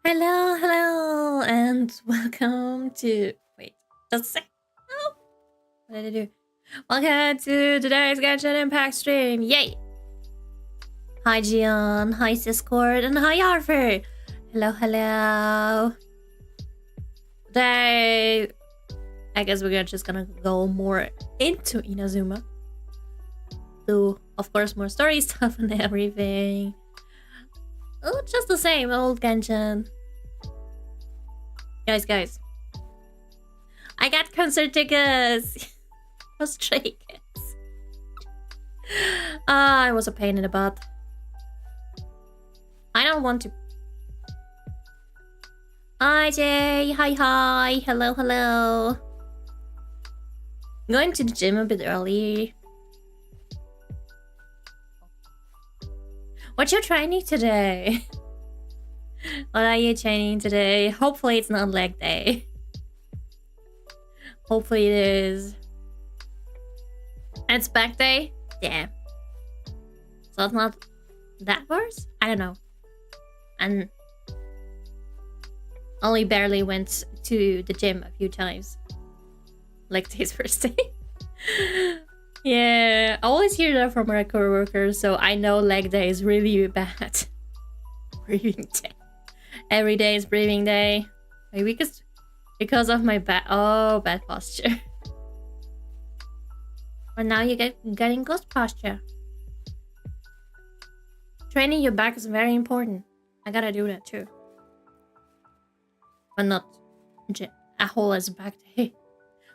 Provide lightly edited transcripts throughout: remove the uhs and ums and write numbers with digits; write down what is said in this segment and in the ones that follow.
Hello, hello, and welcome to. Wait, just a sec. Oh, what did I do? Welcome to today's Genshin Impact stream. Yay! Hi, Gian. Hi, Discord, and hi, Arthur. Hello, hello. Today, I guess we're just gonna go more into Inazuma. Do, of course, more story stuff and everything. Oh, just the same old Genshin. Guys. I got concert tickets for Stray Kids. It was a pain in the butt. I don't want to. Hi, Jay. Hi. Hello. I'm going to the gym a bit early. What you training today? What are you training today? Hopefully it's not leg day. Hopefully it is. It's back day? Yeah. So it's not that worse? I don't know. And only barely went to the gym a few times. Leg day's first day. Yeah, I always hear that from my coworkers, so I know leg day is really bad. Breathing day. Every day is breathing day. Maybe because of my bad posture. But now you getting good posture. Training your back is very important. I gotta do that too. But not a whole as back day.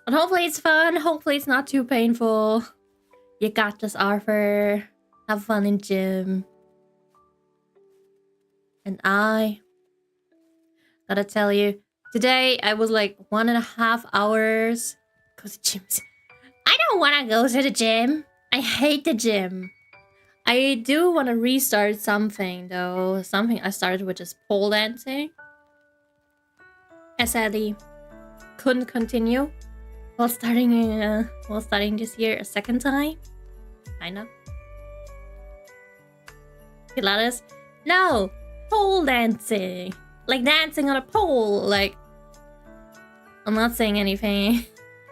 But hopefully it's fun. Hopefully it's not too painful. You got this, Arthur. Have fun in gym. And I gotta tell you, today I was like 1.5 hours. Go to gym. I don't want to go to the gym. I hate the gym. I do want to restart something though. Something I started with is pole dancing. I sadly couldn't continue while starting this year a second time. Kinda. Pilates? No, pole dancing. Like dancing on a pole. Like, I'm not saying anything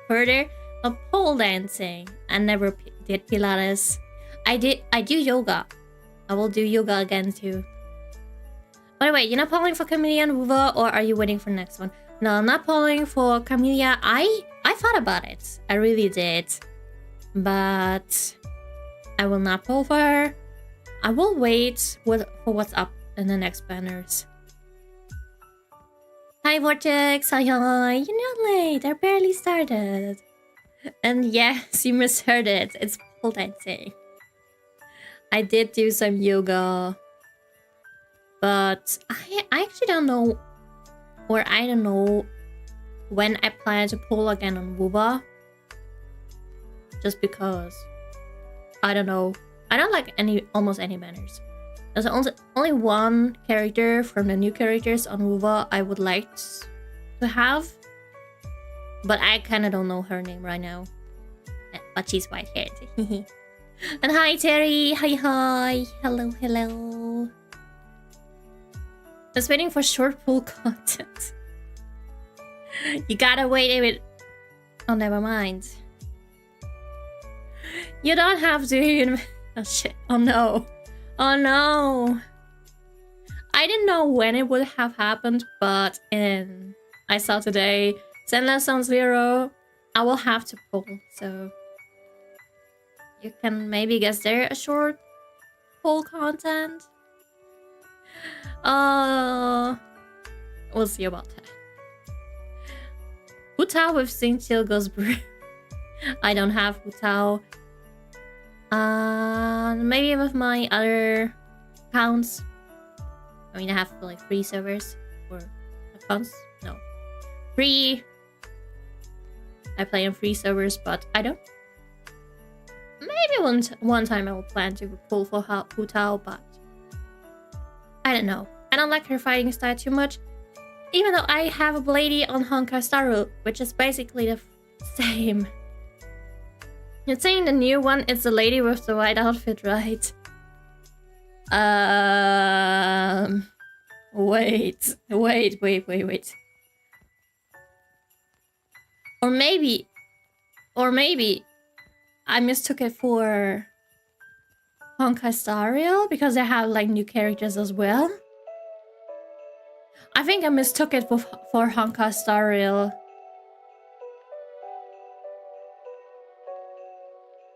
further. But pole dancing. I never did Pilates. I do yoga. I will do yoga again too. By the way, you're not polling for Camellia and Wuva, or are you waiting for the next one? No, I'm not polling for Camellia. I thought about it. I really did. But I will not poll for her. I will wait for what's up in the next banners. Hi, Vortex. Hi. You're not late. I barely started. And yes, you misheard it. It's pole dancing. I did do some yoga. But I actually don't know, or I don't know when I plan to pull again on Wuba. Just because I don't know. I don't like almost any banners. There's only one character from the new characters on Wuba I would like to have. But I kind of don't know her name right now. But she's white-haired. And hi, Terry. Hi. Hello. Just waiting for short pool content. You gotta wait a bit. Oh, never mind. You don't have to. Oh shit. Oh no. I didn't know when it would have happened, but I saw today Zenless on 0. I will have to pull, so you can maybe guess there a short poll content. We'll see about that. Hutao with Xingqiu goes brew. I don't have Hutao. Maybe with my other accounts. I mean, I have like 3 servers or accounts. No, 3. I play on 3 servers, but I don't. Maybe one time I will plan to pull for Hutao, but I don't know. I don't like her fighting style too much. Even though I have a lady on Honkai Star Rail, which is basically the same. You're saying the new one is the lady with the white outfit, right? Wait. Or maybe I mistook it for Honkai Star Rail because they have like new characters as well. I think I mistook it for Honkai Star Rail.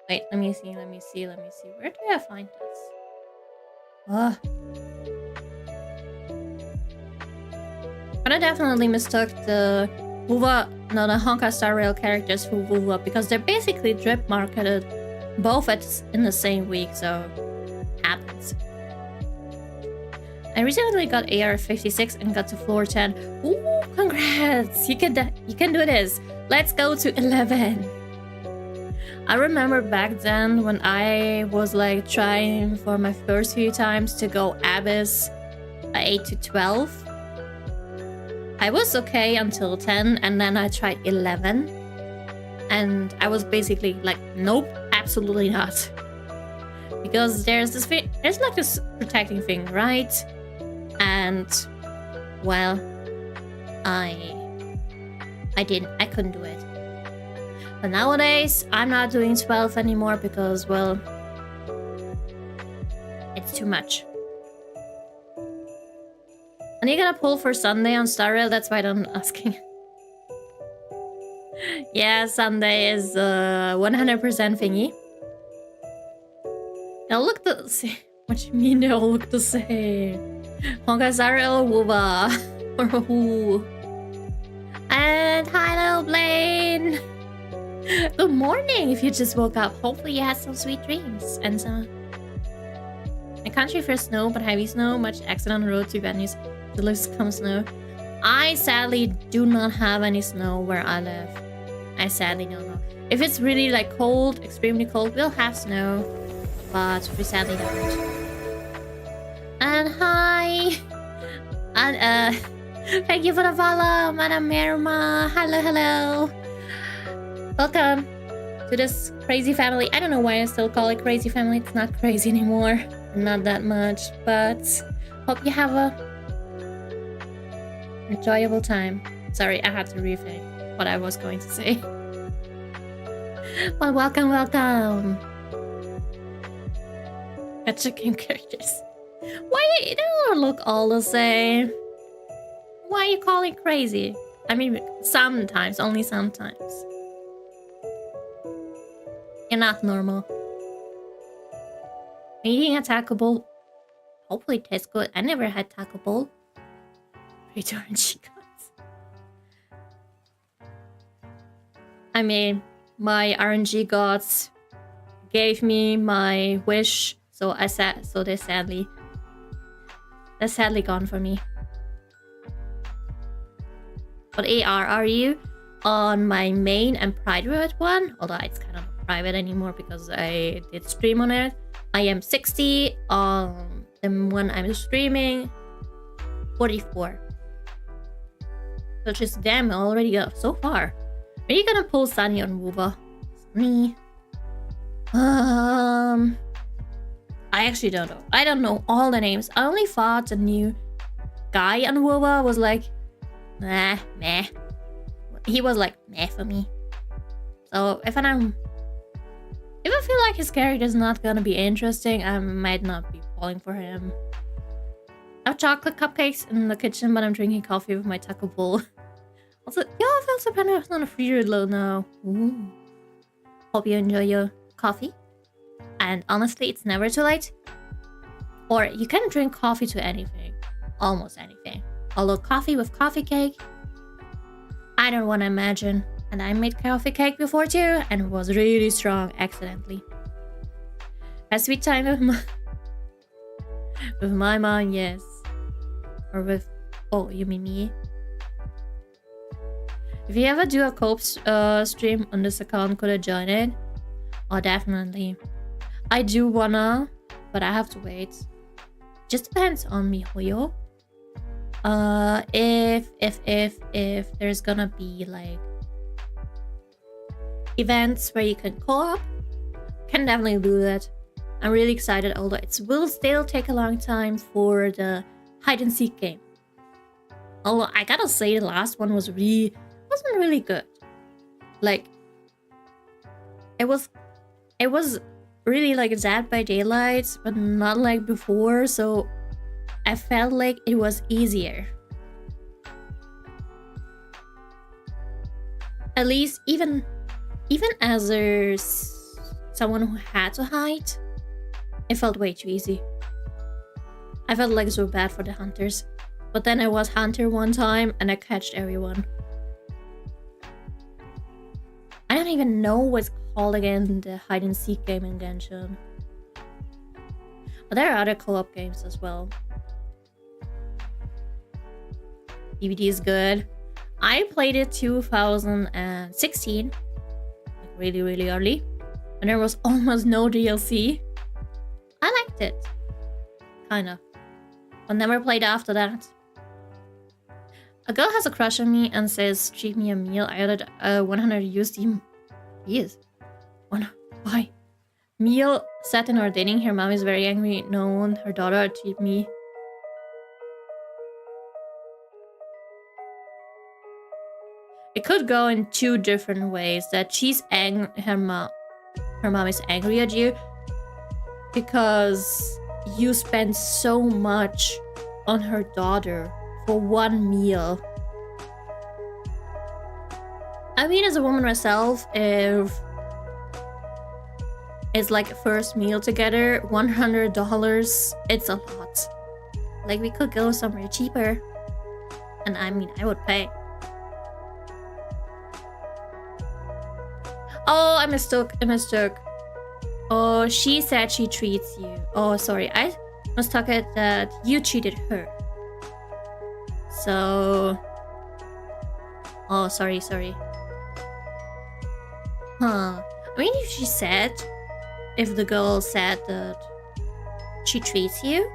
Wait, let me see. Where do I find this? Ugh. But I definitely mistook the the Honkai Star Rail characters for Wuva because they're basically drip marketed both in the same week, so happens. I recently got AR 56 and got to floor 10. Ooh, congrats! You can do this. Let's go to 11. I remember back then when I was like trying for my first few times to go Abyss 8 to 12. I was okay until 10 and then I tried 11. And I was basically like, nope, absolutely not. Because there's like this protecting thing, right? And well, I couldn't do it. But nowadays, I'm not doing 12 anymore because, well, it's too much. And you gonna pull for Sunday on Star Rail? That's why I'm asking. Yeah, Sunday is 100% thingy. They'll look the same. What do you mean they'll look the same? Honkai Star Rail, Wuba. Or who? And hi, little Blaine. Good morning if you just woke up. Hopefully you had some sweet dreams. And so I can't refer snow, but heavy snow, much accident on the road to venues. The list comes snow. I sadly do not have any snow where I live. I sadly don't know. If it's really like cold, extremely cold, we'll have snow. But we sadly don't. And hi. And thank you for the follow, Madam Merma. Hello. Welcome to this crazy family. I don't know why I still call it crazy family. It's not crazy anymore. Not that much. But hope you have a enjoyable time. Sorry, I had to rethink what I was going to say. Well, welcome. Gacha game characters. Why they don't look all the same? Why are you calling crazy? I mean, sometimes, only sometimes. You're not normal. Eating a taco bowl hopefully tastes good. I never had taco bowl. Pretty RNG gods. I mean, my RNG gods gave me my wish, so they're sadly gone for me. What AR are you? On my main and private one, although it's kind of not private anymore because I did stream on it. I am 60 on the one I'm streaming, 44. So just damn, already got so far. Are you gonna pull Sunny on Wuba? Me? I actually don't know. I don't know all the names. I only thought the new guy on Wuba was like, meh. He was like meh for me. So if I feel like his character is not gonna be interesting, I might not be falling for him. I have chocolate cupcakes in the kitchen, but I'm drinking coffee with my taco bowl. Also, yeah, I feel so kind of on a free reload now. Ooh. Hope you enjoy your coffee. And honestly, it's never too late. Or you can drink coffee to anything. Almost anything. Although coffee with coffee cake, I don't want to imagine. And I made coffee cake before too, and it was really strong accidentally. A sweet time with my mom, yes. Or with, oh, you mean me? If you ever do a co-op stream on this account, could I join it? Oh, definitely. I do wanna, but I have to wait. Just depends on me, Hoyo. If there's gonna be like events where you can co-op, can definitely do that. I'm really excited, although it will still take a long time for the hide and seek game. Although I gotta say the last one wasn't really good. Like it was really like Dead by Daylight, but not like before, so I felt like it was easier. At least even as there's someone who had to hide, it felt way too easy. I felt like so bad for the hunters. But then I was hunter one time and I catched everyone. I don't even know what's called again, the hide and seek game in Genshin. But there are other co-op games as well. DVD is good. I played it 2016. Like really, really early. And there was almost no DLC. I liked it. Kinda. But never played after that. A girl has a crush on me and says, treat me a meal. I added 100 USD. Yes. Why? Meal set in our dating. Her mom is very angry. No one, her daughter, treat me. It could go in two different ways. That she's her mom is angry at you because you spend so much on her daughter for one meal. I mean, as a woman myself, if it's like a first meal together, $100, it's a lot. Like, we could go somewhere cheaper. And I mean, I would pay. Oh, I mistook. Oh, she said she treats you. Oh, sorry. I mistook it that you treated her. So... Oh, sorry. Huh. I mean, if the girl said that she treats you,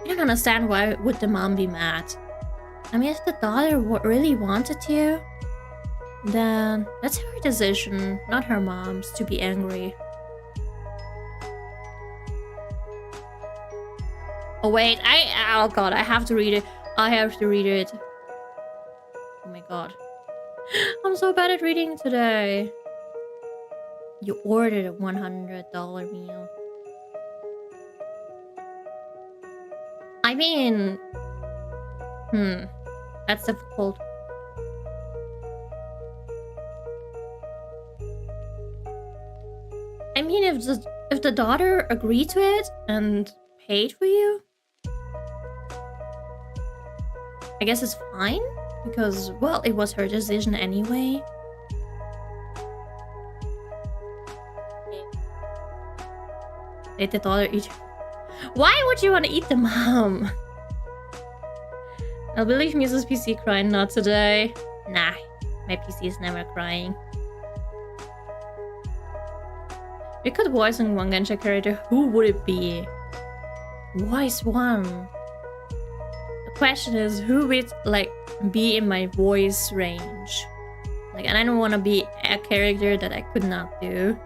I don't understand why would the mom be mad. I mean, if the daughter really wanted to, then that's her decision, not her mom's, to be angry. Oh wait, oh god, I have to read it. Oh my god. I'm so bad at reading today. You ordered a $100 meal. I mean... That's difficult. I mean, if the daughter agreed to it and paid for you, I guess it's fine. Because, well, it was her decision anyway. Did the daughter eat? Why would you want to eat the mom? I believe Mrs. PC crying not today. Nah, my PC is never crying. We could voice in one Genshin character. Who would it be? Voice one. The question is, who would like be in my voice range? Like, and I don't want to be a character that I could not do.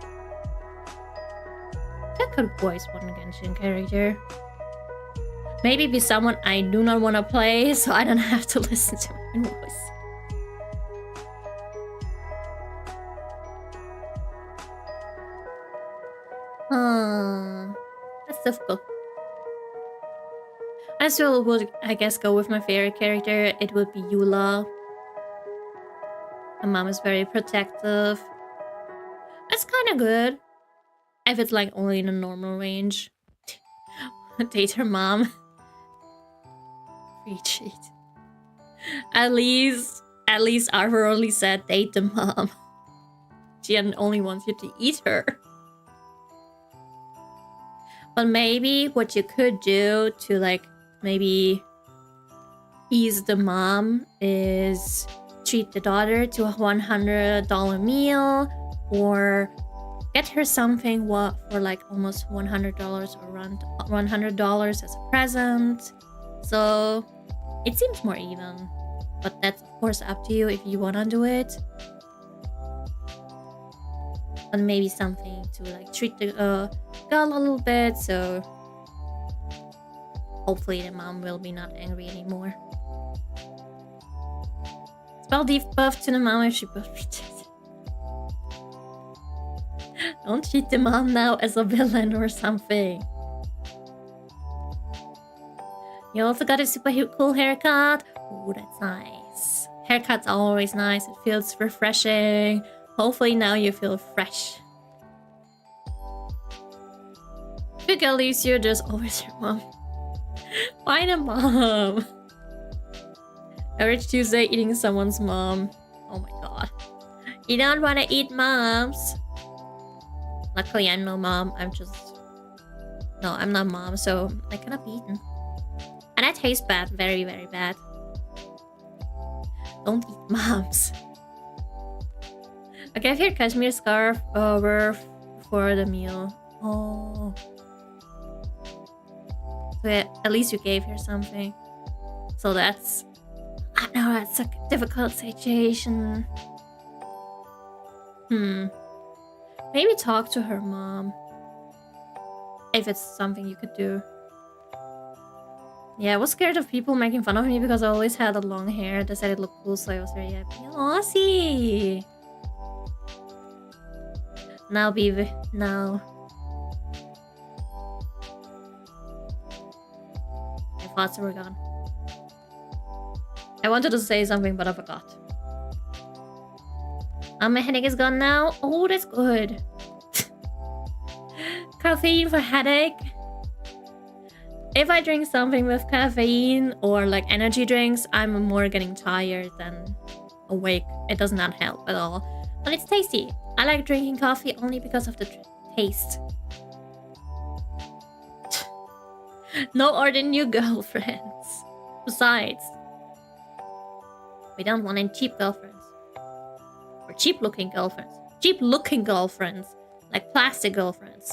I could voice one Genshin character. Maybe be someone I do not want to play, so I don't have to listen to my voice. That's difficult. I still would, I guess, go with my favorite character. It would be Eula. My mom is very protective. That's kind of good. If it's like only in a normal range. Date her mom. Free cheat. At least Arthur only said date the mom. She only wants you to eat her. But maybe what you could do to like maybe ease the mom is treat the daughter to a $100 meal, or get her something for like almost $100 or around $100 as a present. So it seems more even, but that's of course up to you if you want to do it. And maybe something to like treat the girl a little bit, so hopefully the mom will be not angry anymore. I'll give birth to the mom if she birth rejected. Don't treat the mom now as a villain or something. You also got a super cool haircut. Oh, that's nice. Haircuts are always nice. It feels refreshing. Hopefully now you feel fresh. If you get Alicia, there's always your mom. Why the mom? Every Tuesday eating someone's mom. Oh my god. You don't want to eat moms. Luckily I'm no mom. I'm just... No, I'm not mom, so I cannot be eaten. And that tastes bad. Very, very bad. Don't eat moms. Okay, I have your cashmere scarf over for the meal. Oh. So yeah, at least you gave her something. So that's... I know that's a difficult situation. Maybe talk to her mom. If it's something you could do. Yeah, I was scared of people making fun of me because I always had a long hair. They said it looked cool, so I was very happy. Aussie! Now, baby. Now. My thoughts were gone. I wanted to say something, but I forgot. My headache is gone now. Oh, that's good. Caffeine for headache. If I drink something with caffeine or like energy drinks, I'm more getting tired than awake. It does not help at all. But it's tasty. I like drinking coffee only because of the taste. No or the new girlfriends. Besides, we don't want any cheap girlfriends. Or cheap looking girlfriends. Cheap looking girlfriends. Like plastic girlfriends.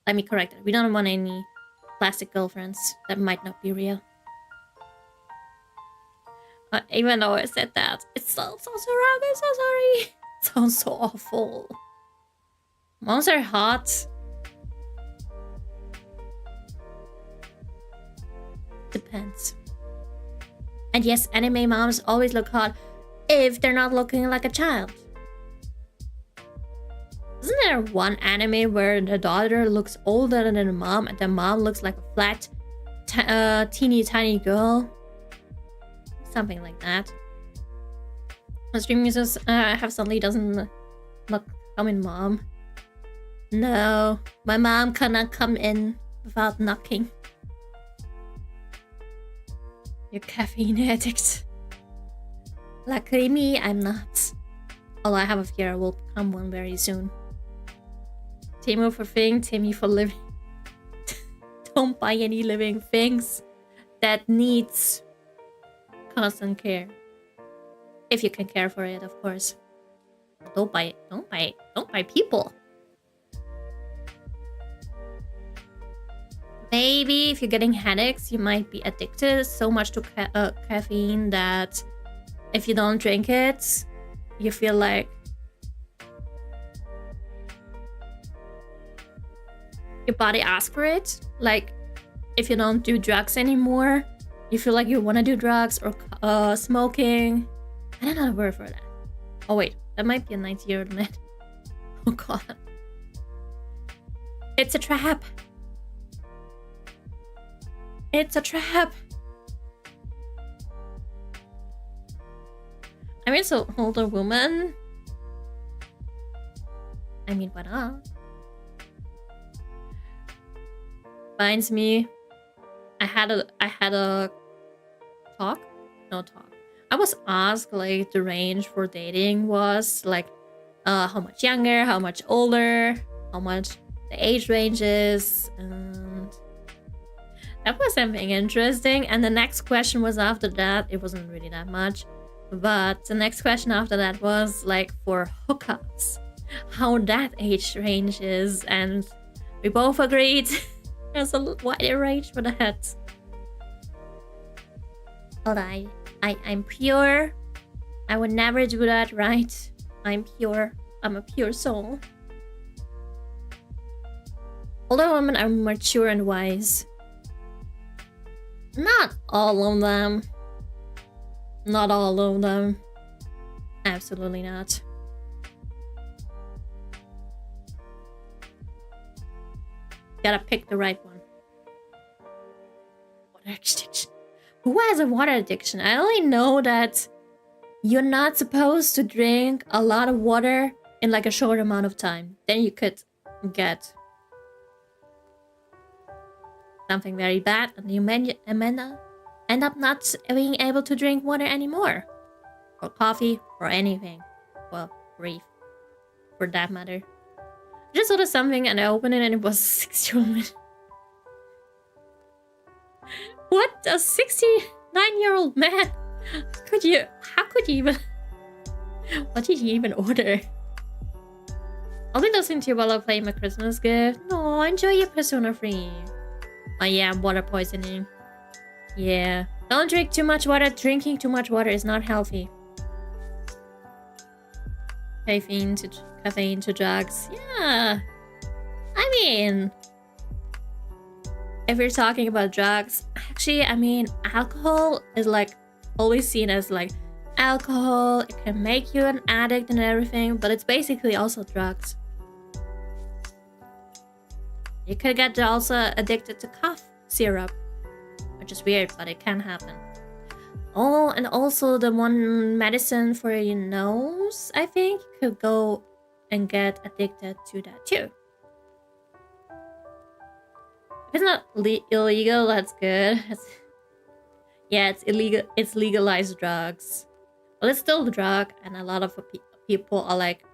Let me correct it. We don't want any plastic girlfriends that might not be real. Even though I said that, it sounds so wrong. I'm so sorry. It sounds so awful. Moms are hot. Depends. And yes, anime moms always look hot if they're not looking like a child. Isn't there one anime where the daughter looks older than the mom and the mom looks like a flat, teeny tiny girl? Something like that. My stream users have suddenly doesn't look come in mom. No, my mom cannot come in without knocking. You're caffeine addict. Luckily me, I'm not. Although I have a fear I will become one very soon. Timu for thing, Timmy for living. Don't buy any living things that needs constant care. If you can care for it, of course. Don't buy people. Maybe if you're getting headaches, you might be addicted so much to caffeine that if you don't drink it, you feel like your body asks for it. Like if you don't do drugs anymore, you feel like you want to do drugs or smoking. I don't know the word for that. Oh wait, that might be a 90-year-old man. Oh god. It's a trap. It's a trap. I mean, so older woman. I mean, why not? Binds me. I had a talk. No talk. I was asked like the range for dating was like, how much younger, how much older, how much the age range is, and that was something interesting. And the next question was after that. It wasn't really that much, but the next question after that was like for hookups, how that age range is, and we both agreed there's a wider range for that. But I'm pure. I would never do that, right? I'm pure. I'm a pure soul. Older women are mature and wise. Not all of them. Not all of them. Absolutely not. Gotta pick the right one. Water addiction. Who has a water addiction? I only know that you're not supposed to drink a lot of water in like a short amount of time. Then you could get something very bad and you may end up not being able to drink water anymore. Or coffee or anything. Well, brief. For that matter. I just ordered something and I opened it and it was 61 What? A 69-year-old man? How could you even... What did you even order? I'll be listening to you while I play my Christmas gift. No, enjoy your Persona 3. Oh yeah, water poisoning. Yeah. Don't drink too much water. Drinking too much water is not healthy. Caffeine to drugs. Yeah. I mean... If you're talking about drugs, actually, I mean, alcohol is like always seen as like alcohol. It can make you an addict and everything, but it's basically also drugs. You could get also addicted to cough syrup, which is weird, but it can happen. Oh, and also the one medicine for your nose, I think, you could go and get addicted to that too. If it's not illegal, that's good. Yeah, it's illegal. It's legalized drugs. Well, it's still a drug, and a lot of people are like,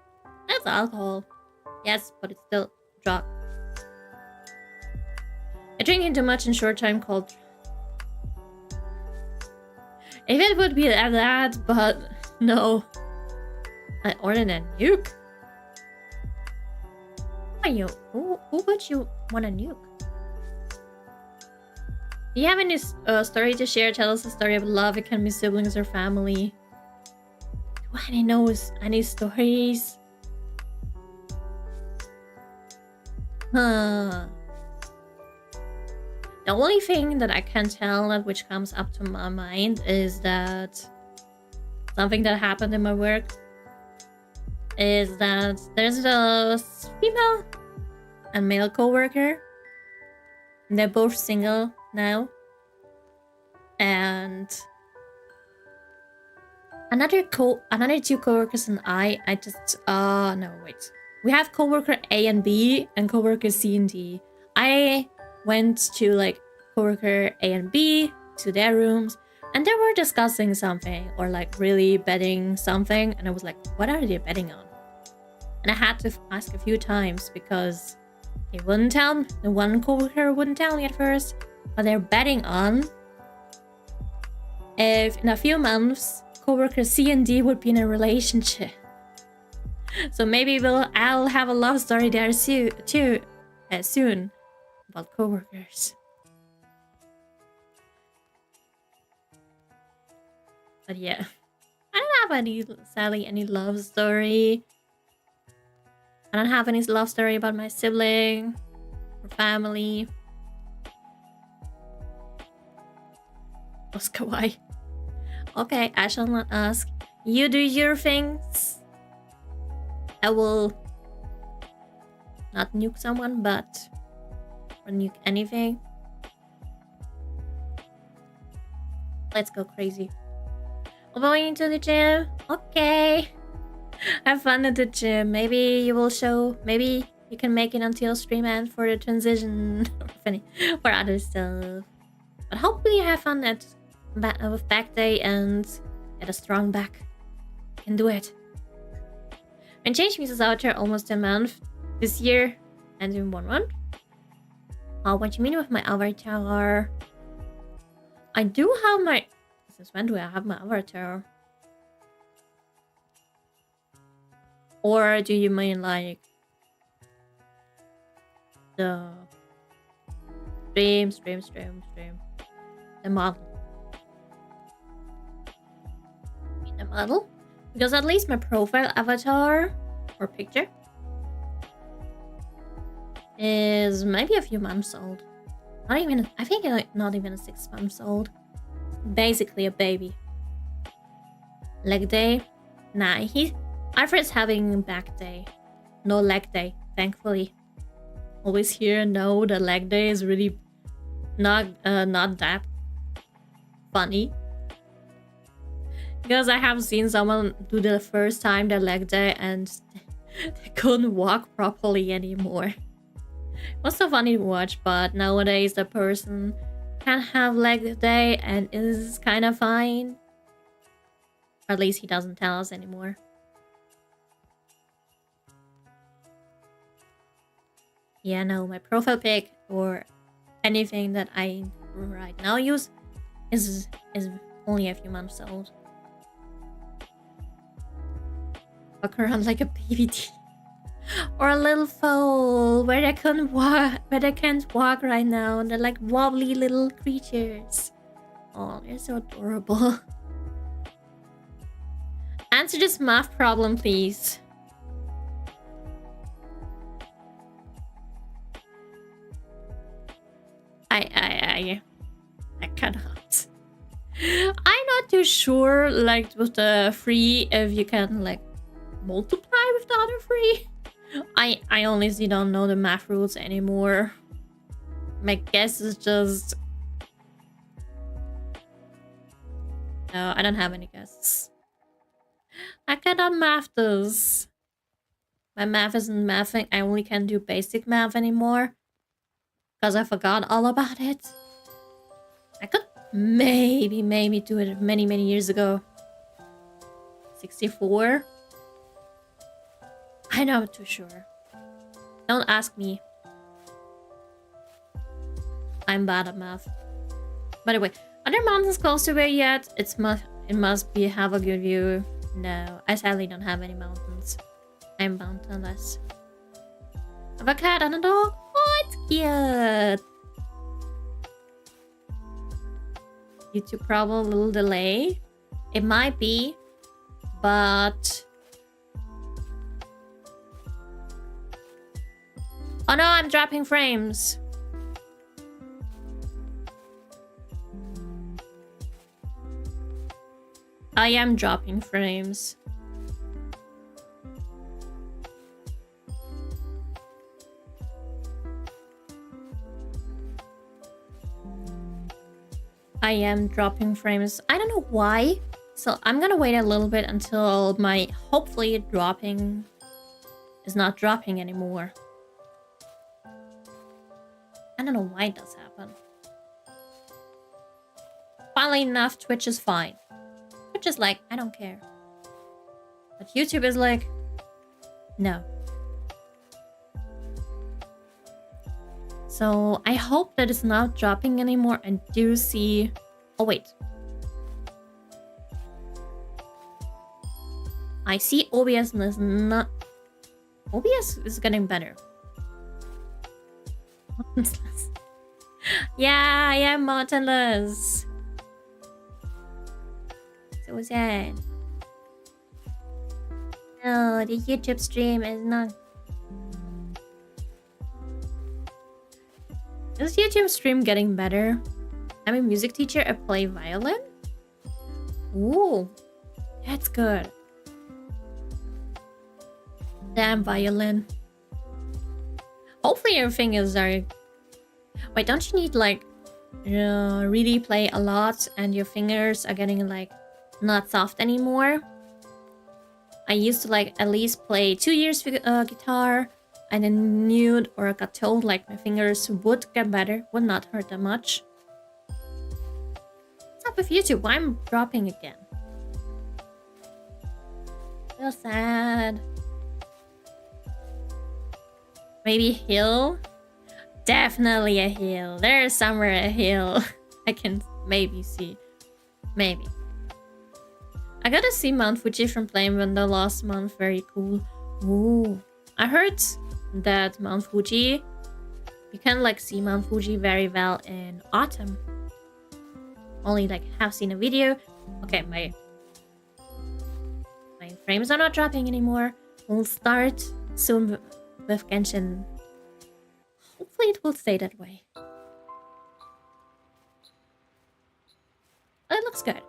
that's alcohol. Yes, but it's still a drug. Drinking too much in short time called... If it would be that, but no. I ordered a nuke? Who would you want a nuke? Do you have any story to share? Tell us a story of love. It can be siblings or family. Do I know any stories? Huh. The only thing that I can tell that which comes up to my mind is that something that happened in my work is that there's a female and male co-worker. They're both single now, and another two coworkers and I just no wait, we have coworker A and B and coworker C and D. I went to like coworker A and B to their rooms and they were discussing something or like really betting something, and I was like, what are they betting on? And I had to ask a few times because he wouldn't tell me. The one coworker wouldn't tell me at first. But they're betting on if in a few months coworker C and D would be in a relationship. So maybe I'll have a love story there too soon about coworkers. But yeah, I don't have sadly any love story. I don't have any love story about my sibling or family. Oscar, why? Okay, I shall not ask. You do your things. I will not nuke someone, but or nuke anything. Let's go crazy. I'm going to the gym. Okay. Have fun at the gym. Maybe you will show. Maybe you can make it until stream end for the transition for other stuff. But hopefully you have fun with back day and get a strong back. You can do it. And change Misa's avatar almost a month this year and in 1 month. What you mean with my avatar? I do have my... Since when do I have my avatar? Or do you mean like the stream? The model. The model? Because at least my profile avatar or picture is maybe a few months old. Not even, I think like not even 6 months old. Basically a baby. Leg day? Nah, Alfred's having back day. No leg day, thankfully. Always hear no, the leg day is really not that funny. Because I have seen someone do the first time the leg day and they couldn't walk properly anymore. It was so funny to watch, but nowadays the person can have leg day and is kind of fine. Or at least he doesn't tell us anymore. Yeah, no, my profile pic or anything that I right now use is only a few months old. Walk around like a baby teen. Or a little foal where they can't walk right now. They're like wobbly little creatures. Oh, they're so adorable. Answer this math problem, please. I cannot. I'm not too sure, like, with the 3, if you can, like, multiply with the other 3. I honestly don't know the math rules anymore. My guess is just... No, I don't have any guesses. I cannot math this. My math isn't mathing. I only can do basic math anymore. Because I forgot all about it. I could maybe do it many years ago. 64? I'm not too sure. Don't ask me. I'm bad at math. By the way, are there mountains close to where yet? It must be have a good view. No, I sadly don't have any mountains. I'm mountainless. I have a cat and a dog. Oh, it's cute. YouTube problem, a little delay. It might be, but... Oh no, I'm dropping frames. I am dropping frames. I am dropping frames. I don't know why. So I'm gonna wait a little bit until my hopefully dropping is not dropping anymore. I don't know why it does happen. Funnily enough, Twitch is fine. Twitch is like, I don't care. But YouTube is like, no. So I hope that it's not dropping anymore and do see... Oh, wait. I see OBS is not... OBS is getting better. Yeah, I am mountainless. So sad. No, the YouTube stream is not... Is YouTube stream getting better? I'm a music teacher. I play violin. Ooh, that's good. Damn violin. Hopefully everything is like... Wait, don't you need like really play a lot and your fingers are getting like not soft anymore? I used to like at least play 2 years guitar, and then knew or got told like my fingers would get better, would not hurt that much. What's up with YouTube? Why I'm dropping again? So sad. Maybe hill? Definitely a hill. There's somewhere a hill. I can maybe see. Maybe. I gotta see Mount Fuji from playing Window last month. Very cool. Ooh. I heard that Mount Fuji, you can like see Mount Fuji very well in autumn. Only like have seen a video. Okay, my frames are not dropping anymore. We'll start soon with Genshin. Hopefully it will stay that way. looks good.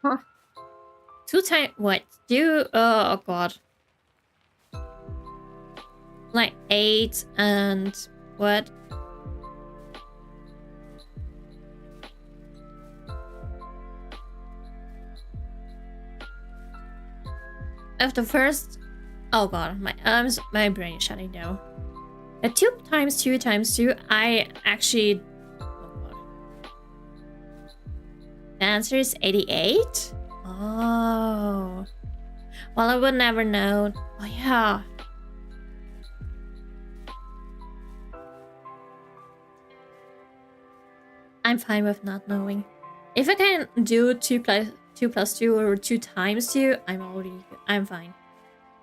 Huh. 2 times... What? Oh, God. Like 8 and... What? Of the first... Oh god, my brain is shutting down. The 2 times 2 times 2, I actually... Oh god. The answer is 88? Oh. Well, I would never know. Oh yeah. I'm fine with not knowing. If I can do 2 plus 2 or 2 times 2, I'm fine.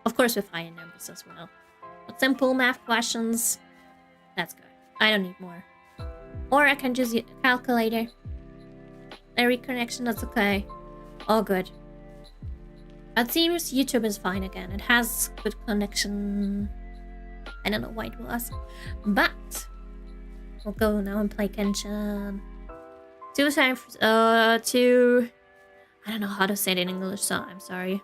Of course with higher numbers as well. But simple math questions, that's good. I don't need more. Or I can just use a calculator. A reconnection, that's okay. All good. It seems YouTube is fine again. It has good connection. I don't know why it was. But we'll go now and play Genshin. 2 times 2. I don't know how to say it in English, so I'm sorry.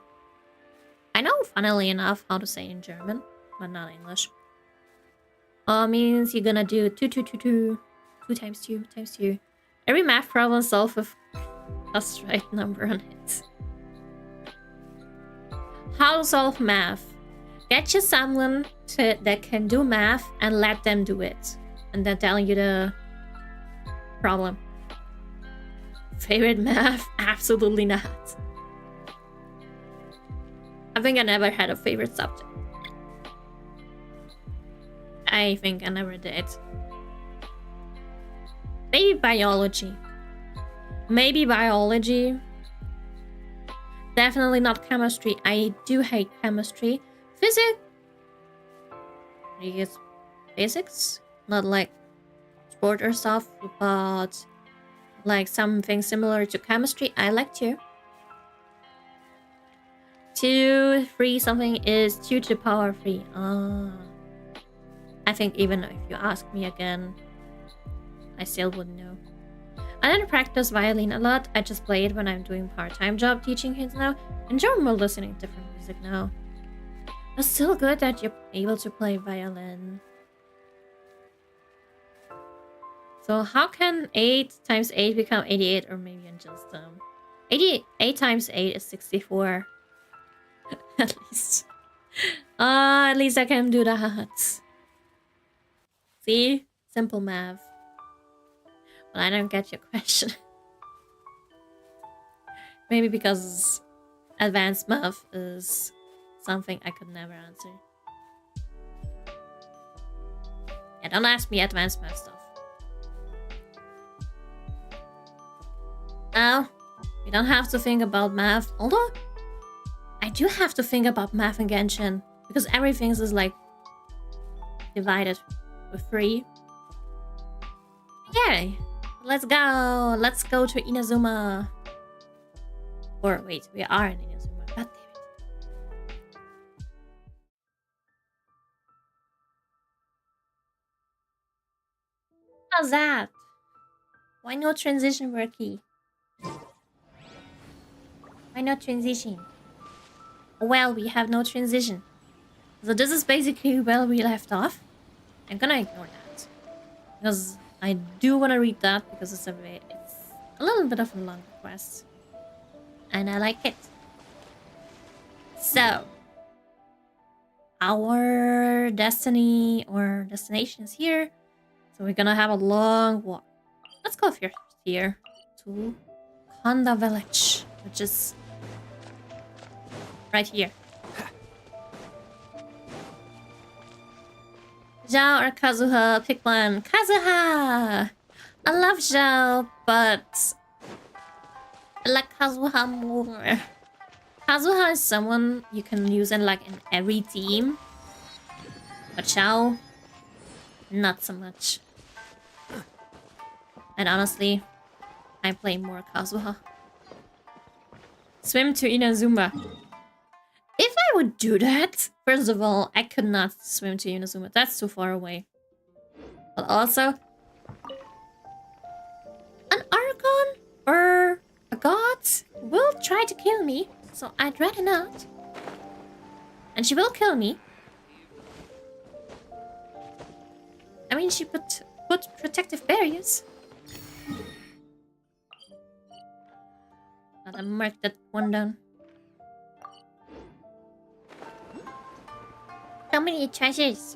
I know, funnily enough, how to say it in German, but not English. Means you're gonna do 2, 2, 2, 2. 2 times 2 times 2. Every math problem solved with just right number on it. How to solve math. Get you someone that can do math and let them do it. And then telling you the problem. Favorite math? Absolutely not. I think I never had a favorite subject. I think I never did. Maybe biology. Maybe biology. Definitely not chemistry. I do hate chemistry. Physics? Yes, physics? Not like sport or stuff, but like something similar to chemistry. I like to. 2, 3 something is 2 to the power 3. I think even if you ask me again, I still wouldn't know. I don't practice violin a lot. I just play it when I'm doing part-time job teaching kids now. Enjoy more listening to different music now. It's still good that you're able to play violin. So how can 8 times 8 become 88? Or maybe I'm just 88 times 8 is 64. At least. At least I can do that. See? Simple math. But I don't get your question. Maybe because advanced math is something I could never answer. Yeah, don't ask me advanced math stuff. Now, you don't have to think about math. Although, I do have to think about math in Genshin. Because everything is like divided with 3. Yay! Let's go! Let's go to Inazuma. Or wait, we are in Inazuma. God damn it. How's that? Why no transition worky? Why not transition? Well, we have no transition. So this is basically where we left off. I'm gonna ignore that. Because I do want to read that because it's a little bit of a long quest. And I like it. So, our destiny or destination is here. So we're gonna have a long walk. Let's go here to Honda Village, which is right here. Zhao or Kazuha? Pick one. Kazuha! I love Zhao, but I like Kazuha more. Kazuha is someone you can use in every team. But Zhao, not so much. And honestly, I play more Kazuha. Swim to Inazuma. If I would do that. First of all, I could not swim to Inazuma. That's too far away. But also, an Archon or a god will try to kill me, so I'd rather not. And she will kill me. I mean, she put protective barriers. Gotta mark that one down. How many treasures?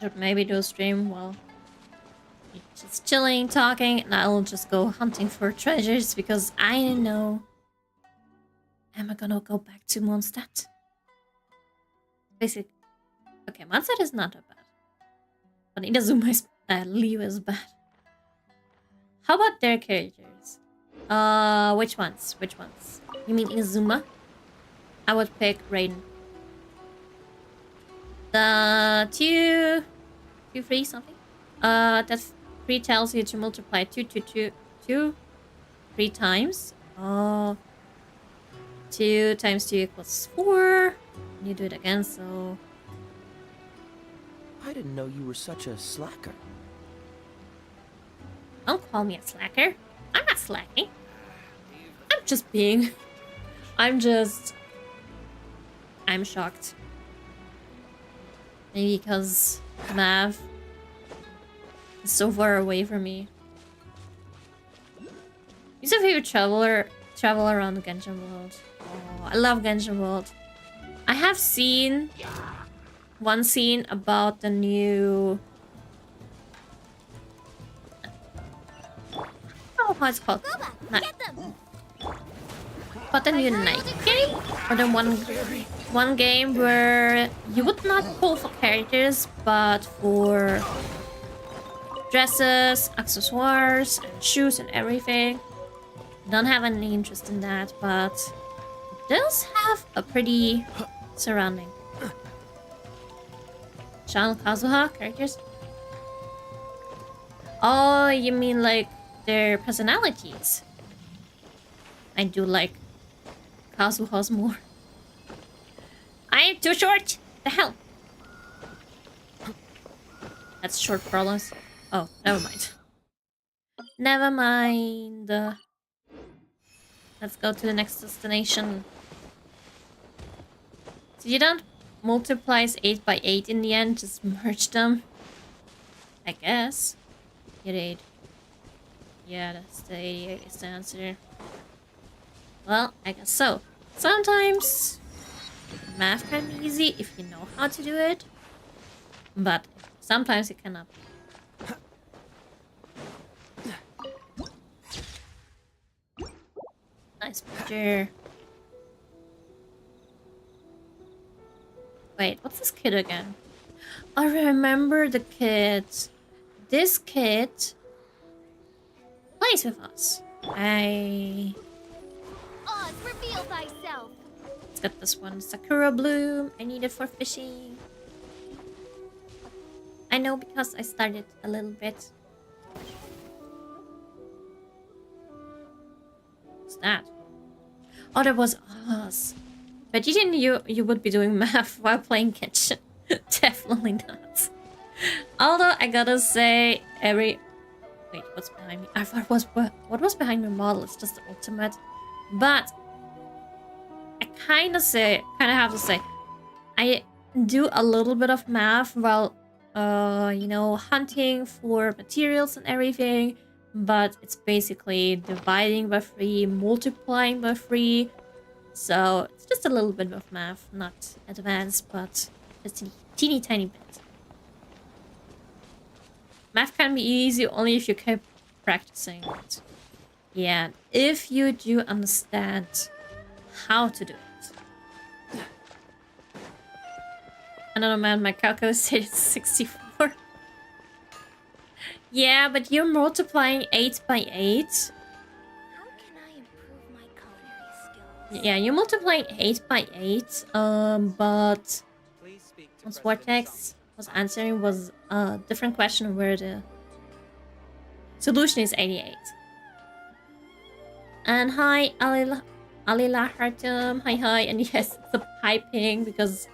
Should maybe do a stream while just chilling, talking, and I'll just go hunting for treasures because I know. Am I gonna go back to Mondstadt? Basically, okay, Mondstadt is not that bad, but Inazuma is bad. Leo is bad. How about their characters? Which ones? Which ones? You mean Inazuma? I would pick Raiden. The 3 something. That 3 tells you to multiply 2 3 times. 2 times 2 equals 4. You do it again, so... I didn't know you were such a slacker. Don't call me a slacker. I'm not slacking. I'm just being... I'm shocked. Maybe because Mav is so far away from me. Who's your favorite travel around the Genshin world? Oh, I love Genshin world. I have seen one scene about the new... Oh, what's it called? About the new night game? Or the one game where you would not pull for characters, but for dresses, accessoires, and shoes and everything. Don't have any interest in that, but it does have a pretty surrounding. Shan Kazuha characters? Oh, you mean like their personalities? I do like Kazuha's more. I am too short! The hell? That's short problems. Oh, never mind. Never mind. Let's go to the next destination. So you don't multiply 8 by 8 in the end, just merge them? I guess. Get 8. Yeah, that's the 88 is the answer. Well, I guess so. Sometimes math can be easy if you know how to do it, but sometimes it cannot. Nice picture. Wait, what's this kid again? I remember the kid. This kid plays with us. Oz, reveal thyself. Let's get this one. Sakura bloom. I need it for fishing. I know because I started a little bit. What's that? Oh, that was Oz. But you didn't. You would be doing math while playing Genshin. Definitely not. Although I gotta say, wait, what's behind me? I thought what was behind my model? It's just the ultimate. But I kind of have to say, I do a little bit of math while, you know, hunting for materials and everything. But it's basically dividing by 3, multiplying by 3. So it's just a little bit of math, not advanced, but just a teeny tiny bit. Math can be easy only if you keep practicing it. Yeah, if you do understand how to do it. I don't know, man, my calculator says 64. Yeah, but you're multiplying 8 by 8. How can I improve my culinary skills? Yeah, you're multiplying 8 by 8, but what Vortex was answering was a different question where the solution is 88. And hi, Alila Hartum. Hi. And yes, it's a piping because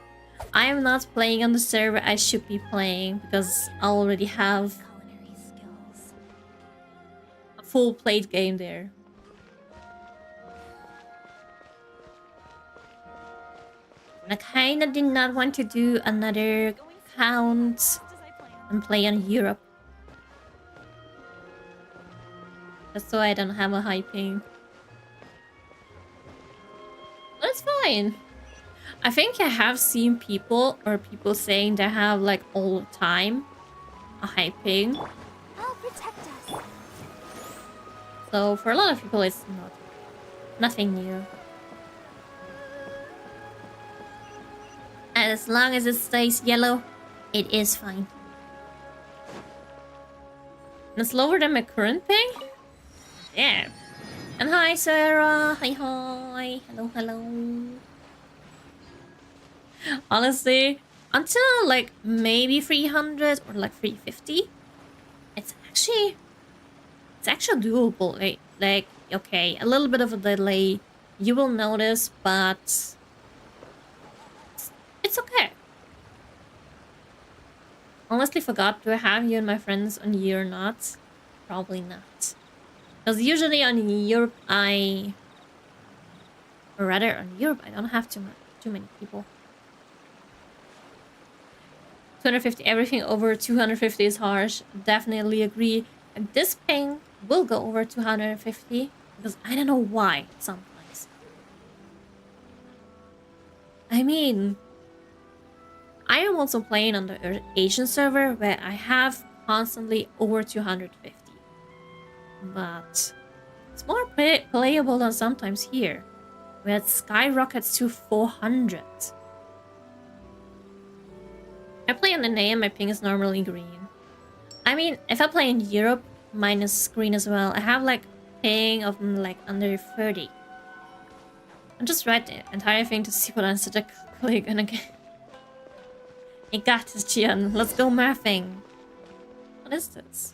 I am not playing on the server I should be playing because I already have Culinary skills. a full played game there. And I kinda did not want to do another count and play on Europe. Just so I don't have a high ping. That's fine. I think I have seen people saying they have like all the time a high ping. I'll protect us. So for a lot of people it's nothing new. As long as it stays yellow, it is fine. And it's lower than my current ping? Yeah. And hi Sarah. Hi. Hello. Honestly, until like maybe 300 or like 350, it's actually doable. Like okay, a little bit of a delay you will notice, but it's okay. Honestly forgot, do I have you and my friends on year or not? Probably not. Because usually on Europe I don't have too many people. 250, everything over 250 is harsh. Definitely agree. And this ping will go over 250 because I don't know why sometimes. I mean, I am also playing on the Asian server where I have constantly over 250. But it's more playable than sometimes here, where it skyrockets to 400. I play on the name, my ping is normally green. I mean, if I play in Europe, mine is green as well. I have like ping of like under 30. I just read the entire thing to see what answer to click and again. I got this, Jian. Let's go mathing. What is this?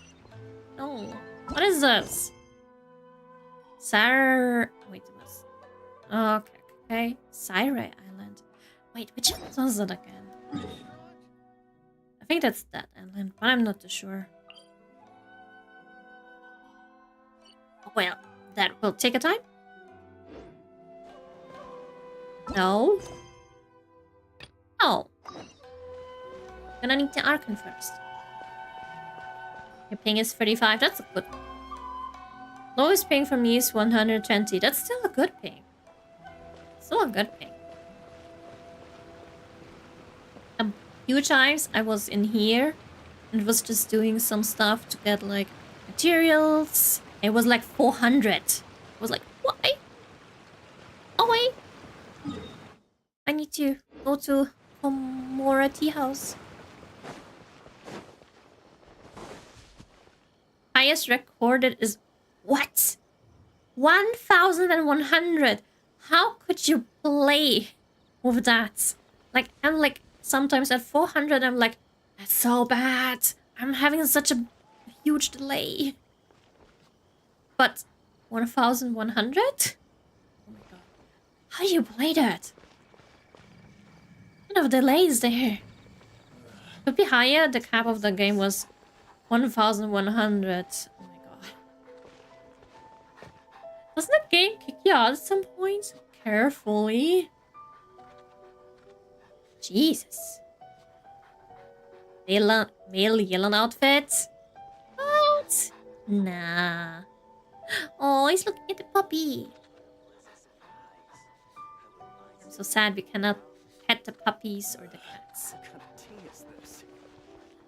No. What is this? Wait, this. Okay. Syrai Island. Wait, which one was it again? I think that's that island, but I'm not too sure. Well, that will take a time. No. Oh. Gonna need the Archon first. Your ping is 35. That's a good one. Lowest ping for me is 120. That's still a good ping. Still a good ping. A few times I was in here and was just doing some stuff to get like materials. It was like 400. I was like, why? Oh wait. I need to go to Komora tea house. Highest recorded is what? 1,100. How could you play with that? Like, I'm like, sometimes at 400, I'm like, that's so bad. I'm having such a huge delay. But 1,100? Oh my god. How do you play that? What kind of delay is there? Could be higher. The cap of the game was 1,100. Oh my god. Doesn't the game kick you out at some point? Carefully. Jesus. Male yellow outfit? What? Nah. Oh, he's looking at the puppy. I'm so sad we cannot pet the puppies or the cats.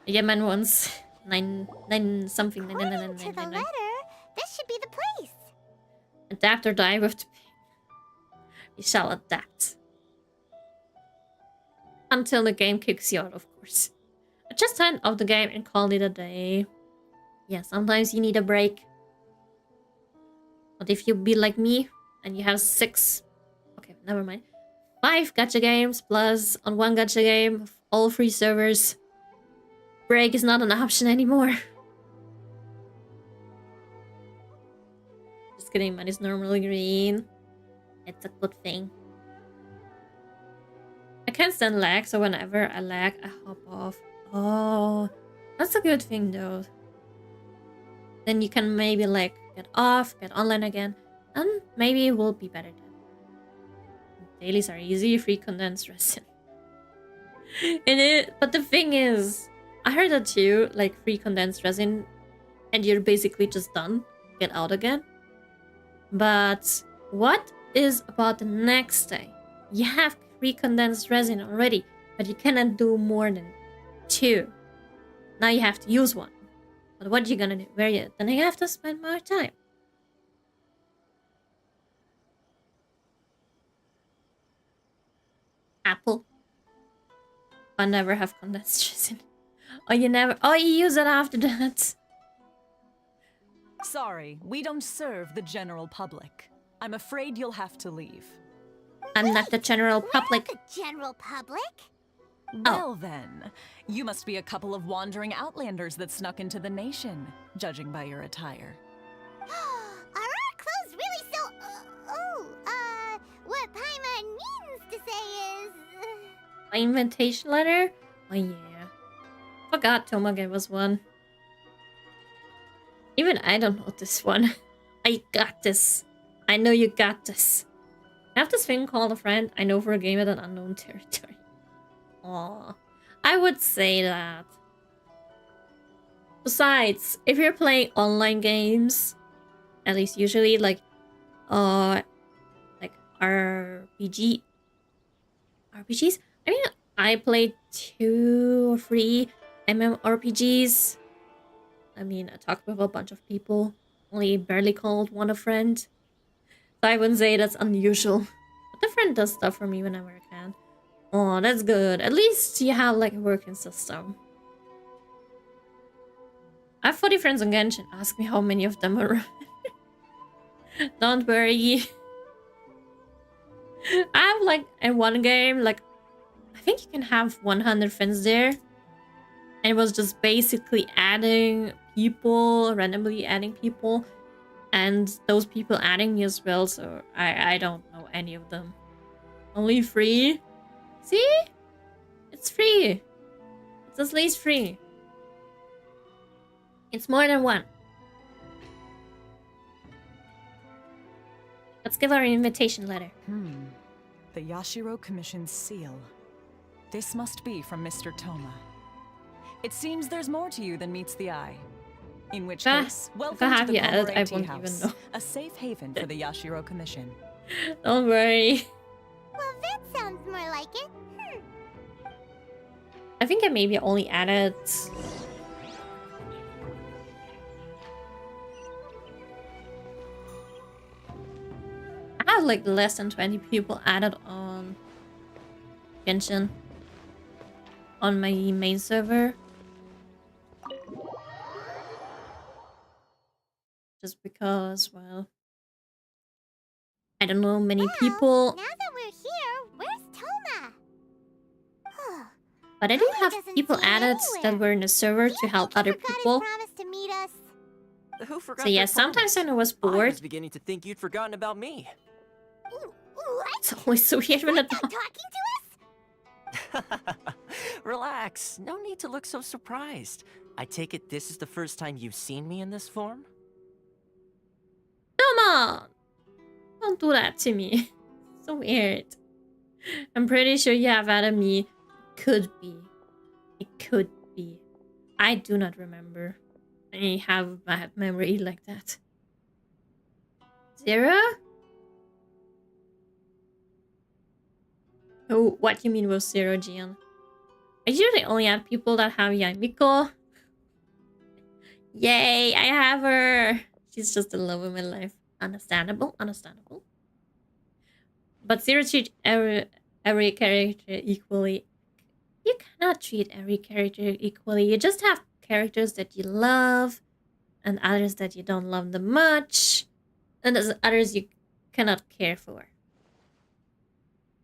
Yeah, man wants nine something. According to the letter, this should be the place. Adapt or die with the ping. We shall adapt. Until the game kicks you out, of course. Just turn off the game and call it a day. Yeah, sometimes you need a break. But if you be like me and you have 6... Okay, never mind. 5 gacha games plus on one gacha game, all 3 servers. Break is not an option anymore. Just kidding, mine is normally green. It's a good thing. I can't stand lag, so whenever I lag, I hop off. Oh, that's a good thing though. Then you can maybe like get off, get online again, and maybe it will be better then. Dailies are easy, free condensed resin. But the thing is, I heard that too, like free condensed resin, and you're basically just done. Get out again. But what is about the next day? You have free condensed resin already, but you cannot do more than 2. Now you have to use 1. But what are you gonna do? Where you? Then you have to spend more time. Apple. I never have condensed resin. Oh, you never. Oh, you use it after that. Sorry, we don't serve the general public. I'm afraid you'll have to leave. I'm not the general public. The general public? Well then, you must be a couple of wandering outlanders that snuck into the nation, judging by your attire. Are our clothes really so... what Paimon means to say is... My invitation letter? Oh yeah. Forgot Toma gave us one. Even I don't know this one. I got this. I know you got this. I have this thing called a friend I know for a game at an unknown territory. Aww. I would say that. Besides, if you're playing online games, at least usually like RPGs. I mean, I played 2 or 3 MMORPGs. I mean, I talked with a bunch of people. Only barely called one a friend. So I wouldn't say that's unusual. But the friend does stuff for me whenever I can. Oh, that's good. At least you have like a working system. I have 40 friends on Genshin. Ask me how many of them are. Don't worry. I have like in one game, like I think you can have 100 friends there. And it was just basically adding people, randomly adding people. And those people adding me as well, so I don't know any of them. Only 3. See? It's free. It's at least free. It's more than 1. Let's give our invitation letter. The Yashiro Commission's seal. This must be from Mr. Toma. It seems there's more to you than meets the eye. In which case, welcome to the I won't House, even know. a safe haven for the Yashiro Commission. Don't worry. Well, that sounds more like it. I think I maybe only added... I have like less than 20 people added on Genshin. On my main server. Just because, well... I don't know many people. Now that we're here, where's Toma? But I do have doesn't people seem added that anywhere. were in the server Do to you help think he other forgot his people. promise to meet us? Who forgot So yeah, their sometimes promise? when I was I bored, was beginning to think you'd forgotten about me. What? it's always so weird when I Not talk. talking to us? Relax. No need to look so surprised. I take it this is the first time you've seen me in this form? Come on! Don't do that to me. So weird. I'm pretty sure you have added me. Could be. It could be. I do not remember. I have a bad memory like that. 0? Oh, what you mean with 0, Gian? I usually only add people that have Yamiko. Yay, I have her! She's just the love of my life. Understandable, understandable. But 0 treat every character equally. You cannot treat every character equally. You just have characters that you love, and others that you don't love them much, and there's others you cannot care for.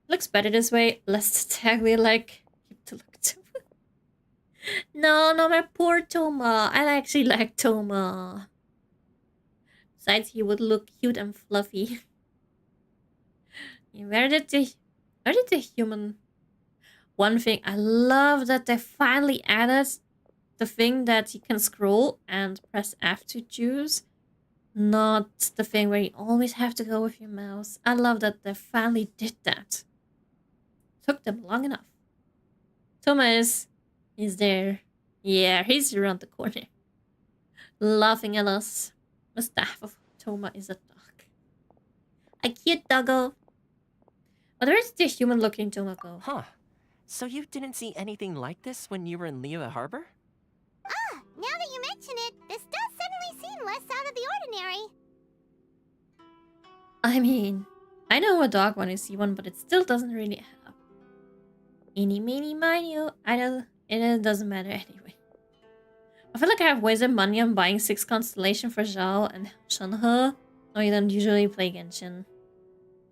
Looks better this way. Less tag we like to look to. No, my poor Toma. I actually like Toma. Besides, he would look cute and fluffy. Where did the human... One thing, I love that they finally added the thing that you can scroll and press F to choose. Not the thing where you always have to go with your mouse. I love that they finally did that. Took them long enough. Thomas is there. Yeah, he's around the corner. Laughing at us. The staff of Toma is a dog. A cute doggo. But where's the human-looking Toma go? Huh. So you didn't see anything like this when you were in Liyue Harbor? Ah, now that you mention it, this does suddenly seem less out of the ordinary. I mean, I know a dog when I see one, but it still doesn't really have. Eeny, meeny, miny, it doesn't matter anyway. I feel like I have wasted money on buying 6 Constellation for Zhao and Shenhe. No, you don't usually play Genshin.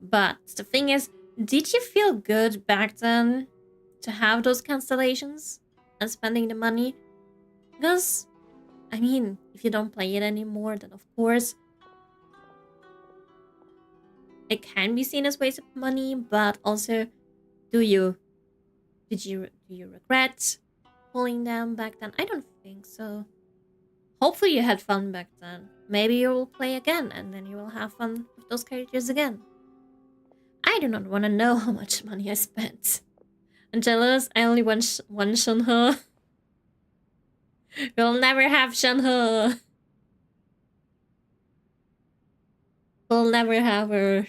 But the thing is, did you feel good back then to have those constellations and spending the money? Because, I mean, if you don't play it anymore, then of course it can be seen as waste of money, but also, do you regret pulling them back then? I don't think so. Hopefully you had fun back then. Maybe you will play again and then you will have fun with those characters again. I do not want to know how much money I spent. I'm jealous. I only want one Shenhe. We'll never have Shenhe. We'll never have her.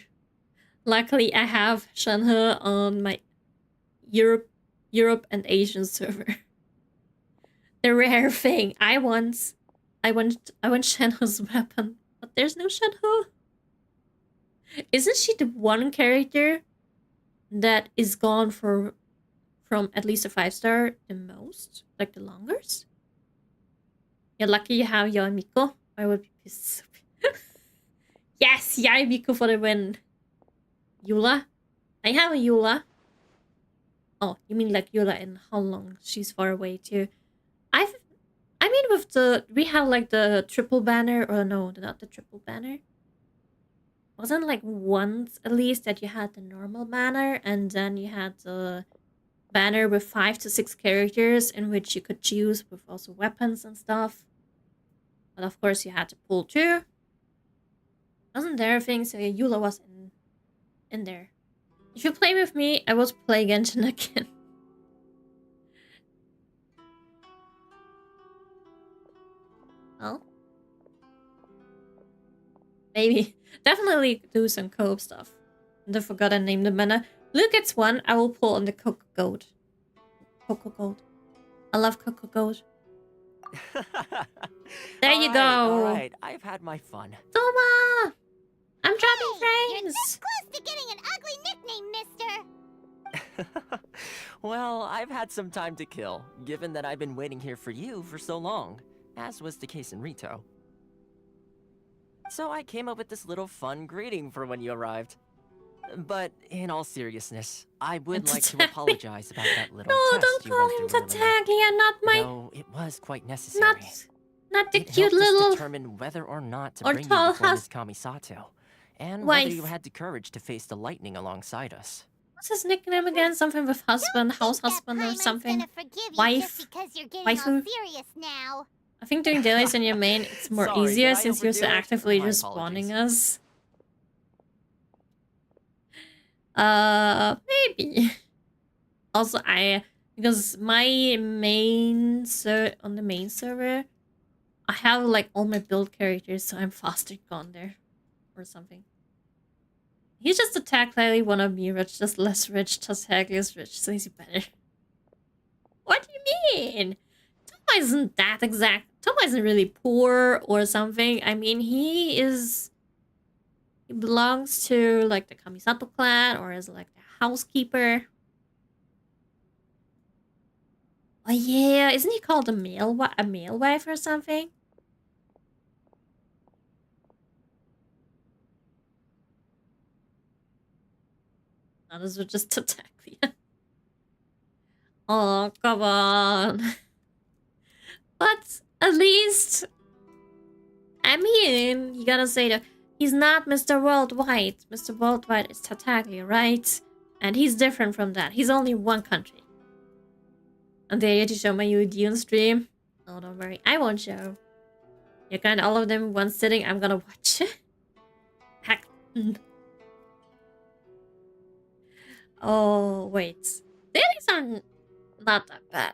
Luckily, I have Shenhe on my Europe and Asian server. The rare thing. I want Shenhe's weapon, but there's no Shenhe. Isn't she the one character that is gone from at least a 5-star the most? Like the longest? You're lucky you have Yamiko. I would be pissed. Yes, Yamiko for the win. Eula? I have a Eula. Oh, you mean like Eula and how long she's far away too. I mean with we have like the triple banner, or no, not the triple banner. Wasn't like once at least that you had the normal banner and then you had the banner with 5 to 6 characters in which you could choose with also weapons and stuff. But of course you had to pull 2. Wasn't there a thing? So yeah, Eula was in there. If you play with me, I will play Genshin again. Well, maybe. Definitely do some co-op stuff. And I forgot I named the banner. Luke gets 1. I will pull on the Coco Goat. Coco Goat. I love Coco Goat. There you go. Alright, I've had my fun. Toma! I'm dropping You're frames! this close to getting an ugly nickname, mister! Well, I've had some time to kill, given that I've been waiting here for you for so long, as was the case in Rito. So I came up with this little fun greeting for when you arrived. But in all seriousness, I would like to apologize about that little No, test don't you call went him through earlier. Tataglia, not my... No, it was quite necessary. Not the It cute helped us little... determine whether or not to or bring you tall before hus- Miss Kamisato, and wife. whether you had the courage to face the lightning alongside us. What's his nickname again? Something with husband, house husband or something. Wife. Just because you're getting Waifu. all serious now. I think doing dailies in your main, it's more Sorry, easier did I since you're so overdo it? actively My respawning apologies. us. Maybe. Also, because my on the main server, I have like all my build characters, so I'm faster gone there, or something. He's just a technically one of me rich, just less rich. Tashaglia's is rich, so he's better. What do you mean? Toma isn't that exact. Toma isn't really poor or something. I mean, he belongs to like the Kamisato clan or is like the housekeeper. Oh yeah, isn't he called a male wife or something? No, those were just Tataglia. Oh, come on. But at least I mean, you gotta say that he's not Mr. Worldwide. Mr. Worldwide is Tartaglia, right? And he's different from that. He's only one country. And dare you to show my UD on stream? Oh, don't worry. I won't show. You can all of them in one sitting. I'm gonna watch. Heck. Oh, wait. Dailies are not that bad.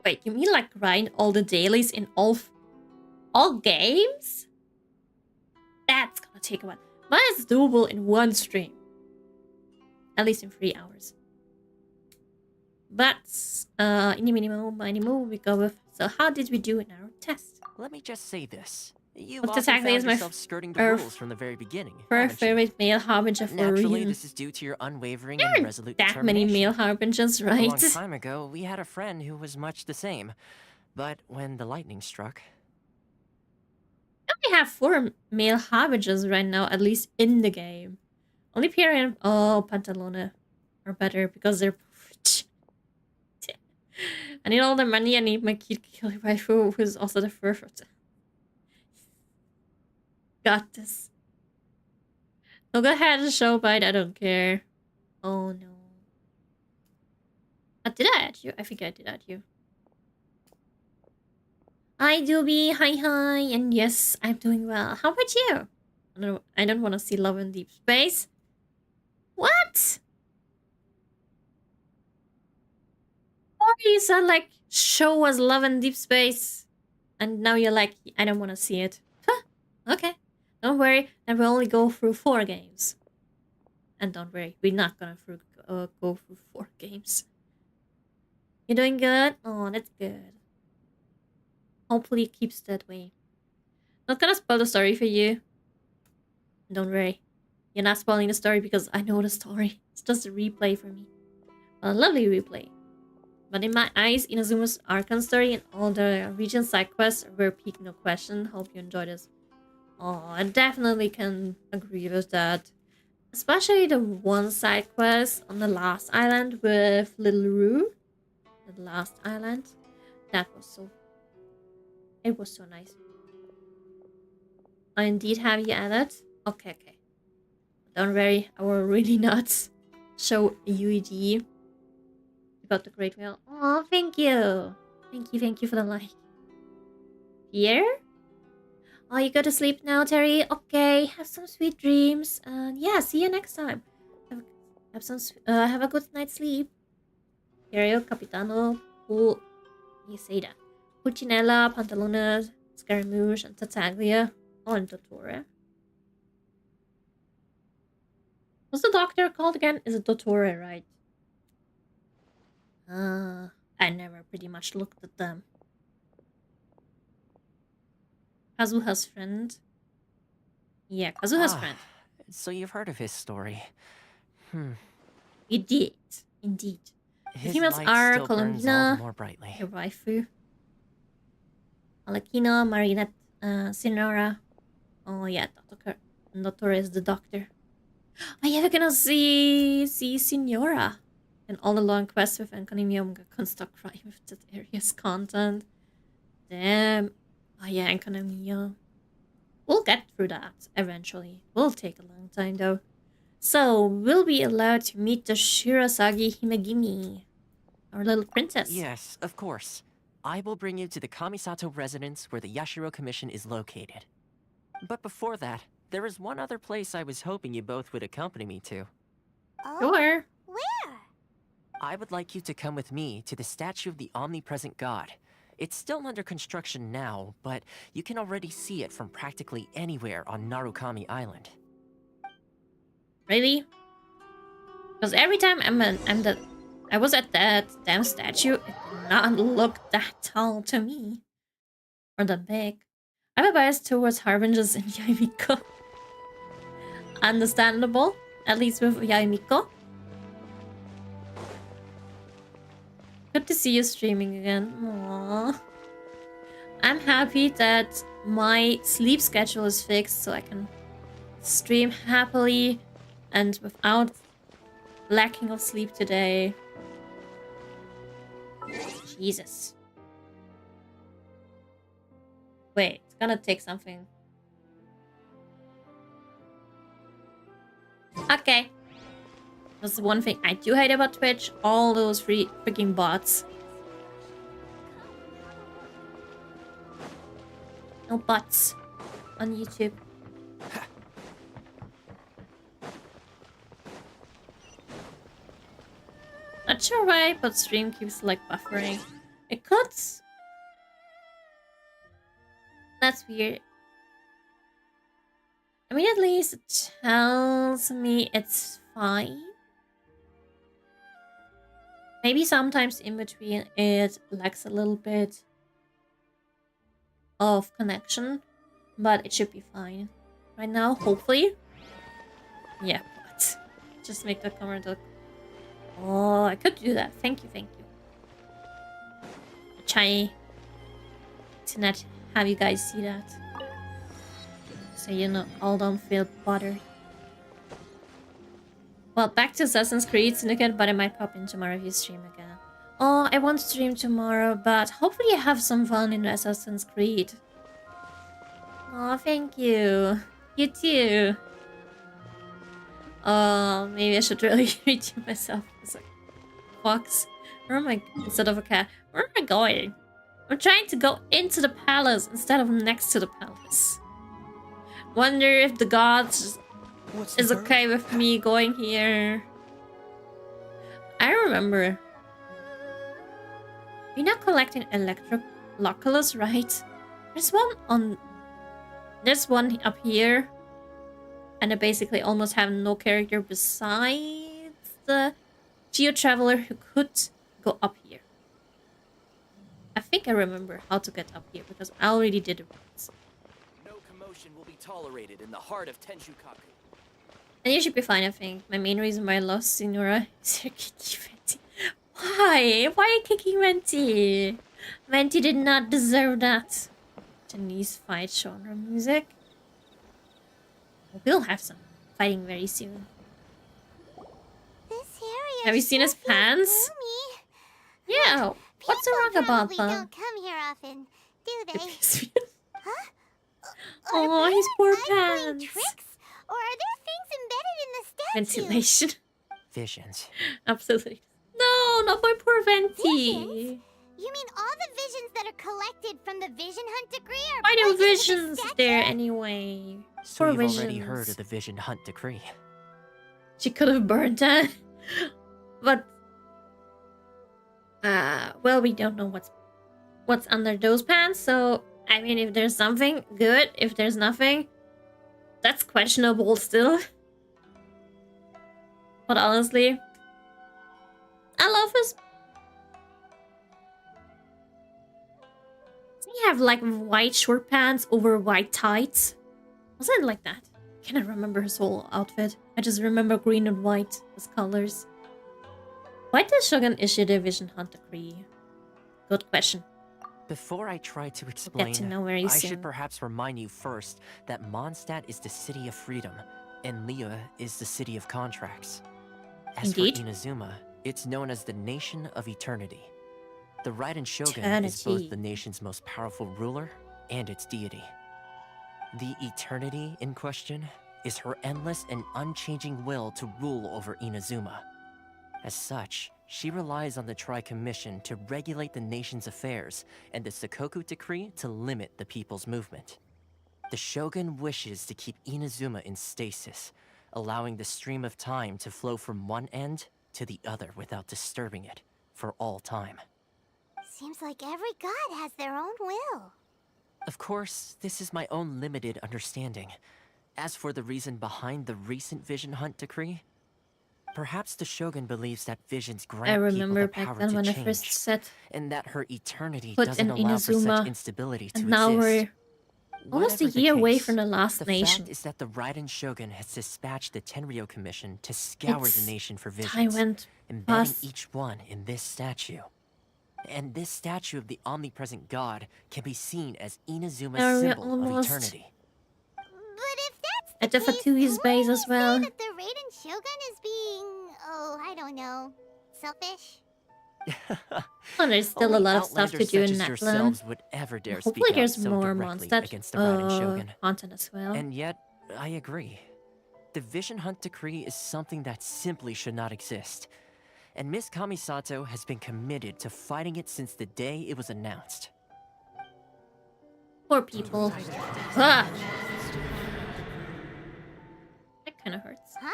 Wait, you mean like grind all the dailies in all games? That's gonna take a while. But it's doable in one stream. At least in 3 hours. But, any minimum, we go with. So how did we do in our test? Let me just say this. You've Look, often Tartaglia found is my yourself skirting the rules from the very beginning, Her haven't you? favorite male harbinger for a Naturally, reason. this is due to your unwavering There and aren't resolute that many determination. male harbingers, A right? long time ago, we had a friend who was much the same. But when the lightning struck... We have 4 male harbingers right now, at least in the game. Only Pierre and Pantalone are better because they're rich. I need all the money. I need my cute killing waifu, who's also the first. Got this. No, go ahead and show bite. I don't care. Oh no. Did I add you? I think I did add you. Hi Doobie, hi, and yes, I'm doing well. How about you? I don't want to see love in deep space. What? Or you said like, show us love in deep space. And now you're like, I don't want to see it. Huh, okay. Don't worry, then we'll only go through 4 games. And don't worry, we're not gonna go through 4 games. You're doing good? Oh, that's good. Hopefully it keeps that way. Not gonna spoil the story for you. Don't worry. You're not spoiling the story because I know the story. It's just a replay for me. A lovely replay. But in my eyes, Inazuma's Archon story and all the region side quests were peak, no question. Hope you enjoyed this. Oh, I definitely can agree with that. Especially the one side quest on the last island with Little Roo. The last island. That was so... It was so nice. I indeed have you added. Okay. Don't worry, I will really not show UED about the Great Whale. Oh, thank you. Thank you for the like. Pierre? Oh, you go to sleep now, Terry? Okay, have some sweet dreams. And yeah, see you next time. Have a good night's sleep. Pierre, Capitano, Pool. You say that. Pulcinella, Pantalona, Scaramouche, and Tartaglia. Oh, and Dottore. What's the doctor called again? Is it Dottore, right? I never pretty much looked at them. Kazuha's friend. Yeah, Kazuha's friend. So you've heard of his story. You did. Indeed. His The females light are still burns all Colombina, the more brightly. your waifu. Alakino, Marinette, Sinora. Oh yeah, Dottore is the doctor. Oh yeah, we're gonna see Signora. And all the long quests with Enkanimium can stop crying with that area's content. Damn. Oh yeah, Enkanimium. We'll get through that eventually. Will take a long time though. So, we'll be allowed to meet the Shirasagi Himegimi, our little princess. Yes, of course. I will bring you to the Kamisato residence where the Yashiro Commission is located. But before that, there is one other place I was hoping you both would accompany me to. Oh, Sure. where? I would like you to come with me to the statue of the omnipresent god. It's still under construction now, but you can already see it from practically anywhere on Narukami Island. Really? Because every time I was at that damn statue, it did not look that tall to me. Or that big. I have a bias towards Harbingers in Yaimiko. Understandable. At least with Yaimiko. Good to see you streaming again. Aww. I'm happy that my sleep schedule is fixed so I can stream happily and without lacking of sleep today. Jesus. Wait. It's gonna take something. Okay. That's the one thing I do hate about Twitch. All those freaking bots. No bots on YouTube. Not sure why, but stream keeps like buffering. It cuts. That's weird. I mean, at least it tells me it's fine. Maybe sometimes in between it lacks a little bit of connection, but it should be fine. Right now, hopefully. Yeah, but just make the camera look. Oh, I could do that. Thank you, thank you. Try to not have you guys see that. So you know, all don't feel bothered. Well, back to Assassin's Creed Syndicate, but I might pop in tomorrow if you stream again. Oh, I won't stream tomorrow, but hopefully you have some fun in Assassin's Creed. Oh, thank you. You too. Oh, maybe I should really redeem myself as a fox. Where am I? Instead of a cat. Where am I going? I'm trying to go into the palace instead of next to the palace. Wonder if the gods is okay with me going here. I remember. We're not collecting Electroloculus, right? There's one up here. And I basically almost have no character besides the Geo-Traveler who could go up here. I think I remember how to get up here because I already did it once. No commotion will be tolerated in the heart of Tenshukaku. And you should be fine, I think. My main reason why I lost Sinora is you're kicking Venti. Why? Why are you kicking Venti? Venti did not deserve that. Chinese fight genre music. We'll have some fighting very soon. This area Have you seen his sure feels pants? gloomy. Yeah. What's wrong about Probably that? don't come here often, do they? Huh? Oh, Are his they poor eye-playing pants. tricks? Or are there things embedded in the statue? Ventilation. Visions. Absolutely. No, not my poor Venti. Visions? You mean all the visions that are collected from the Vision Hunt degree are Why do placed into the visions statue? there anyway? So Poor you've visions. already heard of the Vision Hunt decree. She could have burned that. But well, we don't know what's under those pants, so I mean if there's something, good. If there's nothing, that's questionable still. But honestly, I love his. Doesn't he have like white short pants over white tights? Wasn't it like that? I cannot remember his whole outfit. I just remember green and white as colors. Why did Shogun issue the Vision Hunt decree? Good question. Before I try to We'll explain, get to know very I soon. should perhaps remind you first that Mondstadt is the city of freedom, and Liyue is the city of contracts. As Indeed. for Inazuma, it's known as the Nation of Eternity. The Raiden Shogun is Eternity. both the nation's most powerful ruler and its deity. The Eternity in question is her endless and unchanging will to rule over Inazuma. As such, she relies on the Tri-Commission to regulate the nation's affairs and the Sakoku Decree to limit the people's movement. The Shogun wishes to keep Inazuma in stasis, allowing the stream of time to flow from one end to the other without disturbing it for all time. Seems like every god has their own will. Of course, this is my own limited understanding. As for the reason behind the recent Vision Hunt decree, perhaps the Shogun believes that visions grant I people remember the back power then to when I change, first said and that her eternity put doesn't in allow for Inazuma, such instability to and now exist. we're almost a Whatever the year away case, from the last the nation. fact is that the Raiden Shogun has dispatched the Tenryo Commission to scour It's the nation for Time visions, went embedding past. each one in this statue. And this statue of the omnipresent god can be seen as Inazuma's Are we symbol of almost eternity. But if that's At the the case, Fatoui's base wouldn't as you say well. that the Raiden Shogun is being, oh, I don't know, selfish? Oh, there's still a Only lot of stuff outlanders to do such in as Natlan. yourselves would ever dare Hopefully speak out there's so more directly Mondstadt against the Raiden Shogun. content as well. And yet, I agree. The Vision Hunt Decree is something that simply should not exist. And Miss Kamisato has been committed to fighting it since the day it was announced. Poor people. Ah! That kind of hurts. Huh?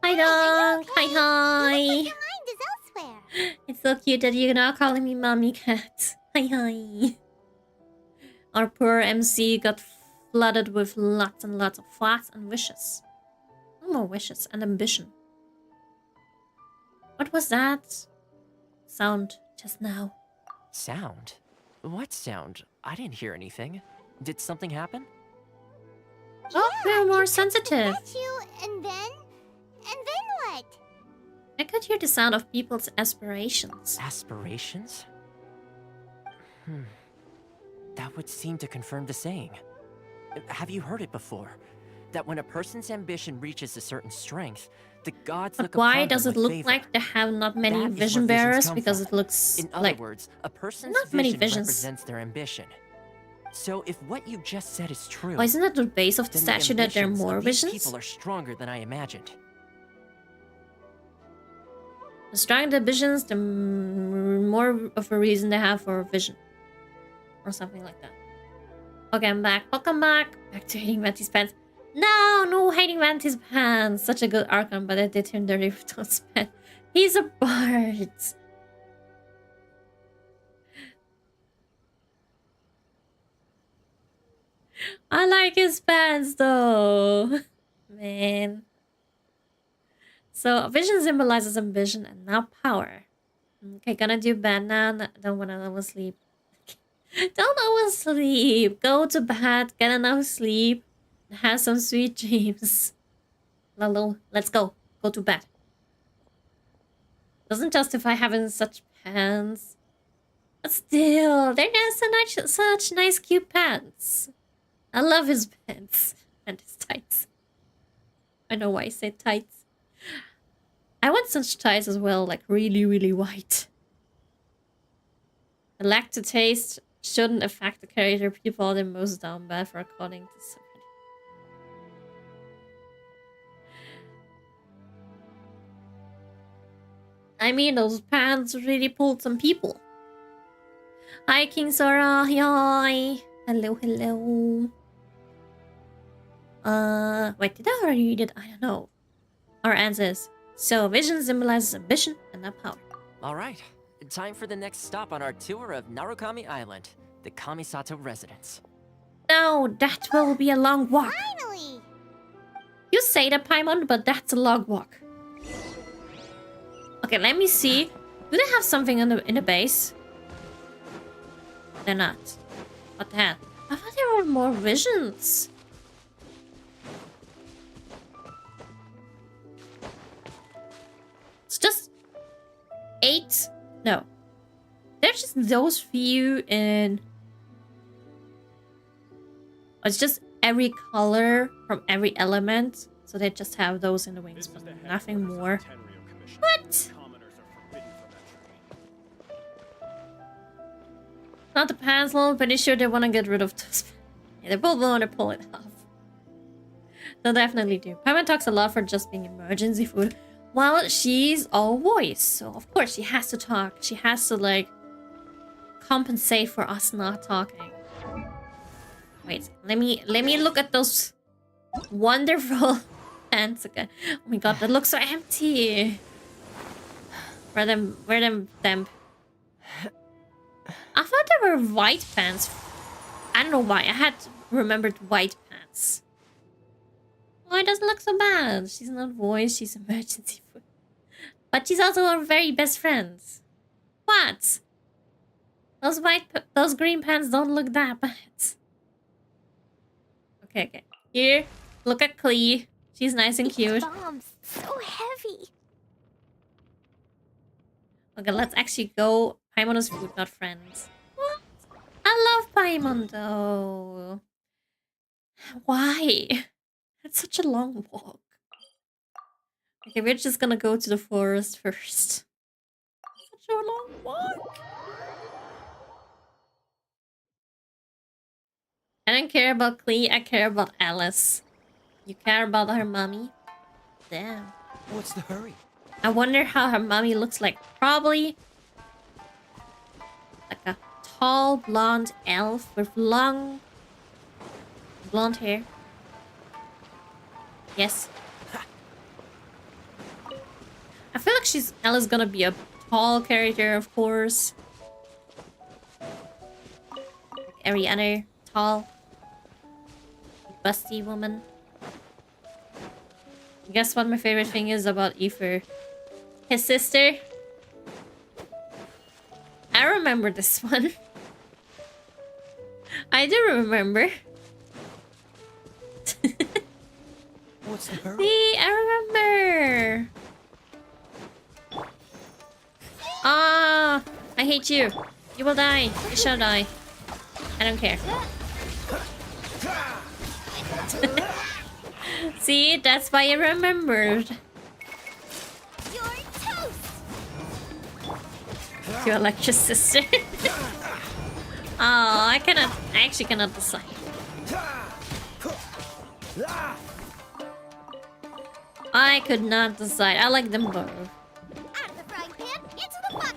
Hi, Hey, are you dog. Hi, hi. You look like your mind is elsewhere. It's so cute that you're now calling me mommy cat. Hi, hi. Our poor MC got flooded with lots and lots of thoughts and wishes. No more wishes and ambition. What was that sound just now? Sound? What sound? I didn't hear anything. Did something happen? Oh, we're more you sensitive. met you, and then what? I could hear the sound of people's aspirations. Aspirations? That would seem to confirm the saying. Have you heard it before? That when a person's ambition reaches a certain strength, the gods But look why upon does them it with look favor. like they have not many That is vision where visions bearers? come Because from. it looks In other like words, a person's not many vision visions. represents their ambition. So if what you just said is true, oh, isn't that the base of the then statue that there are ambitions more of these visions? people are stronger than I imagined. The stronger the visions, the more of a reason they have for a vision. Or something like that. Okay, I'm back. Welcome back. Back to hating Mantis pants. No hating Mantis pants. Such a good Archon, but I did him dirty with those pants. He's a bard. I like his pants though. Man. So vision symbolizes ambition and now power. Okay, gonna do bed now. Don't wanna oversleep. Don't oversleep. Go to bed. Get enough sleep. Have some sweet dreams. Lalo, let's go. Go to bed. Doesn't justify having such pants. But still, they're not such nice, cute pants. I love his pants and his tights. I know why I said tights. I want such tights as well, like really, really white. The lack to taste shouldn't affect the character people the most down bad for according to somebody. I mean, those pants really pulled some people. Hi, King Sora. Hi. Hello, hello. Wait, did I already read it? I don't know. Our answers. So, vision symbolizes ambition and not power. Alright, time for the next stop on our tour of Narukami Island, the Kamisato residence. No, that will be a long walk. Finally! You say that, Paimon, but that's a long walk. Okay, let me see. Do they have something in the base? They're not. What the hell? I thought there were more visions. It's just 8. No. There's just those few in... It's just every color from every element. So they just have those in the wings, but nothing more. What? Not the pants, lol. Pretty sure they want to get rid of those. Yeah, they both want to pull it off. They'll definitely do. Paimon talks a lot for just being emergency food. Well, she's all voice, so of course she has to talk. She has to, like, compensate for us not talking. Wait, let me look at those wonderful pants again. Oh my god, that looks so empty. Where them damp. I thought there were white pants. I don't know why. I had remembered white pants. Oh, it doesn't look so bad. She's not voice, she's emergency food. But she's also our very best friends. What? Those green pants don't look that bad. Okay. Here, look at Klee. She's nice and cute. Bombs, so heavy. Okay, let's actually go. Paimon is food, not friends. What? I love Paimon though. Why? It's such a long walk. Okay, we're just gonna go to the forest first. Such a long I don't care about Klee, I care about Alice. You care about her mommy? Damn. What's the hurry? I wonder how her mommy looks like. Probably like a tall blonde elf with long blonde hair. Yes. I feel like Ella's gonna be a tall character, of course. Like every other tall, busty woman. Guess what my favorite thing is about Aether? His sister. I remember this one. I do remember. What's the hurry? See, I remember. Ah, I hate you. You will die. You shall die. I don't care. See, that's why I remembered. You're toast! You like your sister. Oh, I actually cannot decide. I could not decide. I like them both. Out of the frying pan, into the pot!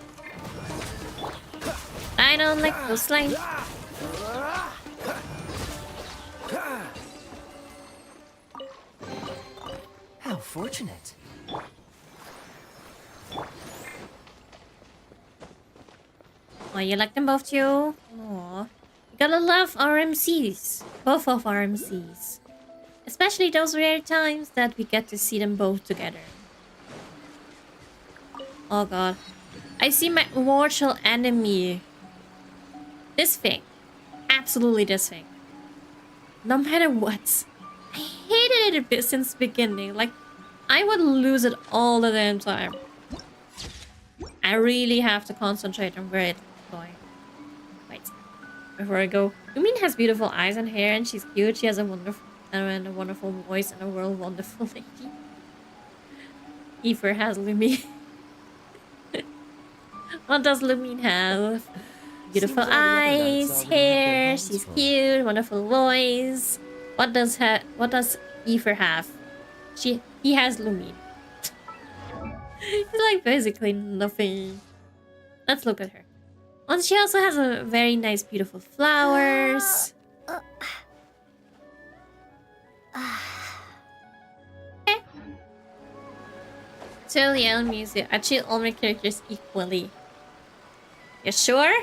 I don't like those slime. How fortunate. Oh, you like them both too? Aww. You gotta love RMCs. Both of RMCs. Especially those rare times that we get to see them both together. Oh god. I see my mortal enemy. This thing. Absolutely this thing. No matter what. I hated it a bit since the beginning. Like, I would lose it all the damn time. I really have to concentrate on where it's going. Wait. Before I go. Lumine has beautiful eyes and hair and she's cute. She has a wonderful voice and a world wonderful lady. Aether has Lumine. What does Lumine have? Beautiful eyes, hair, she's cute, wonderful voice. What does Aether have? He has Lumine. He's like basically nothing. Let's look at her. And she also has a very nice, beautiful flowers. Okay. So the enemies, I treat all my characters equally. You sure?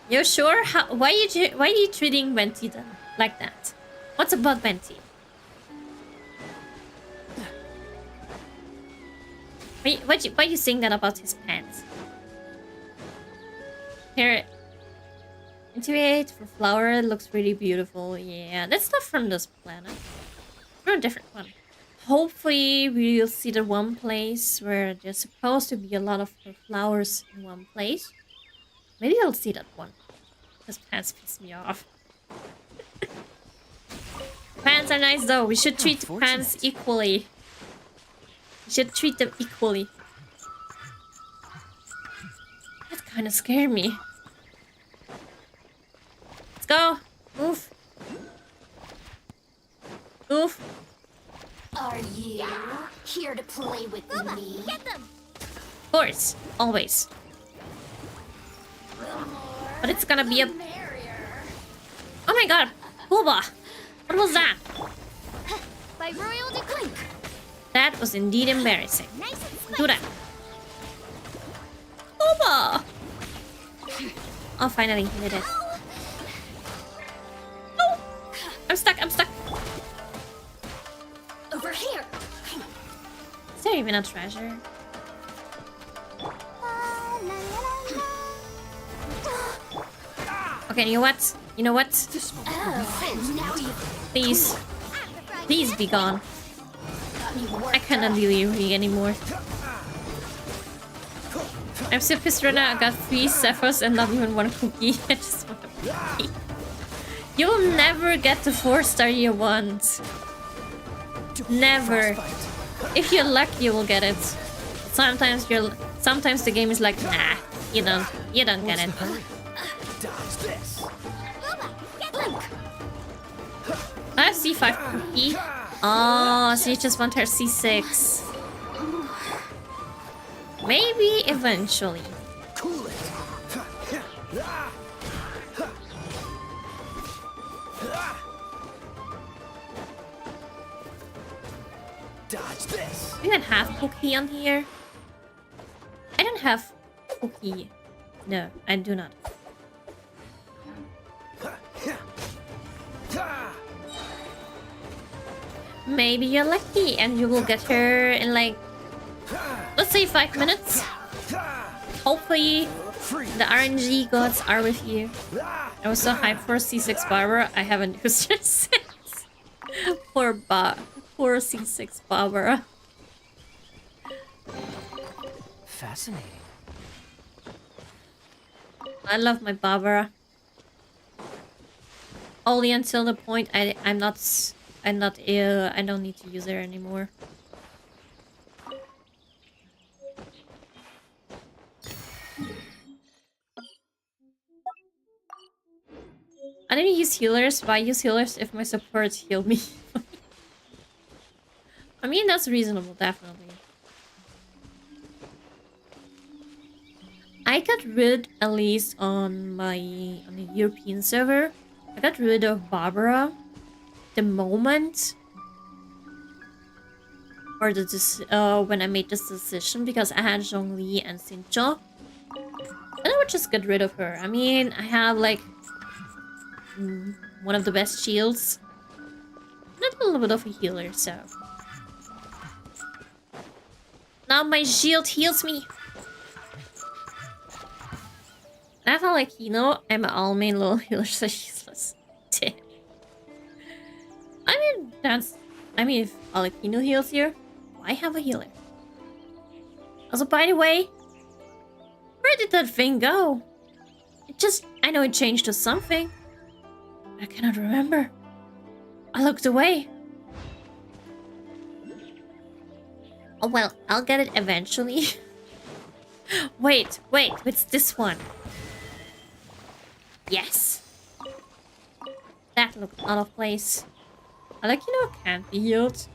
You sure? Why are you treating Venti then like that? What's about Venti? Why are you saying that about his pants? Here, Intuit for flower looks really beautiful. Yeah, that's not from this planet. From a different one. Hopefully, we'll see the one place where there's supposed to be a lot of flowers in one place. Maybe I'll see that one. This pants piss me off. Pants are nice though. We should treat the pants equally. We should treat them equally. That kind of scared me. Let's go. Move. Move. Are you here to play with me? Get them! Of course. Always. But it's gonna be a... Oh my god! Booba! What was that? By royal decree. That was indeed embarrassing. Nice and spicy. Do that. Booba! Oh, finally, he did it. No! I'm stuck, I'm stuck. Over here. Is there even a treasure? Okay, you know what? You know what? Oh, now you Please. Please be gone. I cannot deal with you anymore. I'm so pissed right now. I got 3 Cephos and not even 1 cookie. I just want a cookie. You'll never get the 4-star you want. Never. If you're lucky, you will get it. sometimes sometimes the game is like, nah, you don't get it. Dodge this. I have C5 cookie. Oh, so you just want her C6. Maybe eventually. Cool it. Dodge this. Do you even have cookie on here? I don't have cookie. No, I do not. Maybe you're lucky and you will get her in like, let's say 5 minutes. Hopefully the RNG gods are with you. I was so hyped for C6 Barbara, I haven't used her since. Poor C6 Barbara. Fascinating. I love my Barbara. Only until the point I don't need to use her anymore. I don't use healers, but I use healers if my supports heal me. I mean, that's reasonable, definitely. I got rid, at least on the European server, I got rid of Barbara the moment, or when I made this decision, because I had Zhongli and Xingqiu, and I would just get rid of her. I mean, I have like one of the best shields, not a little bit of a healer, so now my shield heals me. And I felt like, you know, I'm an all main little healer, so useless. Damn. I mean, if Alakino heals here, why have a healer? Also, by the way, where did that thing go? I know it changed to something. But I cannot remember. I looked away. Oh well, I'll get it eventually. Wait, it's this one. Yes. That looked out of place. Alakino can't be healed.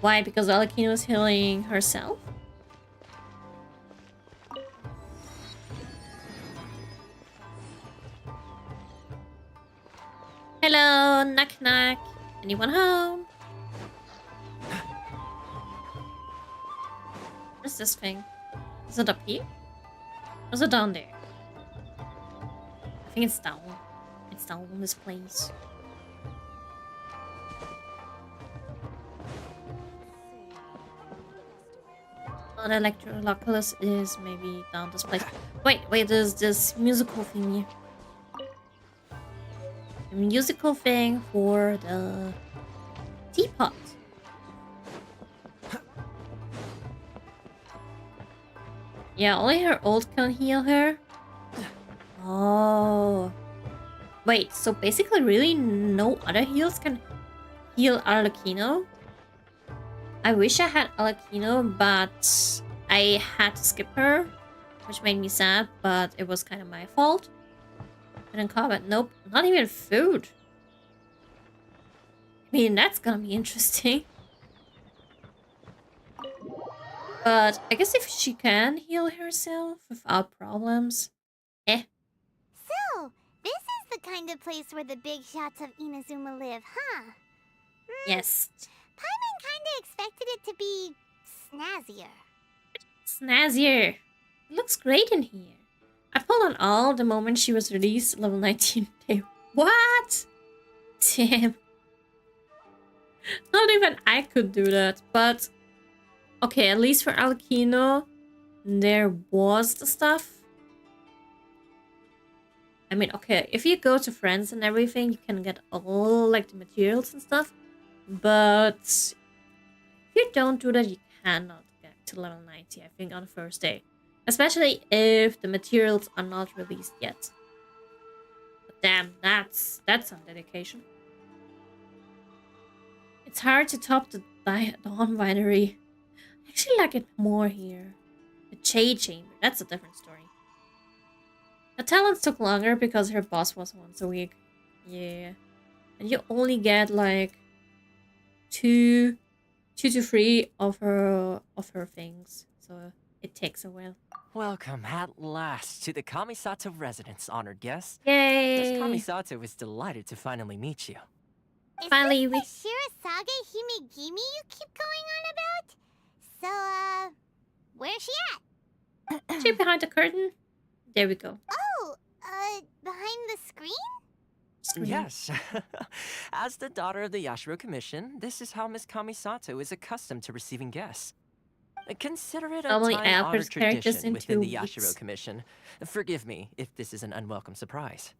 Why? Because Alakino is healing herself? Hello, knock knock. Anyone home? Where's this thing? Is it up here? Or is it down there? I think it's down. It's down in this place. Oh, the Electroloculus is maybe down this place. Wait, there's this musical thingy. A musical thing for the teapot. Yeah, only her ult can heal her. Oh. Wait, so basically really no other heals can heal Arlecchino? I wish I had Arlecchino, but I had to skip her, which made me sad, but it was kind of my fault. And in combat, nope, not even food. I mean, that's gonna be interesting. But I guess if she can heal herself without problems, So, this is the kind of place where the big shots of Inazuma live, huh? yes. Paimon kinda expected it to be snazzier. Snazzier. It looks great in here. I pulled on all the moment she was released, level 19. What? Damn. Not even I could do that, but... Okay, at least for Alkino, there was the stuff. I mean, okay, if you go to friends and everything, you can get all, like, the materials and stuff. But if you don't do that, you cannot get to level 90, I think, on the first day. Especially if the materials are not released yet. But damn, that's some dedication. It's hard to top the Dawn Winery. I actually like it more here. The Jade Chamber, that's a different story. The talents took longer because her boss was once a week. Yeah. And you only get like two to three of her things. So it takes a while. Welcome at last to the Kamisato residence, honored guest. Miss Yay! Kamisato is delighted to finally meet you. Is Finally, we... this the Shirazage Himegimi you keep going on about? So, where's she at? She behind the curtain. There we go. Oh, behind the screen? Screen. Yes. As the daughter of the Yashiro Commission, this is how Miss Kamisato is accustomed to receiving guests. Consider it a Normally, time-honored Alfred's characters tradition in within 2 the weeks. Yashiro Commission. Forgive me if this is an unwelcome surprise.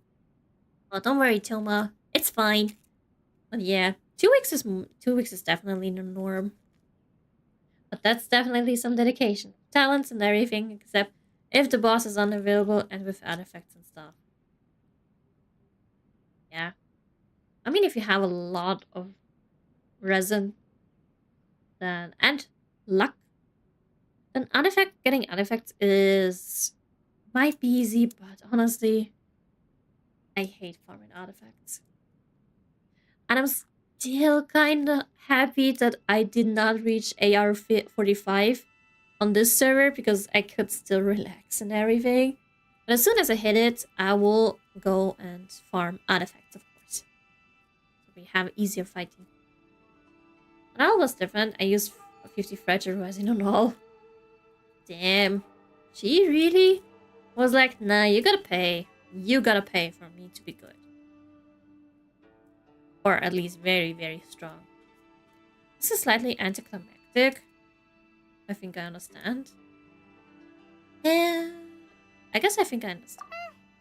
Oh, don't worry, Tilma. It's fine. But yeah, 2 weeks is 2 weeks is definitely the norm. But that's definitely some dedication, talents, and everything, except if the boss is unavailable and with artifacts and stuff. Yeah. I mean, if you have a lot of resin, then and luck, then getting artifacts might be easy, but honestly, I hate farming artifacts. And I'm still kinda happy that I did not reach AR 45 on this server because I could still relax and everything. But as soon as I hit it, I will go and farm artifacts, of course. So we have easier fighting. And all was different. I used 50 fragile resin on all. Damn. She really was like, nah, you gotta pay. You gotta pay for me to be good. Or at least very, very strong. This is slightly anticlimactic. I think I understand. Yeah. I guess I think I understand.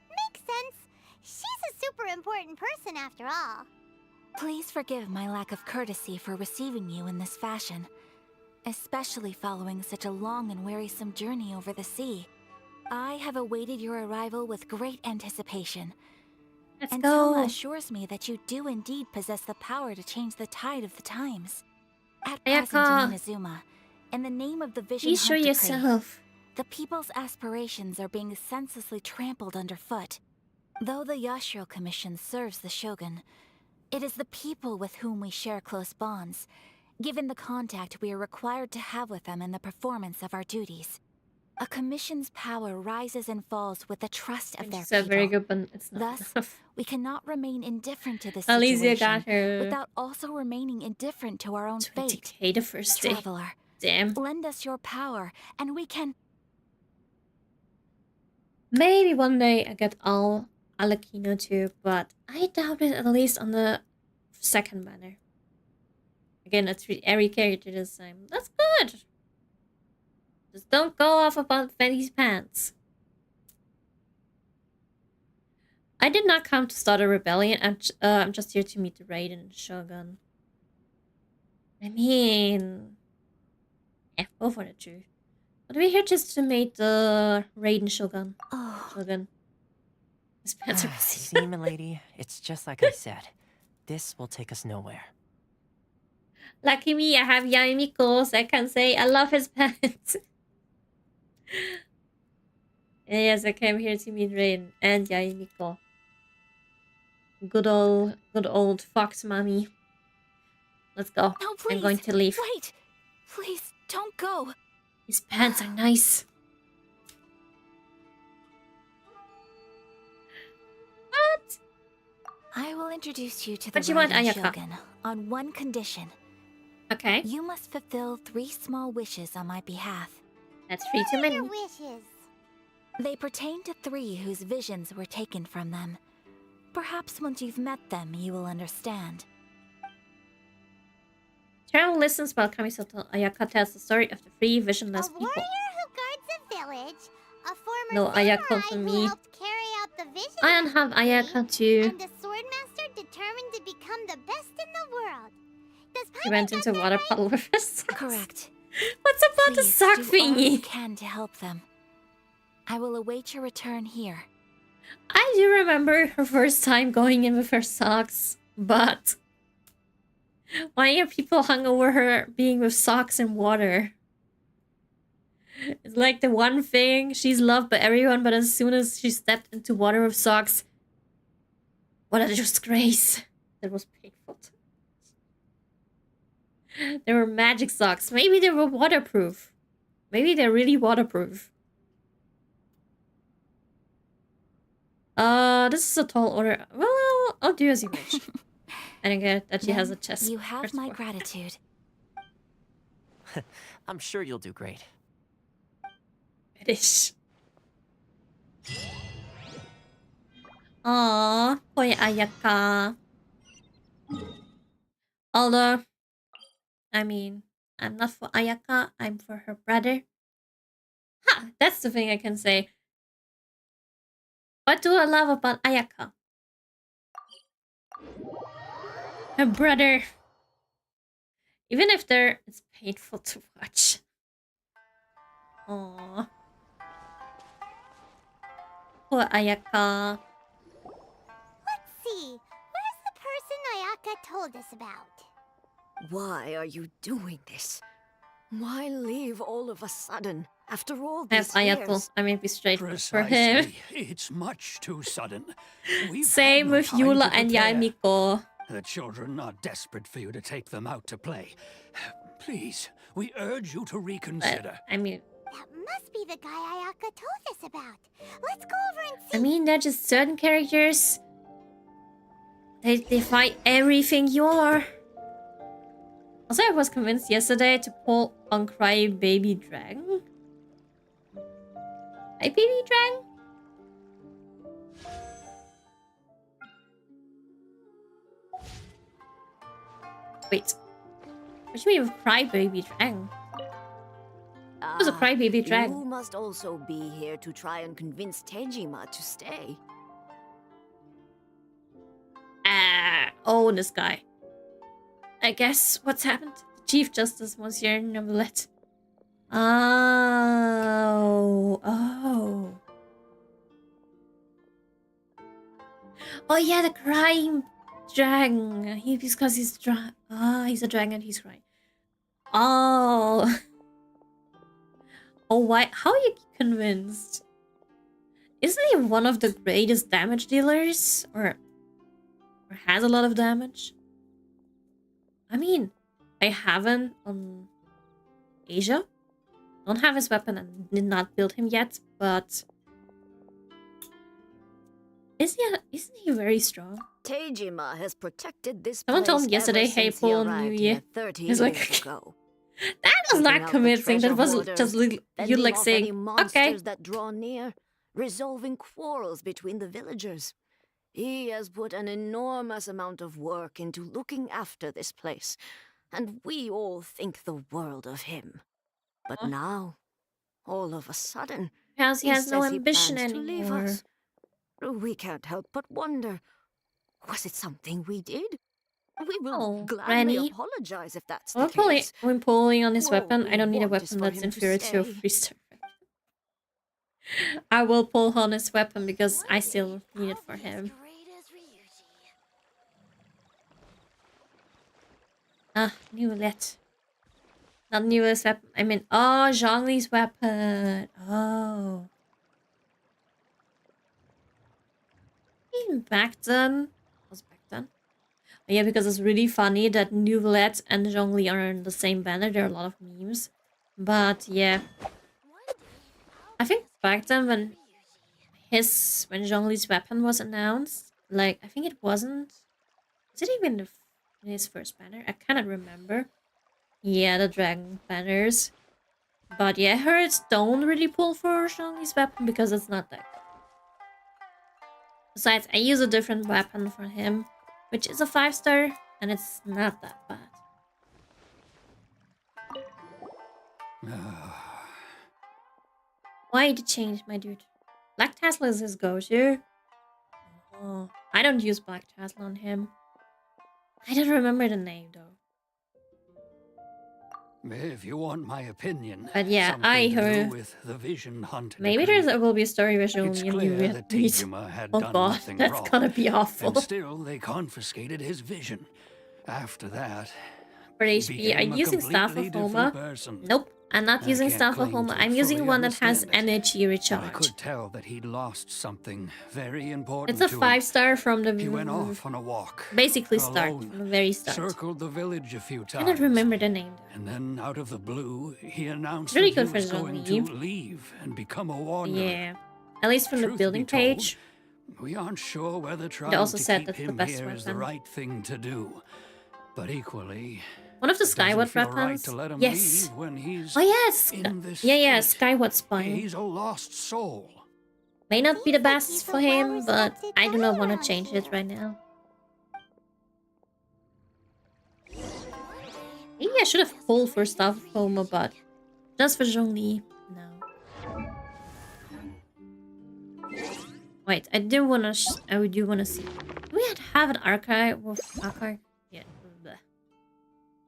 Makes sense. She's a super important person after all. Please forgive my lack of courtesy for receiving you in this fashion, especially following such a long and wearisome journey over the sea. I have awaited your arrival with great anticipation. Let's And go. Toma assures me that you do indeed possess the power to change the tide of the times. At Ayaka, present in Inazuma, in the name of the Vision please show Hunt Decree, yourself. the people's aspirations are being senselessly trampled underfoot. Though the Yashiro Commission serves the Shogun, it is the people with whom we share close bonds, given the contact we are required to have with them in the performance of our duties. A commission's power rises and falls with the trust of their It's a people. very good, but it's not Thus, enough. we cannot remain indifferent to this Alicia got situation her without also remaining indifferent to our own fate. 20k the first day. Traveler, Damn. lend us your power, and we can... Maybe one day I get all Alakino too, but I doubt it, at least on the second banner. Again, I treat every character the same. That's good. Just don't go off about Fanny's pants. I did not come to start a rebellion. I'm just here to meet the Raiden Shogun. I mean, yeah, go for it, too. But we're here just to meet the Raiden Shogun. Oh, Shogun. His pants are See, milady, it's just like I said. This will take us nowhere. Lucky me, I have Yamiko, so I can say I love his pants. Yes, I came here to meet Rain and Yamiko. Good old fox mommy. Let's go. no, please! I'm going to leave. Wait! Please, don't go! His pants are nice. What? I will introduce you to the What you want, Raiden Ayaka? Shogun on one condition. Okay, You must fulfill 3 small wishes on my behalf. that's 3 too many. Your wishes. They pertain to 3 whose visions were taken from them. Perhaps once you've met them, you will understand. Travel listens while Kamisato Ayaka tells the story of the 3 visionless A people. warrior who guards a village, a former No, Ayaka samurai for who me. helped carry out the vision I don't have of the tree, Ayaka too. and a swordmaster determined to become the best in the world. Does He went Paimon into a get water that right? puddle with his socks. Correct. What's about the Please sock do all you thingy? can to help them. I will await your return here. I do remember her first time going in with her socks, but why are people hung over her being with socks and water? It's like the one thing she's loved by everyone, but as soon as she stepped into water with socks, what a disgrace. That was painful. They were magic socks. Maybe they were waterproof. Maybe they're really waterproof. This is a tall order. Well, I'll do as you wish. I don't get that she has a chest. You have first my of all. gratitude. I'm sure you'll do great. Fetish. Aww, poor Ayaka. Although, I mean, I'm not for Ayaka, I'm for her brother. Ha! That's the thing I can say. What do I love about Ayaka? Her brother. Even if it's painful to watch. Aww. Poor Ayaka. Let's see. Where's the person Ayaka told us about? Why are you doing this? Why leave all of a sudden, after all I have these Ayato. years? I may be straight for him. Precisely. It's much too sudden. We've Same had no with time Yula to and prepare. Yaimiko. The children are desperate for you to take them out to play. Please, we urge you to But, reconsider. I mean, That must be the guy Ayaka told us about. Let's go over and see. I mean, they're just certain characters. They defy everything you are. Also, I was convinced yesterday to pull on Cry Baby Dragon. Cry Baby Dragon? Wait. What do you mean with Cry Baby Dragon? Who's a Cry Baby Dragon? You must also be here to try and convince Tejima to stay. Oh, this guy. I guess what's happened? Chief Justice Monsieur Novelette. Oh. Oh yeah, the crying dragon. Because he's he's a dragon. He's crying. Oh. Oh, why? How are you convinced? Isn't he one of the greatest damage dealers, or has a lot of damage? I mean, I haven't on Asia. Don't have his weapon and did not build him yet, but isn't he very strong? Tejima has protected this Someone told place me yesterday, ever "Hey, since he pull New arrived Year." here 30 He's like, years ago. That was Taking not out the convincing. That treasure was hoarders, just you fending like off saying, any monsters okay. that draw near, resolving quarrels between the villagers. He has put an enormous amount of work into looking after this place, and we all think the world of him. But now, all of a sudden, Because he has no says he ambition plans to leave anymore. us. We can't help but wonder, was it something we did? We will Oh, gladly Granny. apologize if that's When the case. pulling on his All weapon, I we don't need a want is weapon for that's him to inferior to a stay. 3-star. I will pull on his weapon because I still need it for him. Newlet. Not newest weapon. I mean, oh, Zhongli's weapon. Oh. Even back then. Was back then? Oh, yeah, because it's really funny that Newlet and Zhongli are in the same banner. There are a lot of memes. But yeah. I think back then when Zhongli's weapon was announced, like, I think it wasn't. Was it even in his first banner? I cannot remember. Yeah, the dragon banners. But yeah, herds don't really pull for Zhongli's weapon because it's not that good. Besides, I use a different weapon for him, which is a 5-star, and it's not that bad. Why did you change, my dude? Black Tesla is his go-to. Oh, I don't use Black Tesla on him. I don't remember the name, though. If you want my opinion, But yeah, something I to heard- do with the vision hunt. Maybe decree. there will be a story where It's Zhongli and clear Yuya that meet. Tejima had Oh done god, nothing that's wrong, gonna be awful. and still they confiscated his vision. After that, For he HP, became I'm a using Staff of completely Homa. different person. Nope, I'm not I using can't stuff for claim home. to I'm using fully one that has understand it, energy but I recharge. could tell that he'd lost something very important It's a to him. 5-star from He went the off on a walk. basically start, alone, from the very start. circled the village a few I times. cannot remember the name though. And then, out of the blue, he announced Really that he good for was going to Zhongli. leave and become a wanderer. Yeah, at least from the Truth building be told, page. we aren't sure whether They trying also to said keep that's the him best here is the weapon. right thing to do. But equally, One of the it doesn't Skyward feel right weapons. to let him Yes. leave when he's Oh yes. in this Yeah. state. Skyward Spine. He's a lost soul. May not be the Seems like best he's a for him, but well-respected I do guy not want around to change it here. right now. Maybe I should have pulled for stuff for Homer, but just for Zhongli, no. Wait, I do want to. I do want to see. Do we have an archive? Archive? Yeah. Bleh.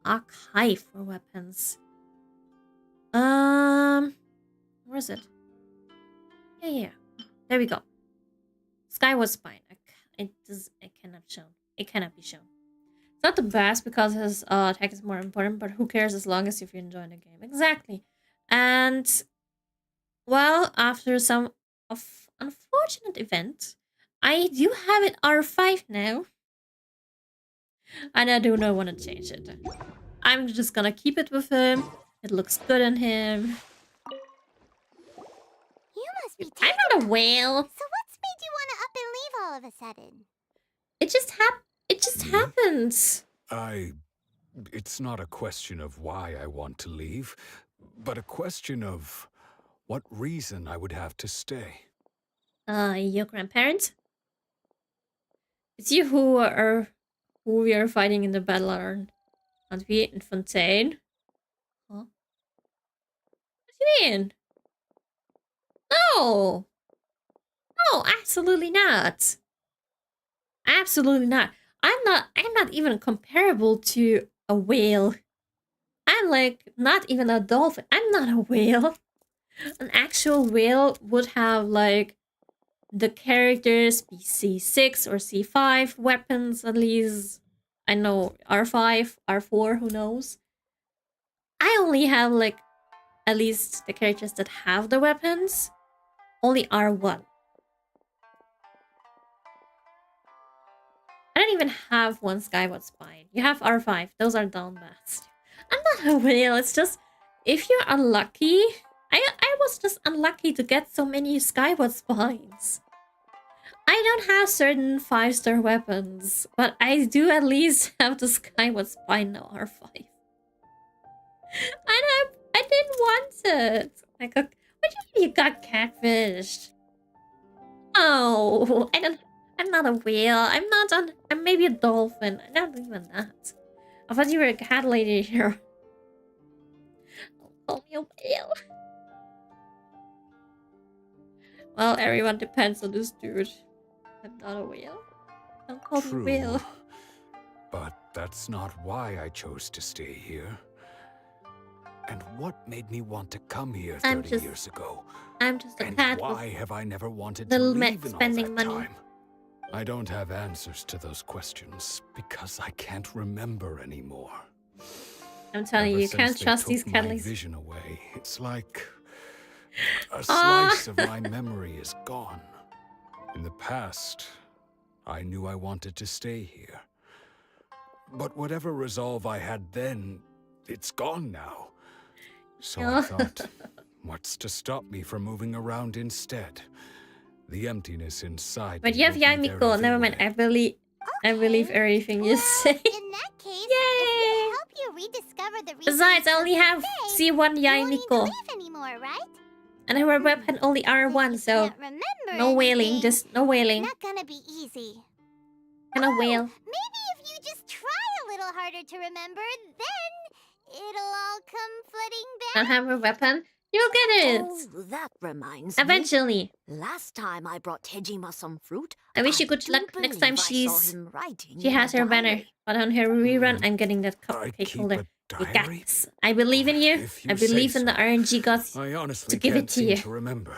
Archive for weapons. Where is it? Yeah. There we go. Skyward Spine. It cannot show. It cannot be shown. It's not the best because his attack is more important, but who cares as long as if you enjoy the game. Exactly. And well, after some unfortunate event, I do have it R5 now. And I do not want to change it. I'm just gonna keep it with him. It looks good on him. You must be I'm not a whale. So what's made you want to up and leave all of a sudden? It just happens. It's not a question of why I want to leave, but a question of what reason I would have to stay. Your grandparents? It's you who we are fighting in the battle on Antwerp and Fontaine. Huh? What do you mean? No! No, absolutely not. Absolutely not. I'm not even comparable to a whale. I'm like not even a dolphin. I'm not a whale. An actual whale would have like the characters be C6 or C5 weapons at least. I know R5, R4, who knows? I only have like at least the characters that have the weapons. Only R1. I don't even have one Skyward Spine. You have R5. Those are down bats. I'm not a whale. It's just if you're unlucky. I was just unlucky to get so many Skyward Spines. I don't have certain 5-star weapons, but I do at least have the Skyward Spine now, R5. I didn't want it. What do you mean you got catfished? Oh, I'm not a whale. I'm maybe a dolphin. Not even that. I thought you were a cat lady here. Don't call me a whale. Well, everyone depends on this dude. I'm not a whale. Don't call me a whale. But that's not why I chose to stay here. And what made me want to come here 30 years ago? I'm just a and cat why have I never wanted little to Matt leave in all spending that money. time? I don't have answers to those questions because I can't remember anymore. I'm telling you, you can't trust these cat ladies. Vision away. It's like a slice of my memory is gone. In the past, I knew I wanted to stay here. But whatever resolve I had then, it's gone now. So I thought, what's to stop me from moving around instead? The emptiness inside. But you have Yamiko. Never mind. I believe everything you say. In that case, if we help you rediscover the reason Besides, I only have C1 you won't need to Yamiko. leave anymore, right? And her weapon only R1, so Can't remember no whaling, anything. just no whaling. Not gonna be easy. Can I whale? Maybe if you just try a little harder to remember, then it'll all come flooding back. Don't have her weapon? You'll get it! Oh, that reminds Eventually. me. Last time I brought Hejima some fruit. I wish you good do luck next time believe I saw him writing she in has a her banner. diary. But on her rerun, I'm getting that I cupcake keep holder. a You got diary? this. I believe in you. If you I believe say in the so. RNG gods. I honestly to give it can't to seem you. to remember.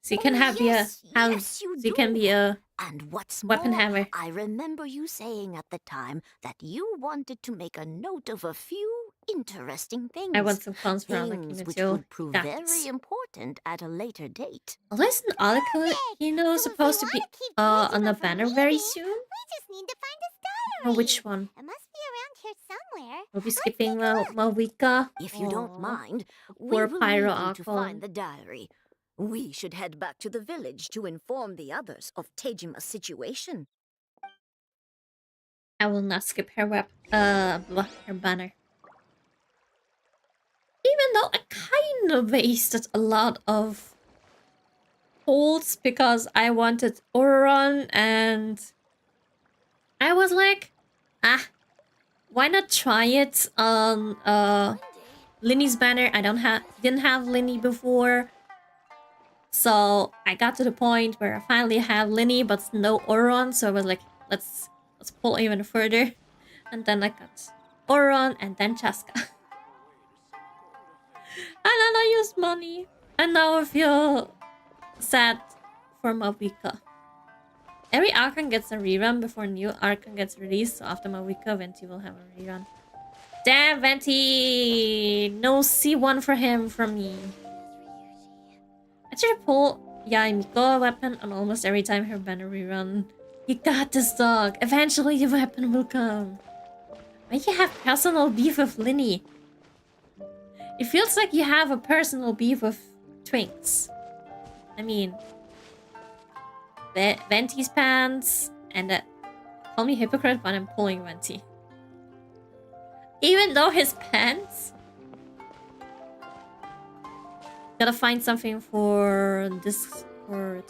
So you can Oh, have yes, your yes, you so you can be a And what's weapon more, hammer. I remember you saying at the time that you wanted to make a note of a few interesting things. I want some clones for things Alakina which too. would prove Got very this. important at a later date. Although isn't Alakina So if supposed to we be wanna keep on the Tejima from banner very leaving, soon? we just need to find his diary. Or which one? It must be around here somewhere. We'll be Let's skipping take a look. Malvika. If you don't Aw, mind, we poor will Pyro leave you to Aqua. find the diary. We should head back to the village to inform the others of Tejima's situation. I will not skip her her banner. Even though I kind of wasted a lot of holds because I wanted Oron and I was like, why not try it on Linny's banner? I didn't have Linny before. So I got to the point where I finally have Linny but no Oron, so I was like, let's pull even further. And then I got Oron and then Chaska. And then I used money. And now I feel sad for Mawika. Every Archon gets a rerun before new Archon gets released, so after Mawika, Venti will have a rerun. Damn, Venti! No C1 for him from me. I try to pull Yaimiko weapon on almost every time her banner rerun. You got this, dog. Eventually the weapon will come. Why you have personal beef with Linny? It feels like you have a personal beef with Twinks. I mean, Venti's pants, and call me hypocrite, but I'm pulling Venti. Even though his pants. Gotta find something for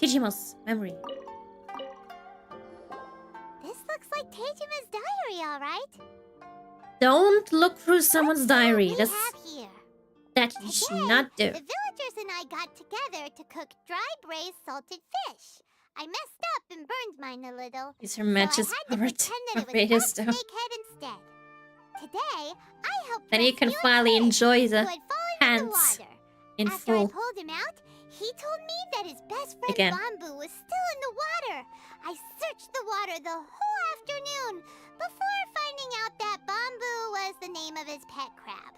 Tejima's memory. This looks like Tejima's diary, all right. Don't look through someone's diary. What That's have here? that you should Today, not do. The villagers and I got together to cook dry braised salted fish. I messed up and burned mine a little. These are matches so I had to powered pretend that it was radio Bob's stuff. snakehead instead. Today, I helped Then you rescue can a finally kid enjoy who the had fallen in the hands water. in After I full. pulled him out, he told me that his best friend Again. Bambu was still in the water. I searched the water the whole afternoon before finding out that Bambu was the name of his pet crab.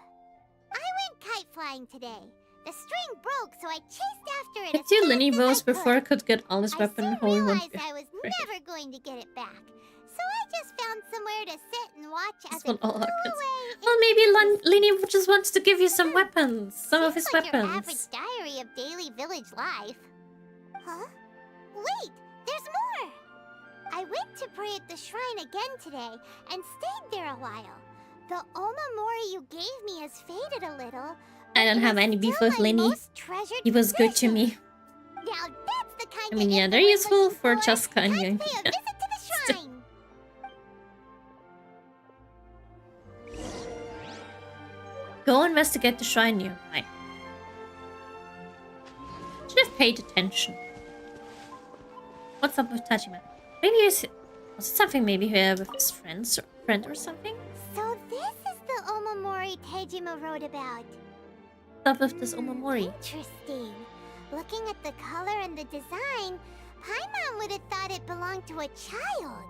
I went kite flying today. The string broke, so I chased after it Get as two fast Linny as bows I before I could. could get all this I weapon soon holy one. realized I was never going to get it back. So I just found somewhere to sit and watch as This one it all flew happens. away. Well, maybe Linny just wants to give you some weapons. Some of his Seems like your weapons. average diary of daily village life. Huh? Wait, there's more! I went to pray at the shrine again today and stayed there a while. The Omamori you gave me has faded a little. I don't but have it's any beef still with my Linny. most treasured He was good to possession. me. Now that's the kind I mean, of yeah, info they're I'm useful looking for Chaska and Time Young. to pay a visit to the shrine. Go investigate the shrine nearby. Should have paid attention. What's up with Tajima? Maybe was it something maybe with his friend or something? So this is the Omamori Tejima wrote about. What's up with this Omamori? Interesting. Looking at the color and the design, Paimon would have thought it belonged to a child.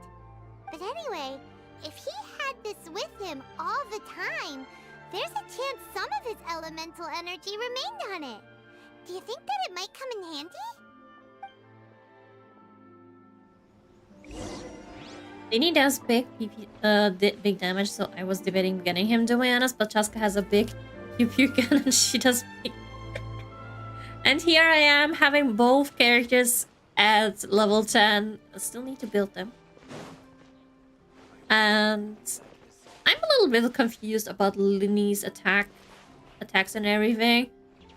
But anyway, if he had this with him all the time, there's a chance some of his elemental energy remained on it. Do you think that it might come in handy? Linny does big big damage, so I was debating getting him, to be honest, but Chaska has a big pew gun and she does big. And here I am having both characters at level 10. I still need to build them. And I'm a little bit confused about Linny's attacks and everything.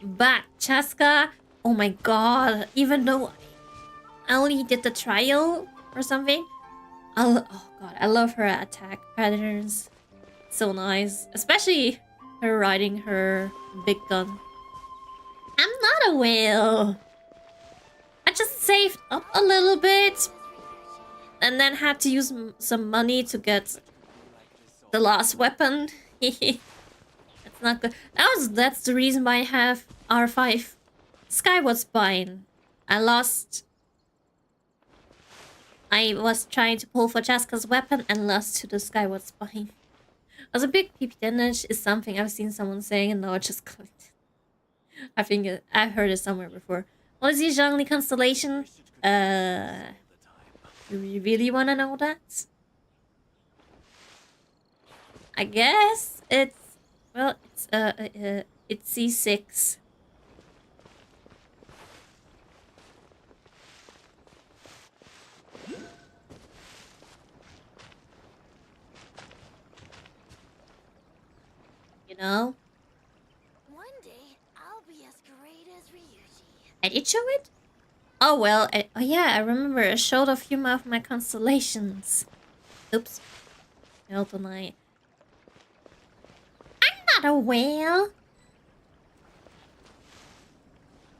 But Chaska, oh my god, even though I only did the trial or something, oh god, I love her attack patterns. So nice. Especially her riding her big gun. I'm not a whale. I just saved up a little bit and then had to use some money to get the last weapon. That's not good. That's the reason why I have R5 Skyward Spine. I was trying to pull for Chaska's weapon and lost to the Skyward Spine. Also, big PP damage is something I've seen someone saying, and now I just clicked. I think I've heard it somewhere before. What is the Zhongli constellation? Do you really want to know that? I guess it's, well, it's C6. You know? One day, I'll be as great as Ryuji. I did show it? Oh, well, oh yeah, I remember I showed a few of my constellations. Oops. Elton, I'm not a whale.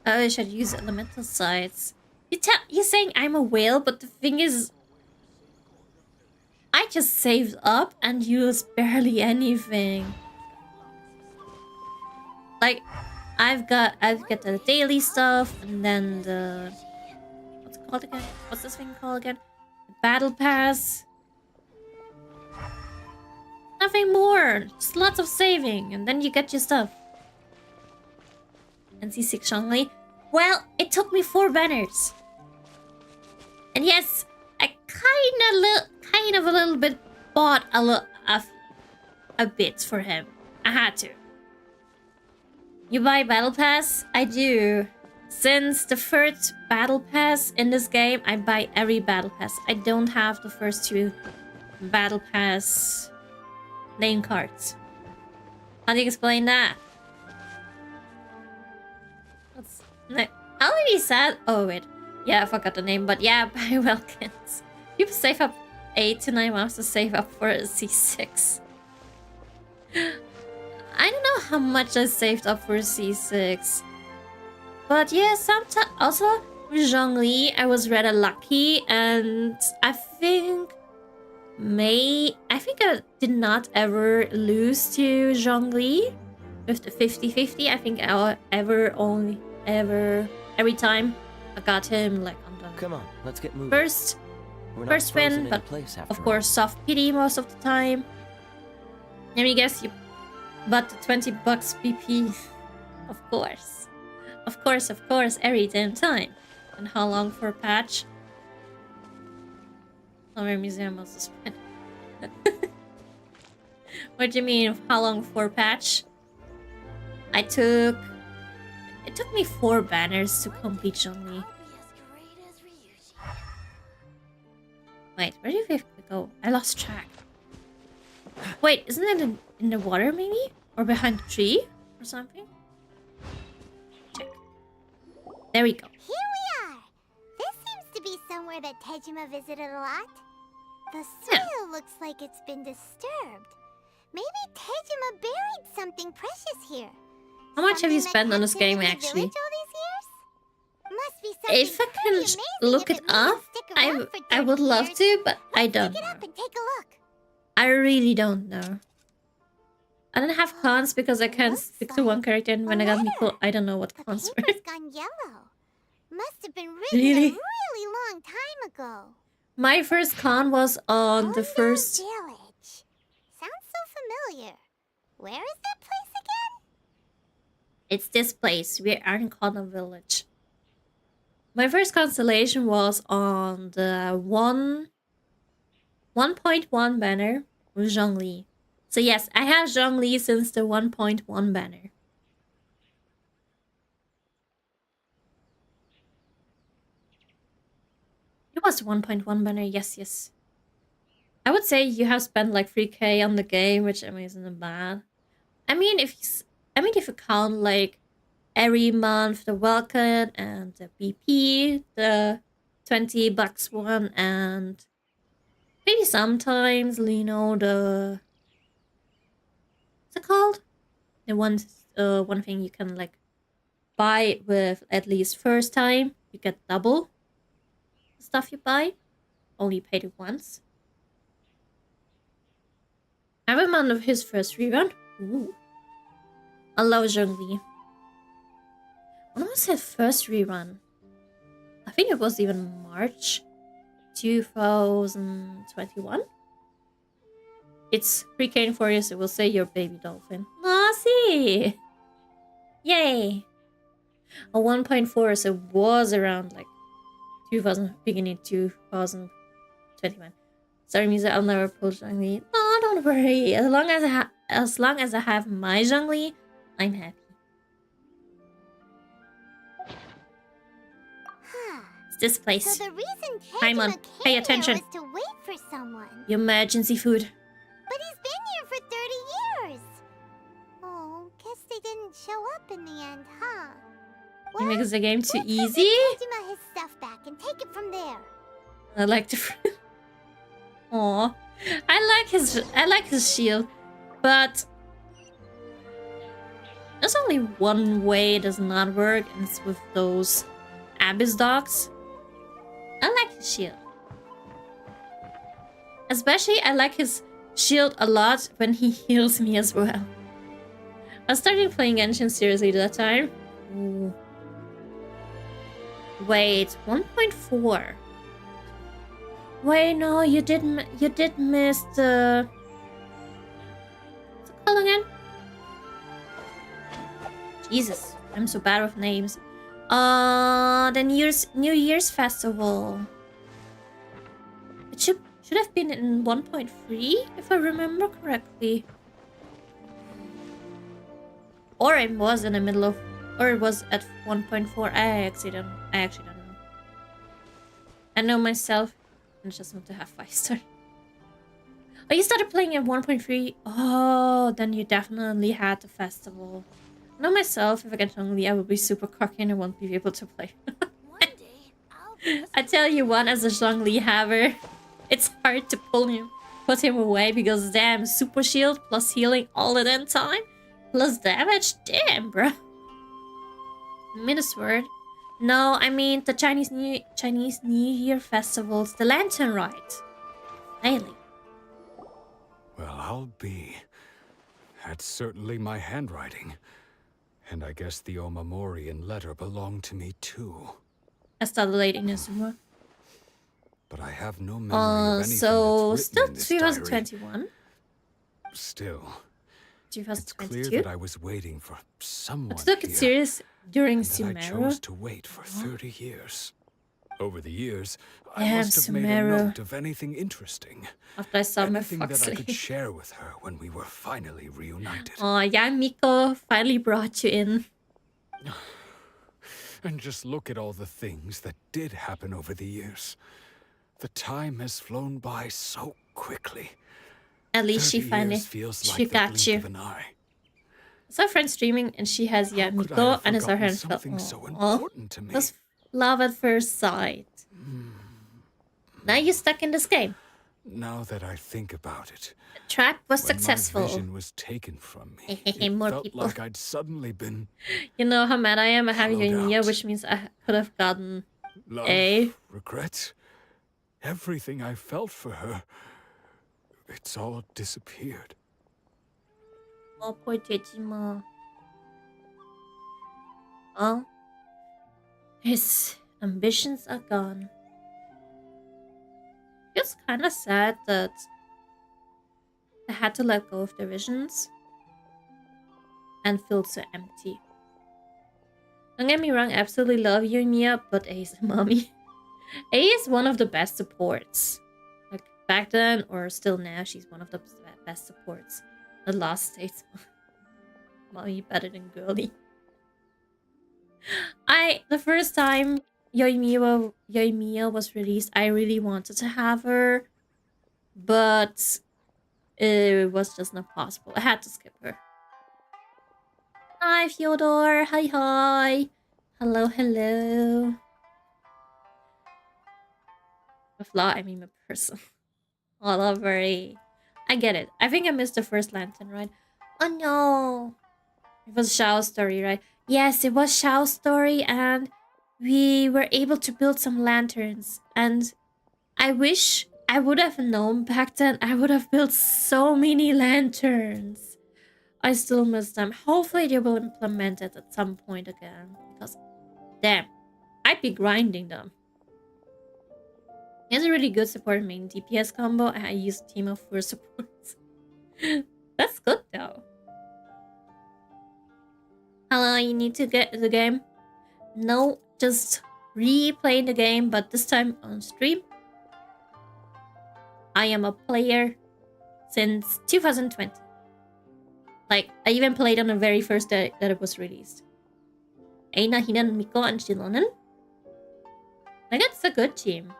I should use elemental sites. You're saying I'm a whale, but the thing is, I just saved up and used barely anything. Like, I've got the daily stuff, and then the, what's it called again? What's this thing called again? The battle pass. Nothing more. Just lots of saving, and then you get your stuff. NC6 Zhongli. Well, it took me 4 banners. And yes, I kind of a little bit bought a bit for him. I had to. You buy battle pass? I do. Since the first battle pass in this game, I buy every battle pass. I don't have the first 2 battle pass name cards. How do you explain that? What's I already said. Oh wait, yeah, I forgot the name. But yeah, buy Welkins. You save up 8 to 9 months to save up for a C6. I don't know how much I saved up for a C6. But yeah, sometimes also with Zhongli, I was rather lucky, and I think I did not ever lose to Zhongli with the 50-50. I think I every time I got him like on the Come on, let's get moving. first win, but of course soft pity most of the time. Let me guess, you bought the 20 bucks BP. Of course, every damn time. And how long for a patch? Summer Museum also spent. What do you mean, how long for a patch? It took me 4 banners to complete Zhongli. Wait, where did we go? I lost track. Wait, isn't it in the water maybe? Or behind the tree? Or something? Check. There we go. Here we are! This seems to be somewhere that Tejima visited a lot. The soil looks like it's been disturbed. Maybe Tejima buried something precious here. How much have you Something spent that on this kept him game in the actually? village all these years? Must be something If I pretty can amazing look if it made him up, stick around for I 30 would love years. to, but I Let's don't pick it up know. and take a look. I really don't know. I don't have cons because I can't Looks stick to one like character, and when I got Miko, I don't know what The cons were. paper's gone yellow. Must have been written Really? a really long time ago. My first con was on the Hondo first... Village. Sounds so familiar. Where is that place again? It's this place. We are in Kono Village. My first constellation was on the 1.1 banner with Zhongli. So yes, I have Zhongli since the 1.1 banner. It was 1.1 banner, yes. I would say you have spent like 3k on the game, which I mean isn't bad. I mean if you count like every month the welcome and the BP, the 20 bucks one, and maybe sometimes, you know, the, what's it called? The one thing you can like buy with at least first time. You get double the stuff you buy. Only paid it once. I have him on his first rerun. Ooh. I love Zhongli. When was his first rerun? I think it was even March 2021. It's pre-K for you, so we'll say your baby dolphin. Nossie! Yay! A 1.4, so it was around like 2000, beginning 2021. Sorry, Misa, I'll never pull Zhongli. No, don't worry. As long as I have my Zhongli, I'm happy. It's this place. So the reason Paimon, Kajima pay came attention. here was to wait for someone. Emergency food. But he's been here for 30 years. Oh, guess they didn't show up in the end, huh? You make the game too let's easy? give Kajima his stuff back and take it from there. I like the Aw. I like his shield, but there's only one way it does not work, and it's with those Abyss dogs. I like his shield. Especially I like his shield a lot when he heals me as well. I started playing Genshin seriously that time. Ooh. Wait, 1.4. Wait, no, you did miss the... What's it called again? Jesus, I'm so bad with names. The New Year's festival. It should have been in 1.3 if I remember correctly. Or it was in the middle of, or it was at 1.4. I actually don't know. I know myself. I just want to have 5-star. Oh, you started playing at 1.3. Oh, then you definitely had the festival. I know myself, if I get Zhongli, I will be super cocky and I won't be able to play. I tell you what, as a Zhongli haver, it's hard to put him away because damn, super shield plus healing all the damn time plus damage. Damn, bro. Minus word. No, I mean the Chinese New Year festivals, the Lantern Rite. Finally. Well, I'll be. That's certainly my handwriting. And I guess the Omamorian letter belonged to me too. Hasta the late Inazuma. But I have no memory of anything So that's still written in this 2021. diary. Still, it's 2022. clear that I was waiting for someone I took it here, serious during and that I Sumeru. chose to wait for 30 years. Over the years, I Damn, must have made a Sumeru. note of anything interesting. After I saw my Anything that I could Foxley. share with her when we were finally reunited. Oh, young Miko finally brought you in. And just look at all the things that did happen over the years. The time has flown by so quickly. At least she 30 finally years feels like she the got blink you. of an eye. It's our friend streaming and she has How could I Miko have and it's her forgotten hand felt. something so Aw. important to me? It was love at first sight. Now you're stuck in this game. Now that I think about it, The trap was when successful. my vision was taken from me, it More felt people. like I'd suddenly been You know how mad I am at having you in hollowed Mia, out. which means I could have gotten love, A. regret, everything I felt for her. It's all disappeared. Oh, poor Jejima. Well, his ambitions are gone. It's kind of sad that I had to let go of their visions and feel so empty. Don't get me wrong, I absolutely love you and Mia, but A is mommy. A is one of the best supports. Like back then or still now, she's one of the best supports. The last states. Mommy better than girly. The first time Yoimiya was released, I really wanted to have her, but it was just not possible. I had to skip her. Hi, Fyodor. Hi, hi. Hello, hello. A flaw, I mean a person. Oh, lovely. I get it. I think I missed the first lantern, right? Oh no. It was Xiao's story, right? Yes, it was Xiao's story, and we were able to build some lanterns. And I wish I would have known back then. I would have built so many lanterns. I still miss them. Hopefully they will implement it at some point again. Because, damn, I'd be grinding them. He has a really good support main DPS combo, and I use a team of 4 supports. That's good though. Hello, you need to get the game? No, just replaying the game, but this time on stream. I am a player since 2020. Like, I even played on the very first day that it was released. Aina, Hinan, Miko, and Shilonen. Like, it's a good team.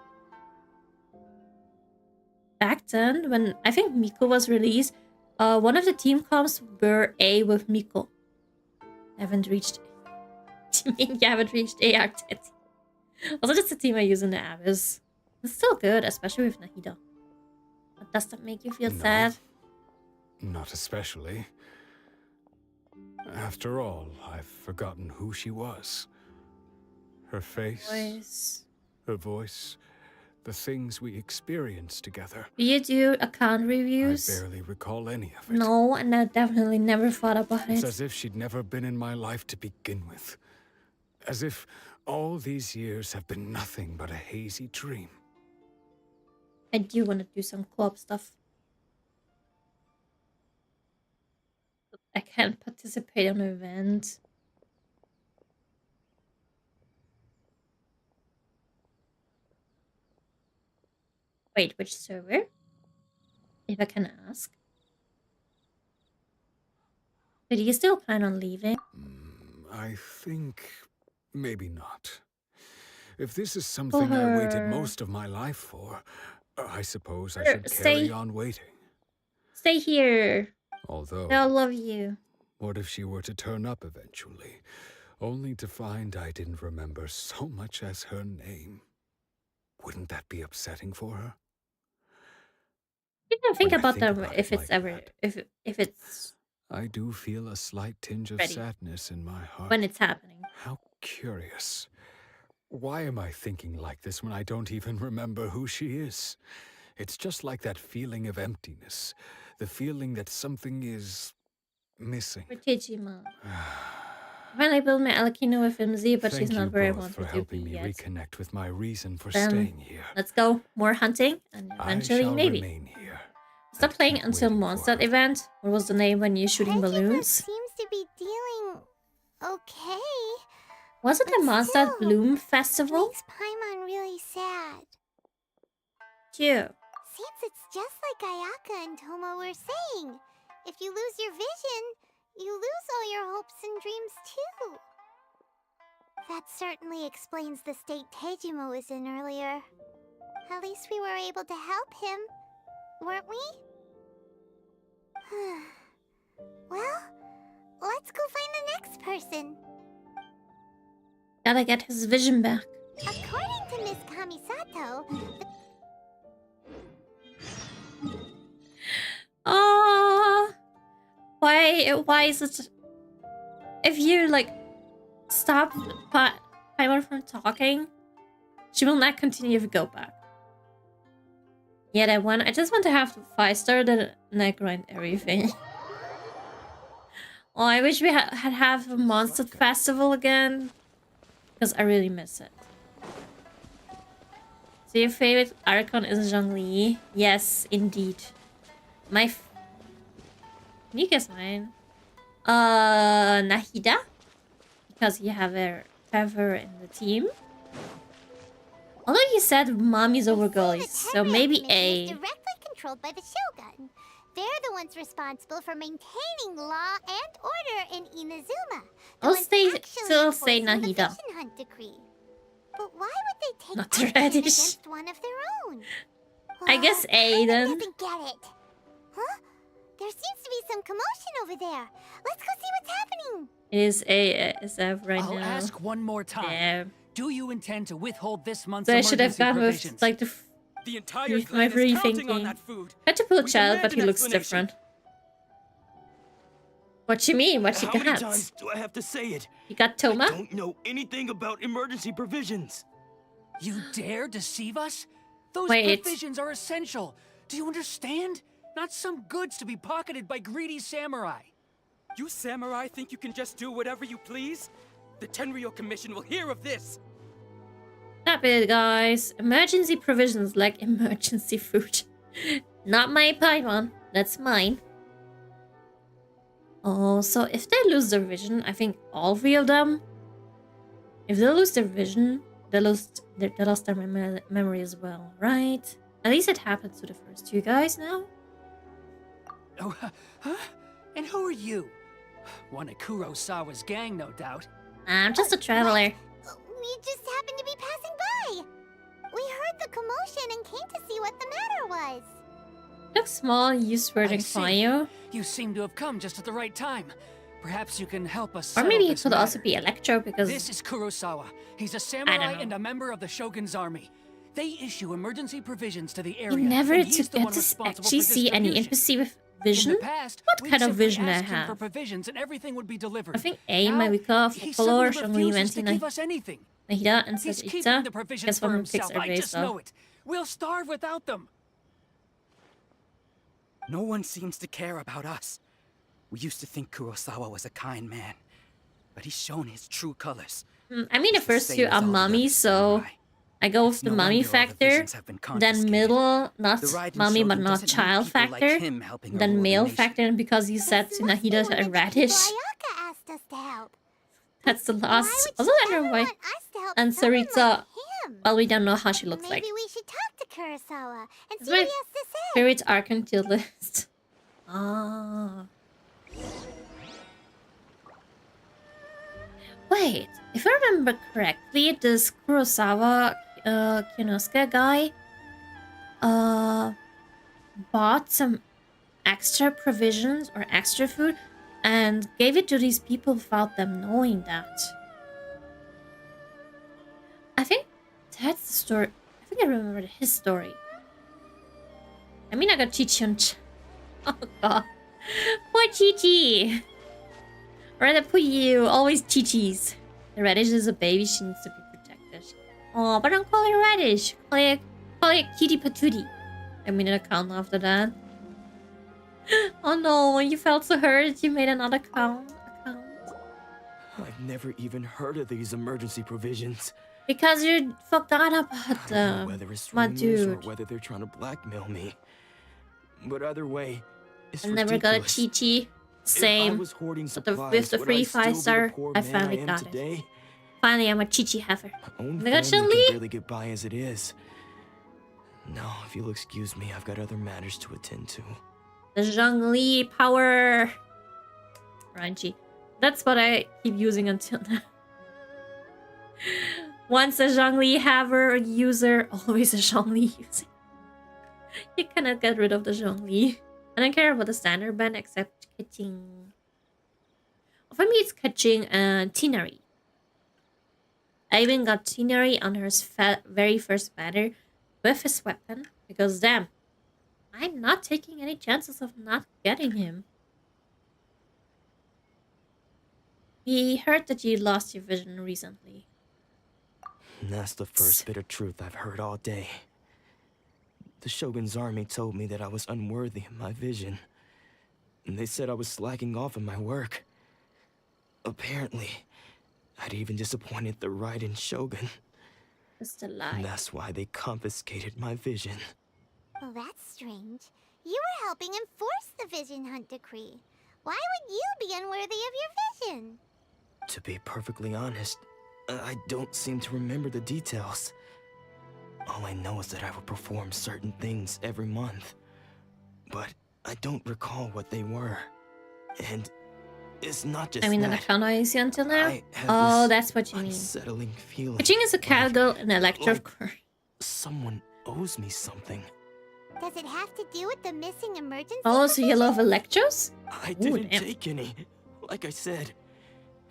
Back then, when I think Miko was released, one of the team comps were A with Miko. I haven't reached... You mean you haven't reached A yet? Also, that's the team I use in the Abyss. It's still good, especially with Nahida. But does that make you feel sad? Not especially. After all, I've forgotten who she was. Her face, her voice, the things we experienced together. Do you do account reviews? I barely recall any of it. No, and I definitely never thought about It's it. as if she'd never been in my life to begin with. As if all these years have been nothing but a hazy dream. I do want to do some co-op stuff. But I can't participate on an event. Wait, which server? If I can ask. But do you still plan on leaving? I think maybe not. If this is something I waited most of my life for, I suppose I should carry on waiting. Stay here. Although, They'll love you. what if she were to turn up eventually, only to find I didn't remember so much as her name? Wouldn't that be upsetting for her? You can think When I about think that about if it it's like ever that, if it's I do feel a slight tinge of ready. sadness in my heart. When it's happening. How curious. Why am I thinking like this when I don't even remember who she is? It's just like that feeling of emptiness. The feeling that something is missing. For Tejima. When I build my Alakino with MZ, but she's Thank you not where I both want for her to helping be me yet. reconnect with my reason for Then staying here. let's go. More hunting, and eventually I shall maybe. remain here. Stop playing until Mondstadt event. What was the name when you're shooting balloons? Seems to be dealing okay. Wasn't it Mondstadt Bloom Festival? Makes Paimon really sad. Yeah. Seems it's just like Ayaka and Toma were saying. If you lose your vision, you lose all your hopes and dreams too. That certainly explains the state Tejima was in earlier. At least we were able to help him, weren't we? Well, let's go find the next person. Gotta get his vision back. According to Miss Kamisato, Why is it... If you, like, stop Paimon from talking, she will not continue if you go back. Yet I just want to have the 5-star, then I grind everything. Oh, I wish we have a Monster Festival again. Because I really miss it. So your favorite Archon is Zhongli? Yes, indeed. Can you guess mine? Nahida? Because you have her in the team. Although you said mommy's over girlies, so maybe A. directly controlled by the Shogun. They're the ones responsible for maintaining law and order in Inazuma. I'll still say Nahida. The vision hunt decree. But why would they take Not the action radish. against one of their own? I guess A then. Doesn't get it. Huh? There seems to be some commotion over there. Let's go see what's happening. It is A is F right I'll now. ask one more time. Yeah. Do you intend to withhold this month's So I should have emergency gone with provisions? like The entire my free thinking. Had to pull a child, but he looks different. What you mean? What you How many got? times do I have to say it? You got Toma? I don't know anything about emergency provisions. You dare deceive us? Those Wait. provisions are essential. Do you understand? Not some goods to be pocketed by greedy samurai. You samurai think you can just do whatever you please? The Tenryo Commission will hear of this! Stop it, guys. Emergency provisions like emergency food. Not my Paimon. That's mine. Oh, so if they lose their vision, I think all three of them, if they lose their vision, they lost their memory as well, right? At least it happened to the first two guys now. Oh, huh? And who are you? One of Kurosawa's gang, no doubt. I'm just a traveler. We just happened to be passing by. We heard the commotion and came to see what the matter was. Look small, use wording for you. You seem to have come just at the right time. Perhaps you can help us Or settle maybe he this could also matter. be Electro because... This is Kurosawa. He's a samurai and a member of the Shogun's army. They issue emergency provisions to the area. You never and he's to the one get to responsible actually for see any distribution. NPC with vision? In the past, What we'd kind of simply vision I ask him have? for provisions and everything would be delivered. I think A, Now, maybe Cuff, he Color, suddenly refuses to Shangli, give us anything. Nahida, and He's Sejita. keeping the provisions Guess for one picks himself. I every just know it. We'll starve without them. No one seems to care about us. We used to think Kurosawa was a kind man, but he's shown his true colors. I mean, the first two are mummy, so I go with the mummy factor. Then middle, not mummy, but not child factor. Then male factor, because you said to Nahida a radish. Ayaka asked us to help. That's the last. Also, I don't know why. And Sarita, well, we don't know how she looks like. Maybe we should talk to Kurosawa and see My what he has to say. favorite arc until list. Ah. Wait, if I remember correctly, this Kurosawa Kinosuke guy bought some extra provisions or extra food and gave it to these people without them knowing that. I think that's the story. I think I remember his story. I mean, I got Chi-Chi on oh god. Poor Chi-Chi. Rather put you, always Chi-Chi's. The radish is a baby, she needs to be protected. Oh, but don't call it radish. Call it Kitty Patootie. I made an account after that. Oh no, you felt so hurt, you made another account. I've never even heard of these emergency provisions. Because you forgot about I don't know them, whether it's my rumors or dude. whether they're trying to blackmail me. But either way, it's I never got a ridiculous. Chi-Chi. Same. With With the free 5-star, I finally got it. Finally, I'm a Chi-Chi heifer. Own I got family Chun-Li. can barely get by as it is. Now, if you'll excuse me, I've got other matters to attend to. The Zhongli power. Ranchi. That's what I keep using until now. Once a Zhongli haver user, always a Zhongli user. You cannot get rid of the Zhongli. I don't care about the standard band except catching. For me, it's catching and Tinari. I even got Tinari on her very first banner with his weapon because damn, I'm not taking any chances of not getting him. We heard that you lost your vision recently. That's the first bit of truth I've heard all day. The Shogun's army told me that I was unworthy of my vision. And they said I was slacking off in my work. Apparently, I'd even disappointed the Raiden Shogun. Just a lie. And that's why they confiscated my vision. Well, that's strange. You were helping enforce the Vision Hunt decree. Why would you be unworthy of your vision? To be perfectly honest, I don't seem to remember the details. All I know is that I would perform certain things every month. But I don't recall what they were. And it's not just I mean, that. an account I see until now? I have Oh, this that's what you mean. unsettling feeling. Catching is a cattle and Electro, of course. Someone owes me something. Does it have to do with the missing emergency? Oh, so you love Electros? I Ooh, didn't damn. take any. Like I said,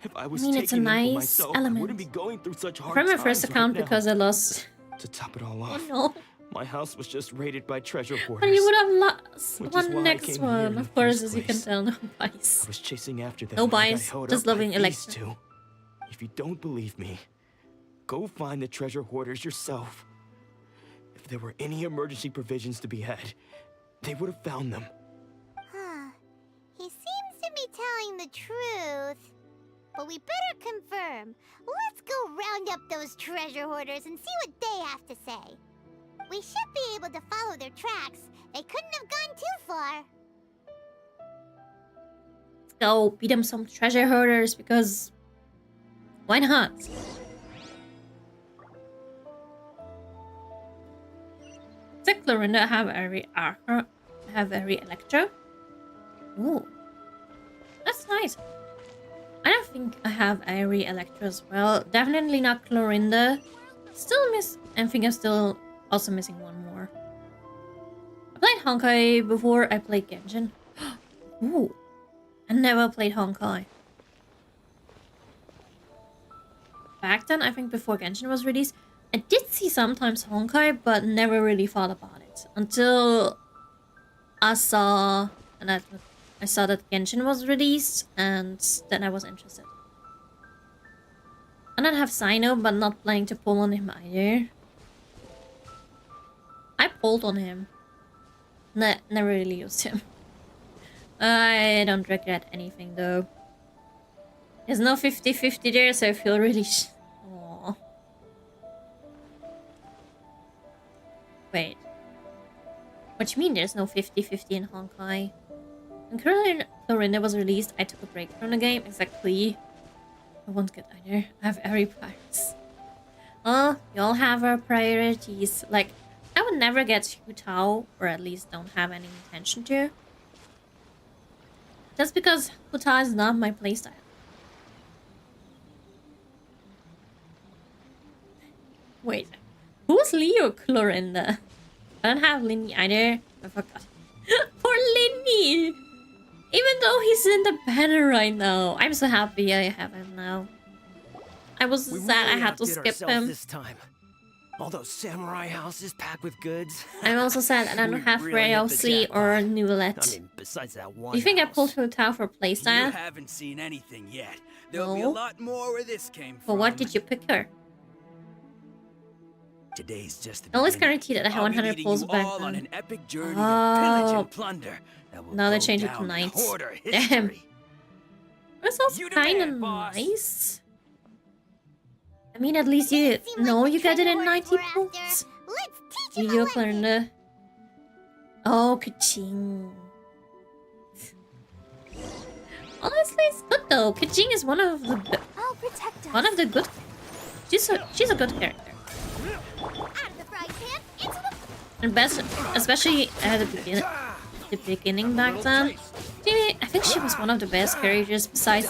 if I was I mean, it's a taking them for nice myself, I element. wouldn't be going through such hard From my times first right account now. because I lost. To top it all off, Oh no. my house was just raided by treasure But hoarders. you would have lost Which is one why I next came here one. in Of the course, first as you can place. tell, no bias. I was chasing after them. No when I got bias, held just up by loving these Electra. two. If you don't believe me, go find the treasure hoarders yourself. If there were any emergency provisions to be had, they would have found them. Huh. He seems to be telling the truth. But we better confirm. Let's go round up those treasure hoarders and see what they have to say. We should be able to follow their tracks. They couldn't have gone too far. go beat them some treasure hoarders because why not? Does Clorinda have every Archer? Have every Electro? Ooh, that's nice. I don't think I have every Electro as well. Definitely not Clorinda. Still miss. I think I'm still also missing one more. I played Honkai before I played Genshin. Ooh, I never played Honkai. Back then, I think before Genshin was released, I did see sometimes Honkai, but never really thought about it until I saw that Genshin was released, and then I was interested. I don't have Sino, but not planning to pull on him either. I pulled on him. Never really used him. I don't regret anything though. There's no 50-50 there, so I feel really Aww. Wait. What do you mean there's no 50-50 in Honkai? When Clorinda was released, I took a break from the game. Exactly. I won't get either. I have every priorities. Well, you all have our priorities. Like, I would never get Hu Tao, or at least don't have any intention to. Just because Hu Tao is not my playstyle. Wait, who's Leo Clorinda? I don't have Linny either. I forgot. Poor Linny! Even though he's in the banner right now. I'm so happy I have him now. I was sad I had to skip him. This time. All those samurai houses packed with goods. I'm also sad that I don't have Rayosli or Nulet. I mean, besides that one. Do you think I house. pulled Hu Tao for playstyle? You haven't seen anything yet. There'll be a lot more where this came from. But what did you pick her? Today's just the I always beginning. guarantee that I have I'll be 100 leading pulls you back all on then. an epic journey of pillage and plunder. That will Now they go changed it to down in knights. hoarder Damn. history. That's also You kind of demand, boss. nice. I mean, at least you know you got it in 90 points. Let's teach him a Leo lesson. Clorinda. Oh, Kaching. Honestly, it's good though. Kaching is one of the I'll protect us. good. She's a good character. Out of the frying pan, into the... And best, especially at the beginning back then. I think she was one of the best characters besides.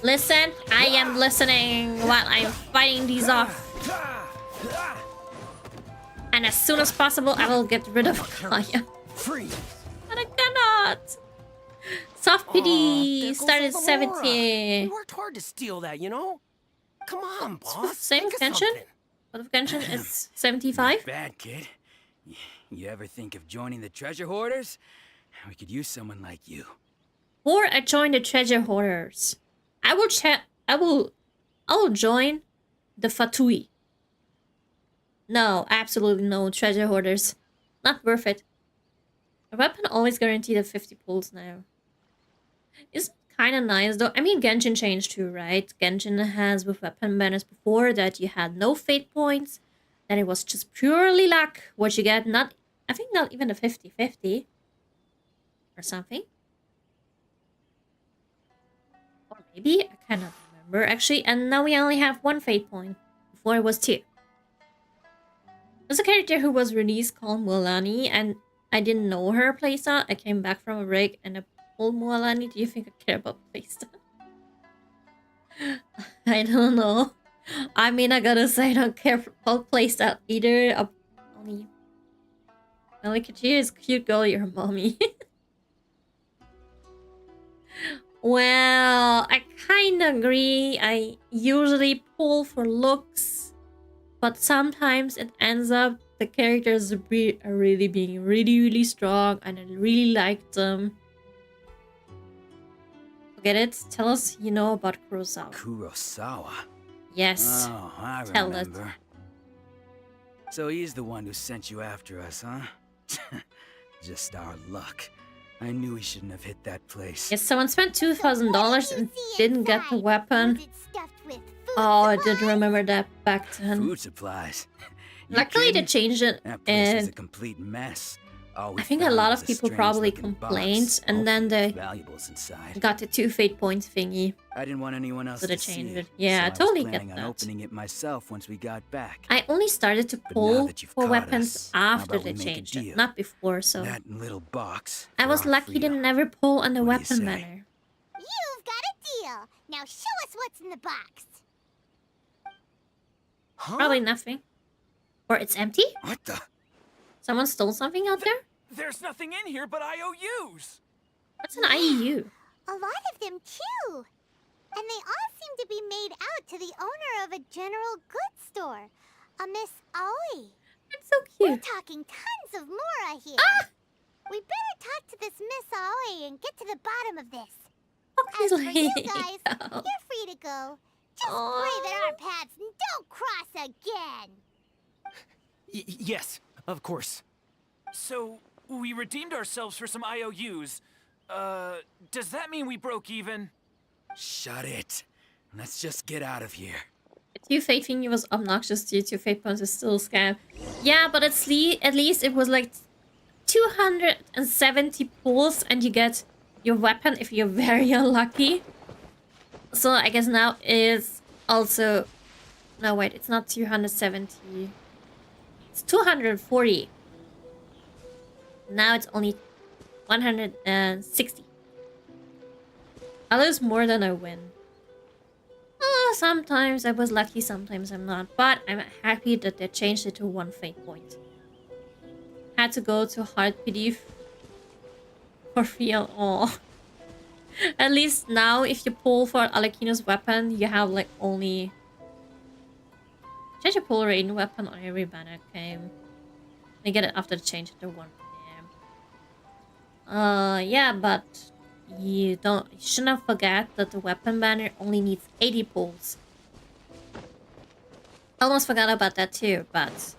Listen, I am listening while I'm fighting these off. And as soon as possible, I will get rid of Kaya. But I cannot. Soft pity started 70. We worked hard to steal that, you know? Come on, boss. Same think with of Genshin? something. But if Genshin is 75? Bad kid. You ever think of joining the treasure hoarders? We could use someone like you. Or I join the treasure hoarders. I will join the Fatui. No, absolutely no treasure hoarders. Not worth it. A weapon always guaranteed at 50 pulls now. Isn't kind of nice though. I mean, Genshin changed too, right? Genshin has with weapon banners before that you had no fate points, that it was just purely luck what you get. Not, I think not even a 50-50 or something. Or maybe, I cannot remember actually. And now we only have one fate point. Before it was 2. There's a character who was released called Mualani, and I didn't know her playstyle. I came back from a break and I pulled Mualani. Do you think I care about playstyle? I don't know. I mean, I gotta say I don't care about playstyle either. Only Katia is cute girl, your mommy. Well, I kinda agree. I usually pull for looks, but sometimes it ends up the characters are really being really strong and I really like them. Forget it. Tell us you know about Kurosawa. Kurosawa? Yes. Oh, I Tell it. remember. So he's the one who sent you after us, huh? Just our luck. I knew we shouldn't have hit that place. Yes, someone spent $2,000 and didn't get the weapon. Was it stuffed with food Oh, I supplies? did remember that back then. Food supplies. You Luckily, they kidding? changed it. That place was And a complete mess. All I we think a found lot was of people strange probably looking complained, box, and then hopefully they with valuables inside. got the 2 fate points thingy. I didn't want anyone else So they to see changed it. it. Yeah, so I I was totally planning get on that. opening it myself once we got back. I only started to But now pull that you've for caught weapons us, how after about they we make a changed it, deal? not before, so... That little box. I for was our lucky to freedom. never pull on the What do you weapon say? banner. You've got a deal. Now show us what's in the box. Huh? Probably nothing. Or it's empty? What the? Someone stole something out there? There's nothing in here but IOUs! What's an IEU? A lot of them too. And they all seem to be made out to the owner of a general goods store, a Miss Aoi. That's so We're cute. talking tons of Mora here. Ah! We better talk to this Miss Aoi and get to the bottom of this. Oh, As for you please. guys, you're free to go. Just pray that our paths don't cross again. Yes, of course. So, we redeemed ourselves for some IOUs. Does that mean we broke even? Shut it. Let's just get out of here. The 2 fate thingy was obnoxious due to fate points is still a scam. Yeah, but at least it was like 270 pulls and you get your weapon if you're very unlucky. So I guess now it's also... No, wait, it's not 270. It's 240. Now it's only 160. I lose more than I win. Sometimes I was lucky, sometimes I'm not. But I'm happy that they changed it to 1 fate point. Had to go to hard belief for real. Oh. At least now, if you pull for Alekino's weapon, you have like only... Change your pull rate in weapon on every banner. Okay. I get it after the change to 1. Yeah, but you shouldn't forget that the weapon banner only needs 80 pulls. Almost forgot about that too, but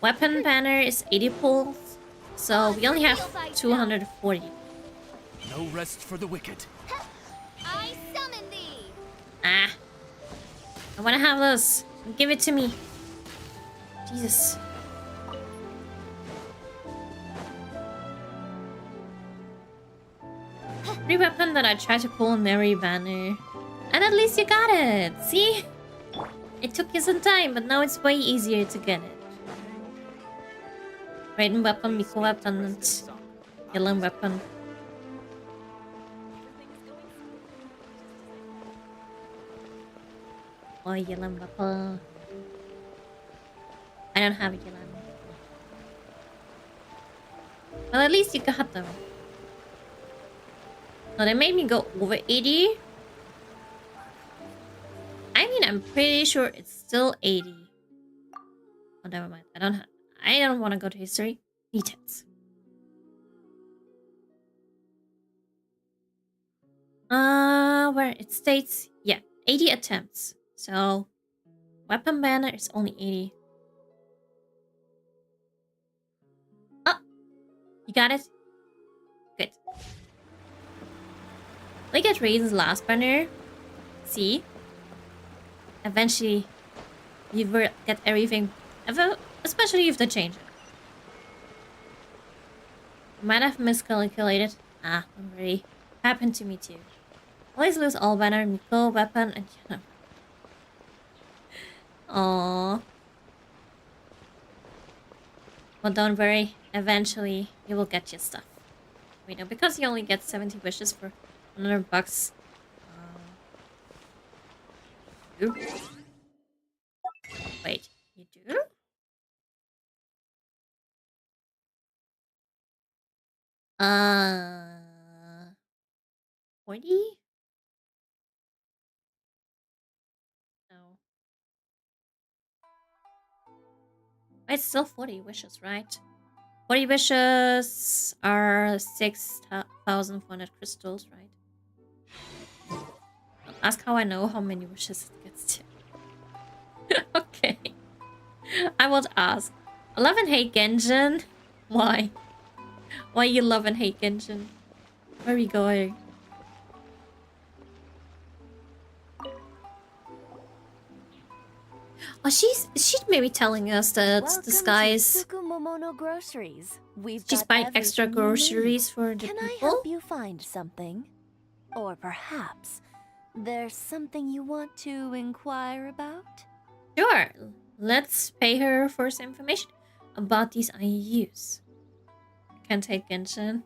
weapon banner is 80 pulls, so we only have 240. No rest for the wicked. I summon thee. Ah, I wanna have this. Give it to me. Jesus. Free weapon that I tried to pull on every banner. And at least you got it! See? It took you some time, but now it's way easier to get it. Raiden weapon, Miko weapon, and Yellow weapon. Oh, Yellow weapon. I don't have a Yellow. Well, at least you got them. No, they made me go over 80. I mean, I'm pretty sure it's still 80. Oh, never mind. I don't want to go to history. Details. Where it states, yeah, 80 attempts. So, weapon banner is only 80. Oh, you got it? Good. Look at Raiden's last banner. See? Eventually, you will get everything, especially if they change it. You might have miscalculated. Ah, don't worry. Happened to me too. Always lose all banner, Miko, weapon, and you know. Aww. But don't worry. Eventually, you will get your stuff. Wait, no, because you only get 70 wishes for $100. You? Wait, you do? Uh, 40? No. It's still 40 wishes, right? 40 wishes are 6,400 crystals, right? Don't ask how I know how many wishes it gets to. Okay. I won't ask. I love and hate Genshin. Why? Why you love and hate Genshin? Where are we going? Oh, she's maybe telling us that this guy's Tsukumomono Groceries. We've she's got buying extra everything you need. groceries for the Can people. I help you find something? Or perhaps there's something you want to inquire about? Sure, let's pay her for some information about these IUs. Can't take Genshin.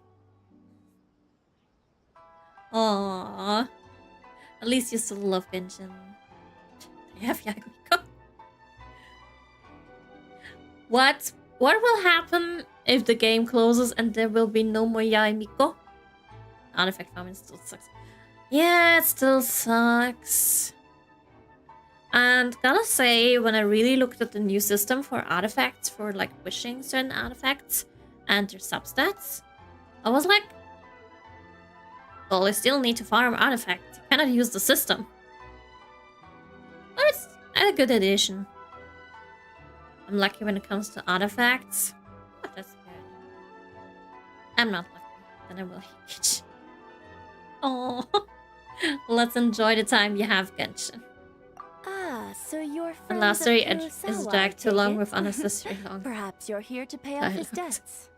Aww. At least you still love Genshin. Have Yagmiko. What will happen if the game closes and there will be no more Yaimiko? Artifact farming still sucks. Yeah, it still sucks. And gotta say, when I really looked at the new system for artifacts, for like wishing certain artifacts and their substats, I was like, well, I still need to farm artifacts. You cannot use the system. But it's a good addition. I'm lucky when it comes to artifacts. Oh, that's good. I'm not lucky. Then I will hate. Oh, let's enjoy the time you have, Genshin. Ah, so your The friend last story is Kurosawa, dragged too I long take with it? unnecessary long. Perhaps you're here to pay off his dialogues. debts.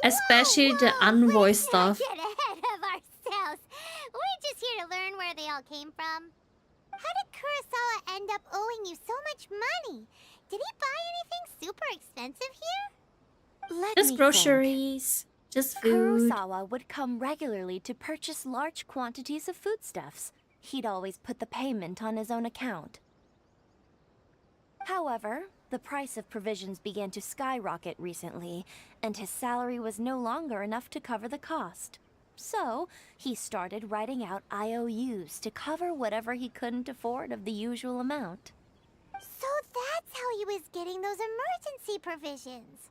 Especially the envoy stuff. Get ahead of ourselves. We're just here to learn where they all came from. How did Kurosawa end up owing you so much money? Did he buy anything super expensive here? Let Just me groceries. Just think. food. Kurosawa would come regularly to purchase large quantities of foodstuffs. He'd always put the payment on his own account. However, the price of provisions began to skyrocket recently, and his salary was no longer enough to cover the cost. So, he started writing out IOUs to cover whatever he couldn't afford of the usual amount. So that's how he was getting those emergency provisions.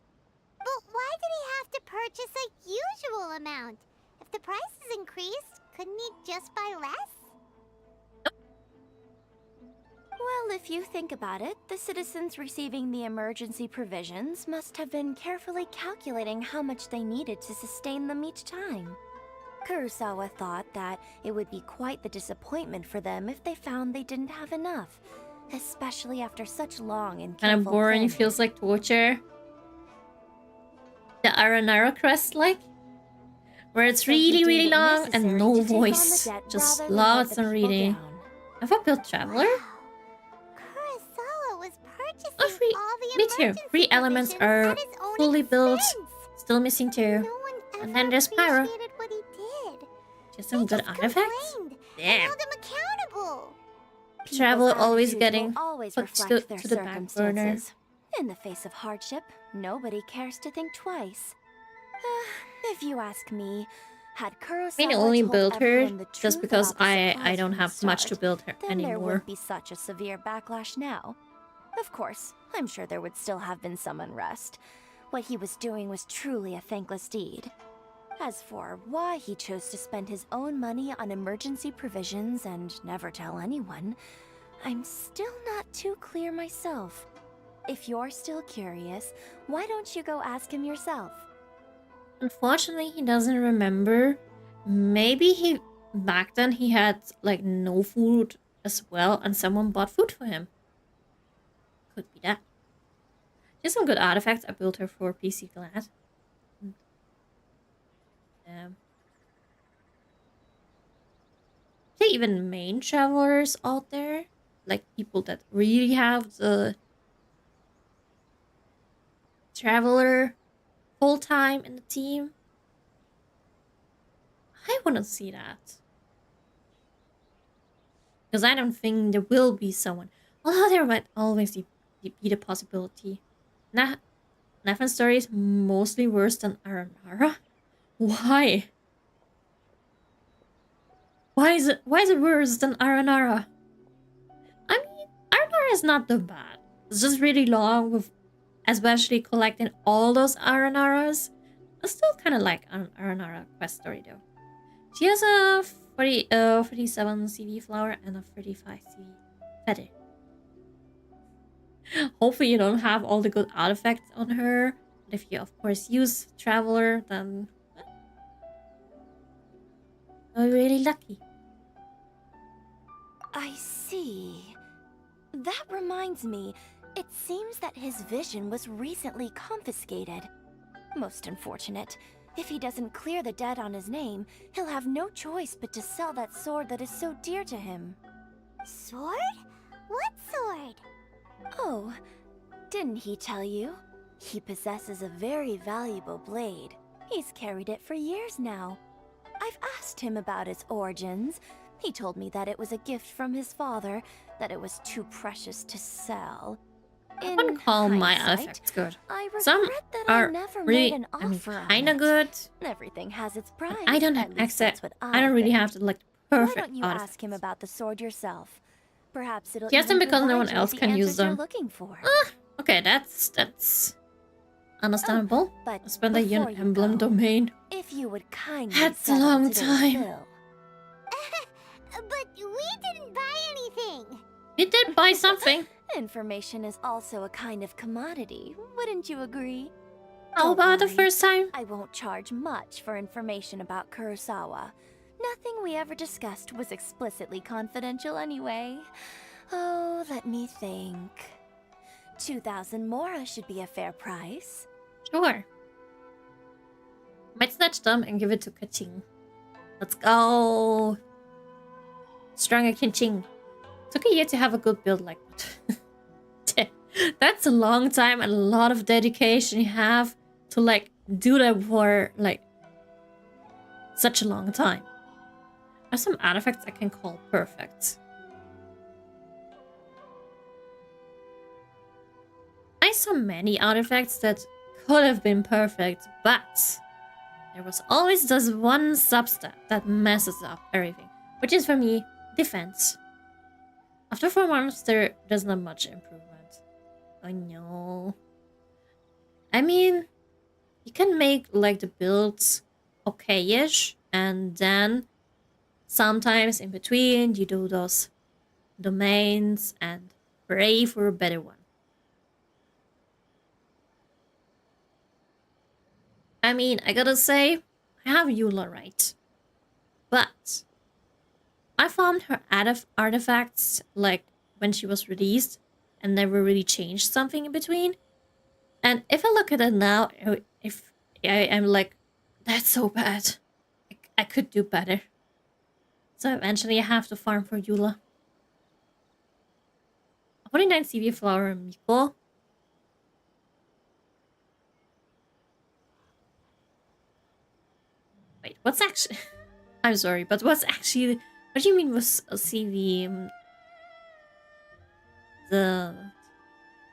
But why did he have to purchase a usual amount? If the prices increased, couldn't he just buy less? Well, if you think about it, the citizens receiving the emergency provisions must have been carefully calculating how much they needed to sustain them each time. Kurosawa thought that it would be quite the disappointment for them if they found they didn't have enough, especially after such long and Kind careful of boring. planning. Feels like torture. The Aranara crest, like, where it's So he really deemed it long and necessary no to take on the voice, debt just rather than let lots the of people reading. down. Have I built Traveler? Wow. Kurosawa was purchasing Oh, free. all the Me too. emergency 3 elements provisions are at his own fully built. expense. Still missing 2. No one ever And then there's Pyro. appreciated what he did. Just some good Just artifacts. complained and Damn. held him accountable. People's Traveler always attitudes getting will always put reflect their to the back burner. circumstances. In the face of hardship, nobody cares to think twice. If you ask me, had Kurosawa I mean, I only told build her everyone the just truth because about the I supplies don't from the have much to start, build her then there anymore. wouldn't be such a severe backlash now. Of course, I'm sure there would still have been some unrest. What he was doing was truly a thankless deed. As for why he chose to spend his own money on emergency provisions and never tell anyone, I'm still not too clear myself. If you're still curious, why don't you go ask him yourself? Unfortunately, he doesn't remember. Maybe back then he had like no food as well, and someone bought food for him. Could be that. Just some good artifacts. I built her for PC Glad. There are even main travelers out there, like people that really have the traveler full time in the team. I want to see that. Because I don't think there will be someone. Although there might always be the possibility. Nathan's story is mostly worse than Aranara. Why? Why is it worse than Aranara? I mean, Aranara is not that bad. It's just really long with especially collecting all those Aranaras. I still kind of like Aranara quest story though. She has a 37 CV flower and a 35 CV feather. Hopefully you don't have all the good artifacts on her. But if you of course use Traveler, then you're really lucky. I see. That reminds me, it seems that his vision was recently confiscated. Most unfortunate. If he doesn't clear the debt on his name, he'll have no choice but to sell that sword that is so dear to him. Sword? What sword? Oh, didn't he tell you? He possesses a very valuable blade. He's carried it for years now. I've asked him about its origins. He told me that it was a gift from his father, that it was too precious to sell. I wouldn't call my artifacts good. Some are really, kind of good. Everything has its price. I don't accept. I don't really have to like perfect Why don't you artifacts. ask him about the sword yourself? Perhaps it'll Yes, and even because no provide one you else with can the use answers you're them. looking for. Okay, that's understandable. but I spent a before you emblem go, domain. If you would kindly That's a settle long today's time. bill. But we didn't buy anything. We did buy something. Information is also a kind of commodity, wouldn't you agree? How Don't about the worry, first time? I won't charge much for information about Kurosawa. Nothing we ever discussed was explicitly confidential anyway. Oh, let me think. 2,000 mora should be a fair price. Sure. Might snatch them and give it to Kaching. Let's go. Stronger Kaching. Took a year to have a good build like that. That's a long time and a lot of dedication you have to like do that for like such a long time. There's some artifacts I can call perfect. I saw many artifacts that could have been perfect, but there was always this one substep that messes up everything, which is for me defense. After 4 months, there's not much improvement. I know. I mean, you can make like the builds okay-ish, and then sometimes in between you do those domains and pray for a better one. I mean, I gotta say, I have Eula right. But I found her artifacts like when she was released and never really changed something in between. And if I look at it now, if I am like, that's so bad. I could do better. So eventually I have to farm for Eula. 49 CV flower and Miko. Wait, what's actually... I'm sorry, but what's actually... What do you mean was a CV?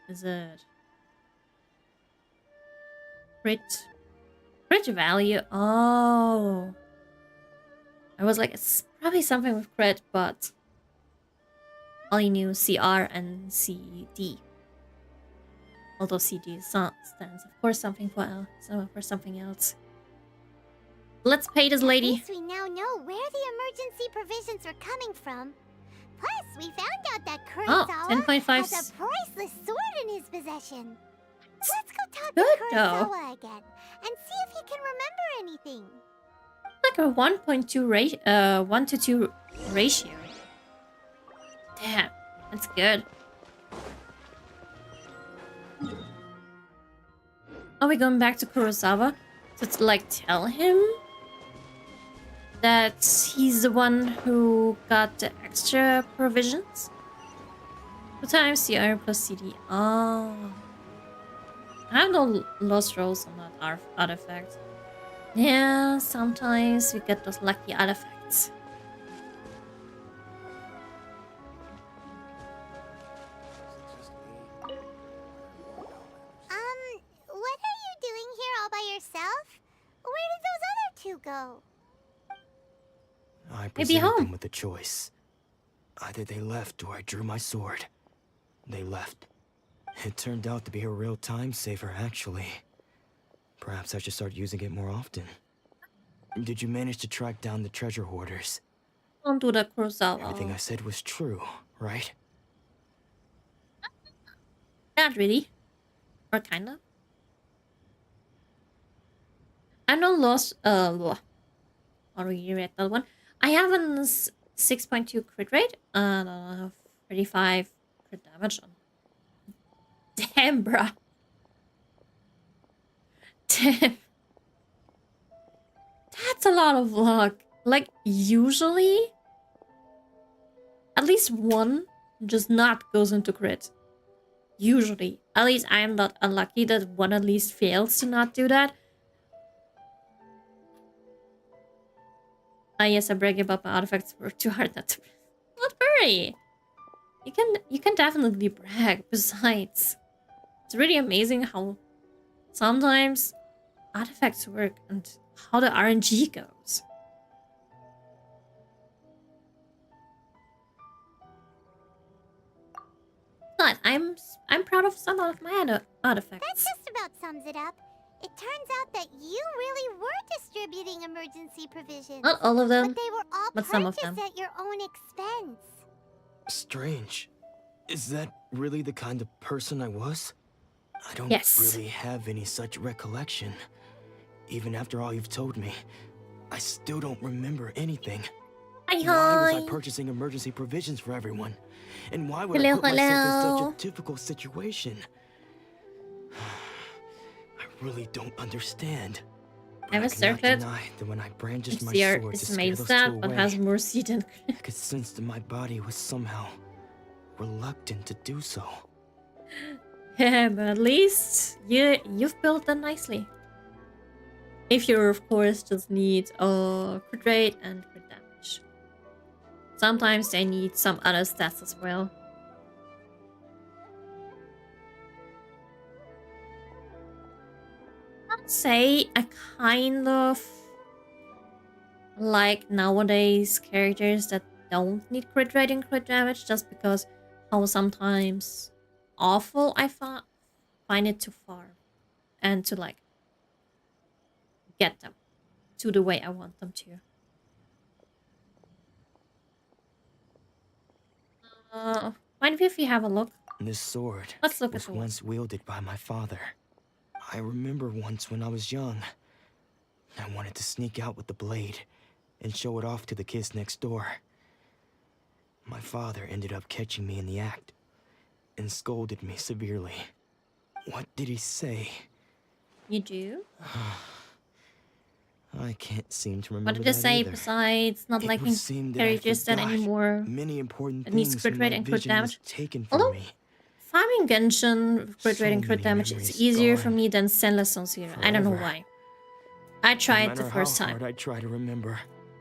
Is it... Crit value? Oh. I was like, it's probably something with crit, but... I only knew CR and CD. Although CD stands, of course, something for something else. Let's pay this lady. At least we now know where the emergency provisions are coming from. Plus, we found out that Kurosawa 10.5 has a priceless sword in his possession. Let's go talk good, to Kurosawa again and see if he can remember anything. Like a 1 to 2 ratio. Damn, that's good. Are we going back to Kurosawa to like tell him that he's the one who got the extra provisions? 2 times CR plus CD. Oh. I have no lost rolls on that artifact. Yeah, sometimes we get those lucky artifacts. What are you doing here all by yourself? Where did those other two go? I presented them with a choice. Either they left or I drew my sword. They left. It turned out to be a real time saver, actually. Perhaps I should start using it more often. Did you manage to track down the treasure hoarders? Don't do that, Kurosawa. Everything I said was true, right? Not really. Or kinda. I know lost I'll reread that one. I have a 6.2 crit rate, 35 crit damage on. Damn, bruh. Damn. That's a lot of luck. Like, usually, at least one just not goes into crit. Usually. At least I am not unlucky that one at least fails to not do that. Ah, yes, I brag about my artifacts were too hard not to. Not very. You can definitely brag. Besides, it's really amazing how sometimes artifacts work and how the RNG goes. But I'm proud of some of my artifacts. That just about sums it up. It turns out that you really were distributing emergency provisions. Not all of them, but they were all but some of purchased them. at your own expense. Strange. Is that really the kind of person I was? I don't Yes. really have any such recollection. Even after all you've told me, I still don't remember anything. Hi, Why was hi. I purchasing emergency provisions for everyone? And why would Hello, I put myself in hello. such a difficult situation? I really don't understand. But I have a I cannot circlet. deny that when I brandished my Seer sword to is scare main those stat, two but away, has more seed than. I could sense that my body was somehow reluctant to do so. Yeah, but at least you've built them nicely. If you of course just need crit rate and crit damage. Sometimes they need some other stats as well. I'd say I kind of like nowadays characters that don't need crit rate and crit damage just because how sometimes awful I find it too far and to like get them to the way I want them to. Mind if we have a look? This sword Let's look at was the one. once wielded by my father. I remember once when I was young, I wanted to sneak out with the blade and show it off to the kids next door. My father ended up catching me in the act and scolded me severely. What did he say? You do? I can't seem to What remember did they that say either. besides not It would liking seem that I characters that forgot anymore? many important That needs things crit when rate my and crit vision was damage. taken from Although me. farming Genshin crit rate So and crit many damage is memories easier for gone. me than Zenless on Zero. I don't know Forever. why. I No tried the matter first how time. hard I try to remember,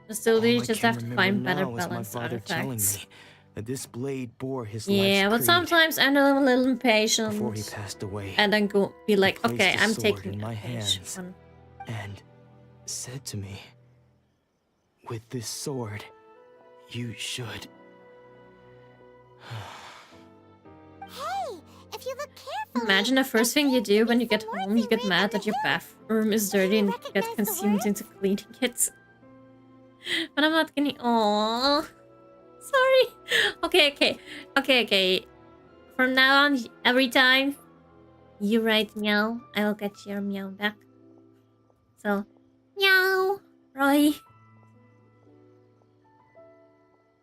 But still, all you I just can have to remember find better now is my balanced father telling artifacts. me that this blade bore his Yeah, but life's creed. sometimes I'm a little Before he impatient. passed away, And then go be like, placed okay, the I'm sword taking in my a page. hands. And said to me, with this sword, you should. Hey, if you look carefully, Imagine the first thing you do when you get home, you get mad that your bathroom is dirty and you get recognize the consumed words? into cleaning it. But I'm not gonna. Aww. Sorry. Okay. From now on, every time you write meow, I will get your meow back. So, meow, Roy.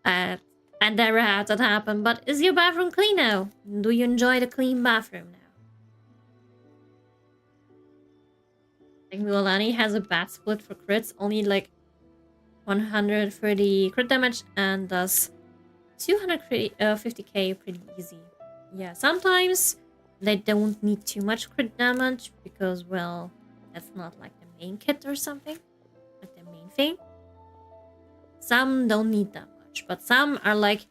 I never had that happen, but is your bathroom clean now? Do you enjoy the clean bathroom now? Like Mualani has a bat split for crits, only like 130 crit damage and does 250k pretty easy. Yeah, sometimes they don't need too much crit damage because, well, that's not like the main kit or something, like the main thing. Some don't need that much, but some are like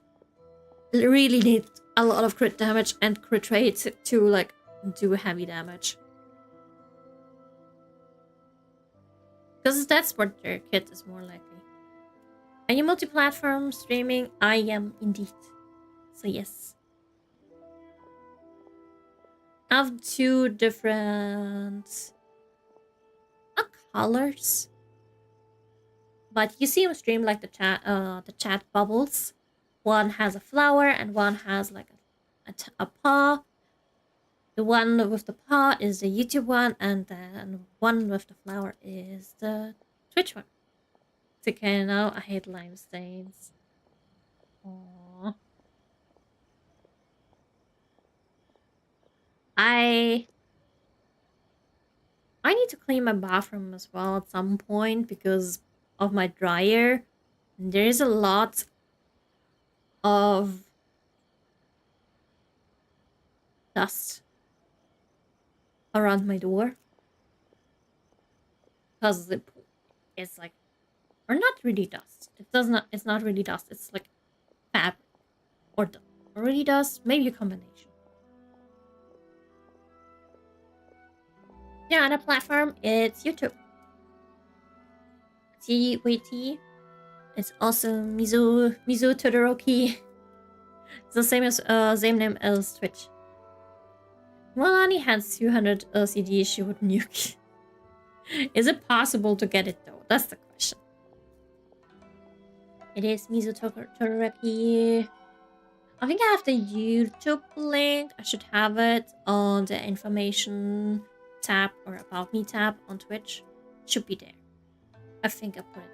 really need a lot of crit damage and crit rate to like do heavy damage. Because that's what their kit is more likely. Are you multi-platform streaming? I am indeed. So yes. I have two different colors. But you see on stream like the chat bubbles. One has a flower and one has like a paw. The one with the paw is the YouTube one, and then one with the flower is the Twitch one. It's okay now. I hate lime stains. Aww. to clean my bathroom as well at some point because of my dryer. There is a lot of dust around my door because it's like, or not really dust. It's not really dust. It's like fabric or really dust. Maybe a combination. Yeah, on a platform, it's YouTube. T. It's also Mizu Todoroki. It's the same name as Twitch. Melanie has 200 LCD she would nuke. Is it possible to get it though? That's the question. It is Mizu Todoroki. I think I have the YouTube link. I should have it on the information tab or about me tab on Twitch. Should be there. I think I put it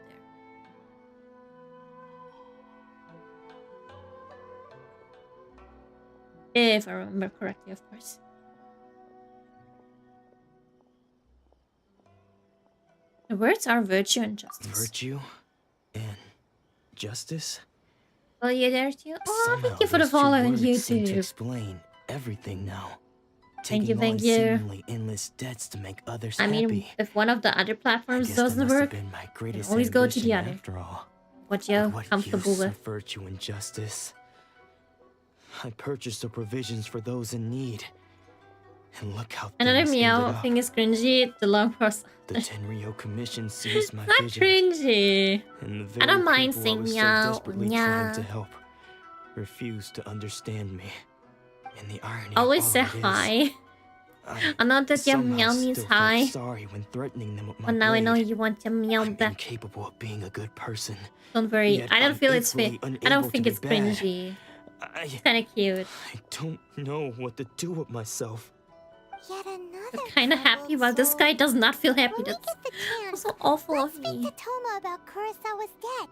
there. If I remember correctly, of course. The words are virtue and justice. Virtue and justice? Well, you there too? Oh, Somehow thank you for the those two follow on words seem to YouTube. explain everything now. Thank you, Taking thank on you. seemingly endless debts to make others I mean, happy. if one of the other platforms I guess that doesn't must have work, been my you greatest can always go to the ambition other. after all. What you're But what comfortable use with. of virtue and justice? I purchased the provisions for those in need. And look how Another things meow ended up. thing is cringy. The long process. The Tenryou Commission sees my Not vision. cringy. And the very I don't mind people saying I was meow, so desperately meow. trying to help refuse to understand me. And the irony Always of say all it is, hi. I know that your somehow meow means still felt hi. sorry when threatening them with my But now I know blade. you want your meow I'm back. incapable of being a good person. Don't worry. Yet I don't I'm feel it's equally fit. I unable don't to think be it's bad. cringy. It's kind of cute. I don't know what to do with myself. Yet another I'm kind of happy, but this guy does not feel happy. When we That's get the chance, so awful let's of speak me. to Toma about Kurosawa's debt.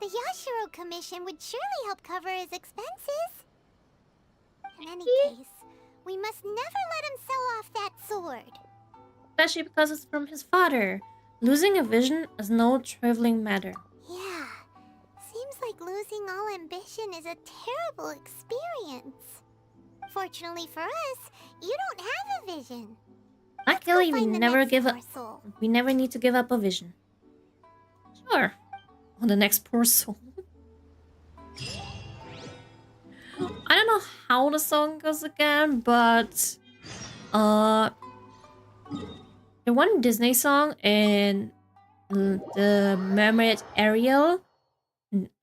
The Yashiro Commission would surely help cover his expenses. In any case, we must never let him sell off that sword. Especially because it's from his father. Losing a vision is no traveling matter. Yeah, seems like losing all ambition is a terrible experience. Fortunately for us, you don't have a vision. Luckily, we find the never next give up. morsel. We never need to give up a vision. Sure. On the next poor soul. I don't know how the song goes again, but the one Disney song in the Mermaid Ariel,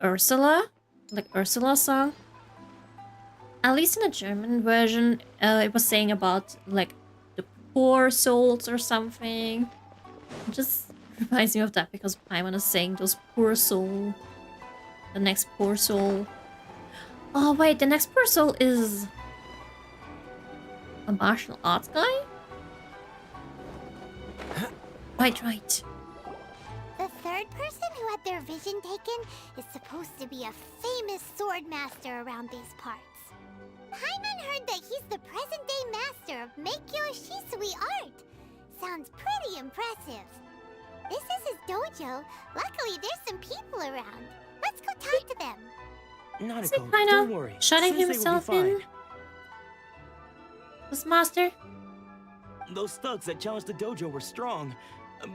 Ursula, like Ursula song. At least in the German version, it was saying about like the poor souls or something. It just reminds me of that because Paimon is saying those poor soul. The next poor soul. Oh wait, the next poor soul is a martial arts guy? Right. The third person who had their vision taken is supposed to be a famous sword master around these parts. Paimon heard that he's the present-day master of Meikyo Shisui art. Sounds pretty impressive. This is his dojo. Luckily, there's some people around. Let's go talk to them. Is he kind don't of worry. shutting Sensei will be himself fine. in? This master? Those thugs that challenged the dojo were strong,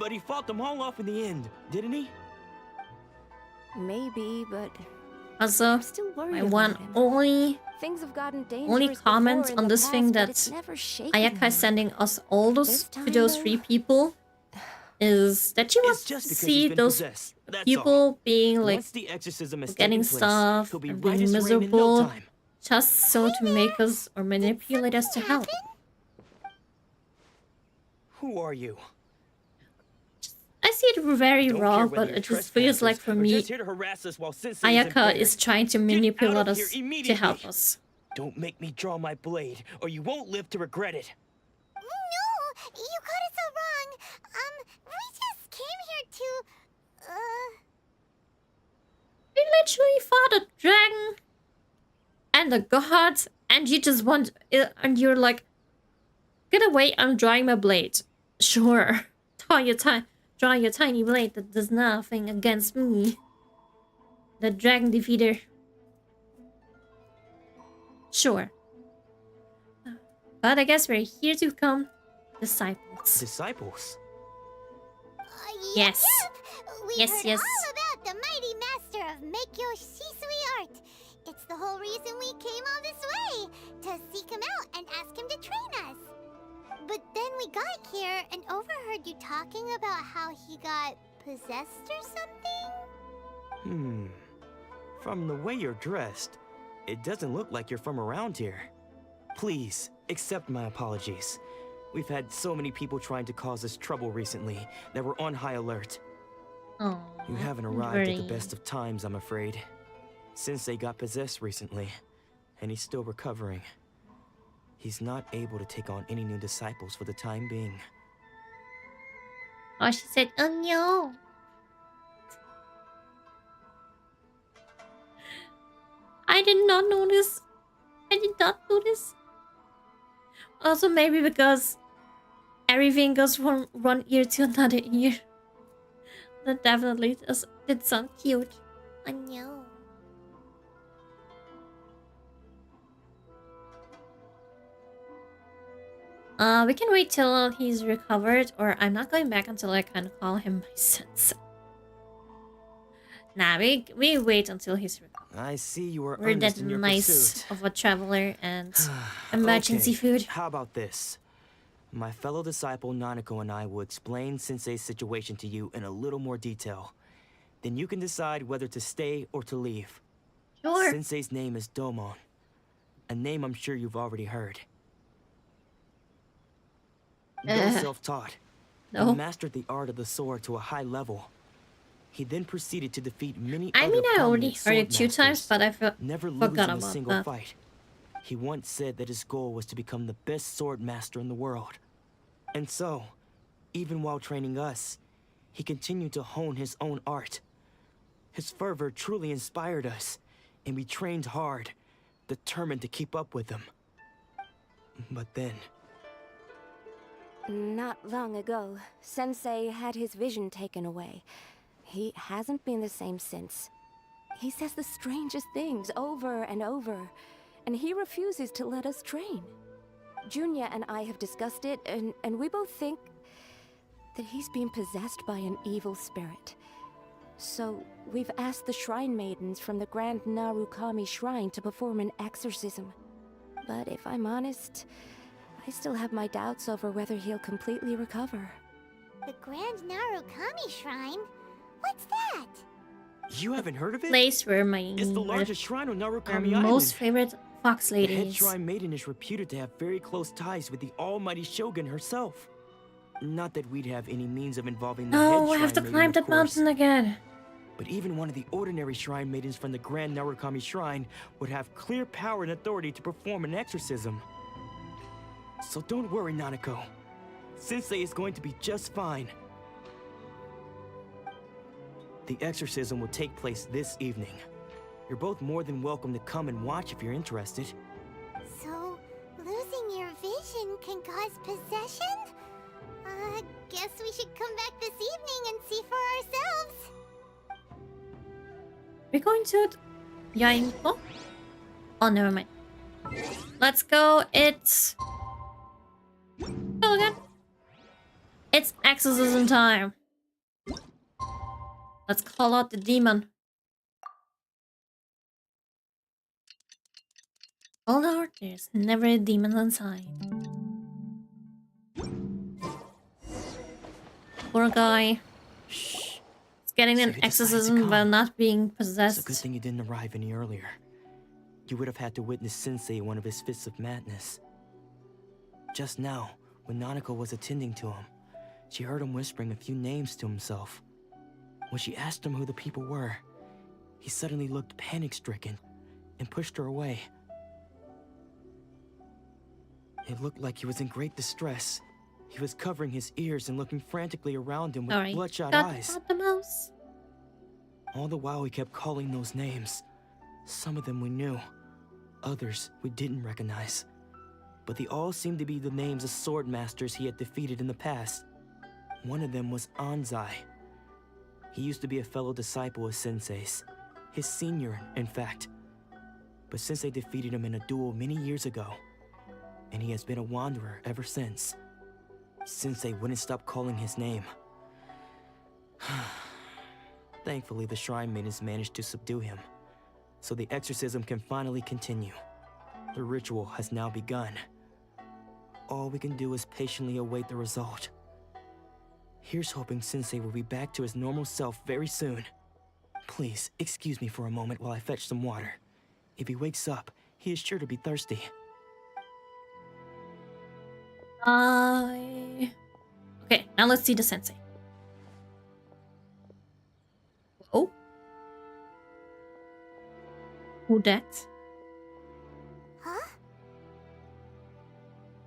but he fought them all off in the end, didn't he? Maybe, but Also, I'm still worried my about one him. only Things have gotten only dangerous comment before in on the this thing past, but that it's never shaken Ayaka me. is sending us all those This time, to those though? 3 people is that she wants It's to just because see he's been those possessed. That's all. people being like Once the exorcism is getting taking place, stuff he'll be and right being as rain in no miserable time. just so to make us or manipulate us to help. Who are you? I see it very Don't raw, care but whether it you're just feels like trespassers for or me, just here to harass us while Sensei Ayaka impaired. is trying to Get manipulate out of us here to immediately. help us. Don't make me draw my blade, or you won't live to regret it. No, you got it so wrong. We just came here to, We literally fought a dragon and the gods, and you just want, and you're like, get away! I'm drawing my blade. Sure. Draw your tiny blade that does nothing against me. The dragon defeater. Sure. But I guess we're here to become disciples. Disciples? Yes. We Yes, heard yes. all about the mighty master of Make Your Shisui art. It's the whole reason we came all this way, to seek him out and ask him to train us. But then we got here and overheard you talking about how he got possessed or something? From the way you're dressed, it doesn't look like you're from around here. Please, accept my apologies. We've had so many people trying to cause us trouble recently that we're on high alert. Oh, You haven't arrived at the best of times, I'm afraid. Sensei got possessed recently, and he's still recovering. He's not able to take on any new disciples for the time being. Oh, she said, oh no. I did not notice. I did not notice. Also, maybe because everything goes from one ear to another ear. That definitely did sound cute. Oh no. We can wait till he's recovered, or I'm not going back until I can call him my sensei. Nah, we wait until he's recovered. I see you are We're that earnest in your nice pursuit. of a traveler and emergency Okay, food. How about this? My fellow disciple Nanako and I will explain Sensei's situation to you in a little more detail. Then you can decide whether to stay or to leave. Sure. Sensei's name is Domon, a name I'm sure you've already heard. Though self-taught, he mastered the art of the sword to a high level. He then proceeded to defeat many I other mean, I already prominent heard it sword 2 times, masters, but I never forgot losing a about single that. fight. He once said that his goal was to become the best sword master in the world. And so, even while training us, he continued to hone his own art. His fervor truly inspired us, and we trained hard, determined to keep up with him. But then... Not long ago, Sensei had his vision taken away. He hasn't been the same since. He says the strangest things over and over, and he refuses to let us train. Junya and I have discussed it, and we both think that he's being possessed by an evil spirit. So, we've asked the Shrine Maidens from the Grand Narukami Shrine to perform an exorcism. But if I'm honest, I still have my doubts over whether he'll completely recover. The Grand Narukami Shrine? What's that? You haven't heard of it? Place where It's the largest shrine on our Narukami Island. most favorite fox The head ladies. shrine maiden is reputed to have very close ties with the almighty Shogun herself. Not that we'd have any means of involving the head No, I shrine have to maiden, climb of that course. mountain again. But even one of the ordinary shrine maidens from the Grand Narukami Shrine would have clear power and authority to perform an exorcism. So don't worry, Nanako. Sensei is going to be just fine. The exorcism will take place this evening. You're both more than welcome to come and watch if you're interested. So, losing your vision can cause possession? Guess we should come back this evening and see for ourselves. We're going to... Oh, never mind. Let's go. It's... Oh, again. It's exorcism time. Let's call out the demon. Oh Lord, there's never a demon inside. Poor guy. Shh. He's getting So an you decided to exorcism come. while not being It's a possessed. good thing you didn't arrive any earlier. You would have had to witness Sensei in one of his fits of madness. Just now, when Nanako was attending to him, she heard him whispering a few names to himself. When she asked him who the people were, he suddenly looked panic-stricken and pushed her away. It looked like he was in great distress. He was covering his ears and looking frantically around him with Sorry. bloodshot Got eyes. the mouse. All the while he kept calling those names. Some of them we knew, others we didn't recognize. But they all seemed to be the names of sword masters he had defeated in the past. One of them was Anzai. He used to be a fellow disciple of Sensei's. His senior, in fact. But Sensei defeated him in a duel many years ago. And he has been a wanderer ever since. Sensei wouldn't stop calling his name. Thankfully, the Shrine Maidens managed to subdue him, so the exorcism can finally continue. The ritual has now begun. All we can do is patiently await the result. Here's hoping Sensei will be back to his normal self very soon. Please, excuse me for a moment while I fetch some water. If he wakes up, he is sure to be thirsty. Okay, now let's see the sensei. Oh. Who that? Huh?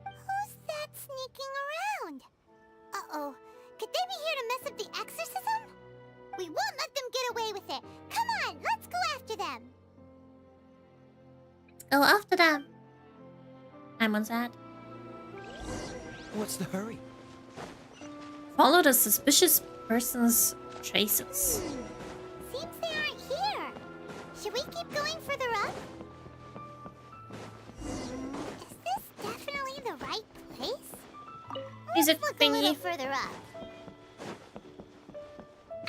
Who's that sneaking around? Uh-oh. Could they be here to mess up the exorcism? We won't let them get away with it. Come on, let's go after them. Go after them. I'm on that. What's the hurry? Follow the suspicious person's traces. Seems they aren't here. Should we keep going further up? Is this definitely the right place? Is it Let's look a little thingy? further up.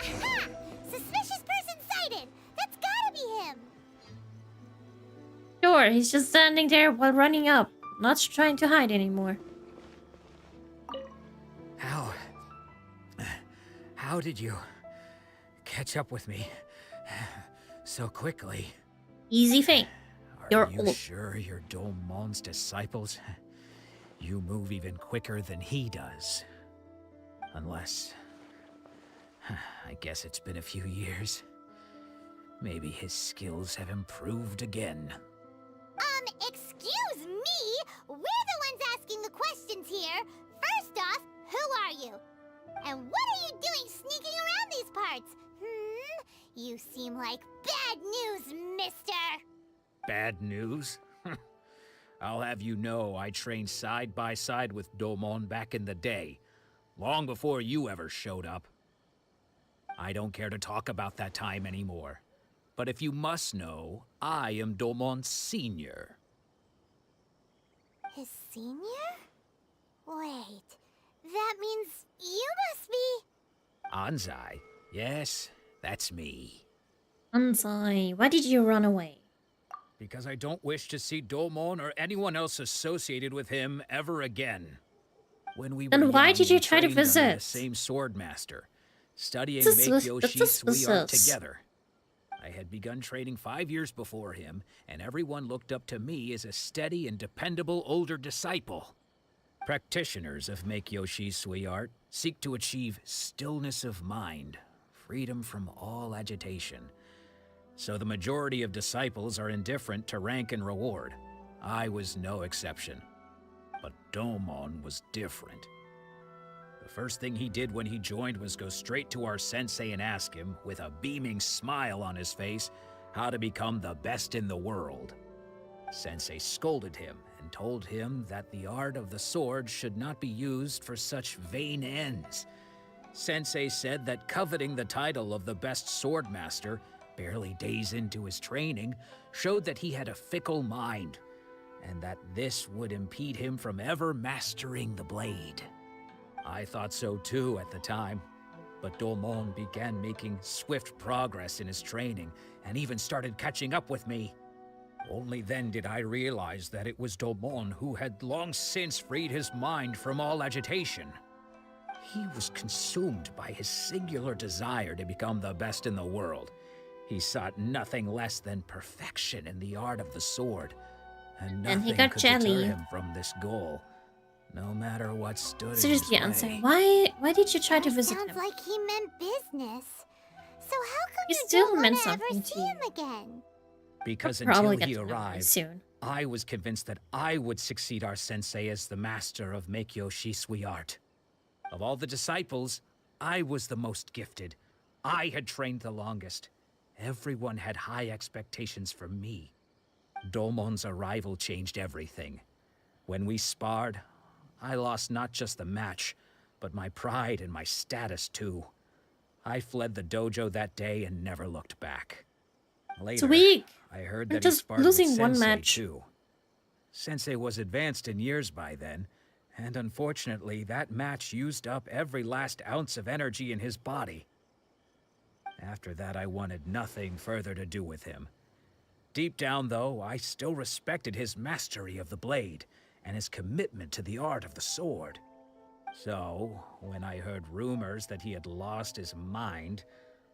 Aha! Suspicious person sighted! That's gotta be him! Sure, he's just standing there while running up, not trying to hide anymore. How did you catch up with me so quickly? Easy thing. You're Are you old. sure you're Domon's disciples? You move even quicker than he does. Unless... I guess it's been a few years. Maybe his skills have improved again. Excuse me? We're the ones asking the questions here. First off, who are you? And what are you doing sneaking around these parts? You seem like bad news, mister! Bad news? I'll have you know I trained side by side with Domon back in the day, long before you ever showed up. I don't care to talk about that time anymore. But if you must know, I am Domon's senior. His senior? Wait, that means you must be... Anzai? Yes, that's me. Anzai, why did you run away? Because I don't wish to see Domon or anyone else associated with him ever again. When we Then were why young, did you we try to trained under visit? the same sword master, studying This is- Meikyo that's Shisui art suspicious. together. I had begun training 5 years before him, and everyone looked up to me as a steady and dependable older disciple. Practitioners of Meikyo Shisui art seek to achieve stillness of mind, freedom from all agitation. So the majority of disciples are indifferent to rank and reward. I was no exception. But Domon was different. The first thing he did when he joined was go straight to our sensei and ask him, with a beaming smile on his face, how to become the best in the world. Sensei scolded him and told him that the art of the sword should not be used for such vain ends. Sensei said that coveting the title of the best sword master, barely days into his training, showed that he had a fickle mind, and that this would impede him from ever mastering the blade. I thought so too at the time, but Domon began making swift progress in his training and even started catching up with me. Only then did I realize that it was Domon who had long since freed his mind from all agitation. He was consumed by his singular desire to become the best in the world. He sought nothing less than perfection in the art of the sword, and And he nothing got could jelly. deter him from this goal. No matter what stood Seriously, in his Anzai, way. why did you try to visit Sounds him? like he meant business. So how come He you still don't meant want to ever something to see you. him again? Because We'll probably until get he to know him arrived, soon. I was convinced that I would succeed our sensei as the master of Meikyo Shisui art. Of all the disciples, I was the most gifted. I had trained the longest. Everyone had high expectations from me. Domon's arrival changed everything. When we sparred, I lost not just the match, but my pride and my status too. I fled the dojo that day and never looked back. Later, weak. I heard You're that he just sparred with losing one Sensei match. too. Sensei was advanced in years by then, and unfortunately, that match used up every last ounce of energy in his body. After that, I wanted nothing further to do with him. Deep down, though, I still respected his mastery of the blade and his commitment to the art of the sword. So, when I heard rumors that he had lost his mind,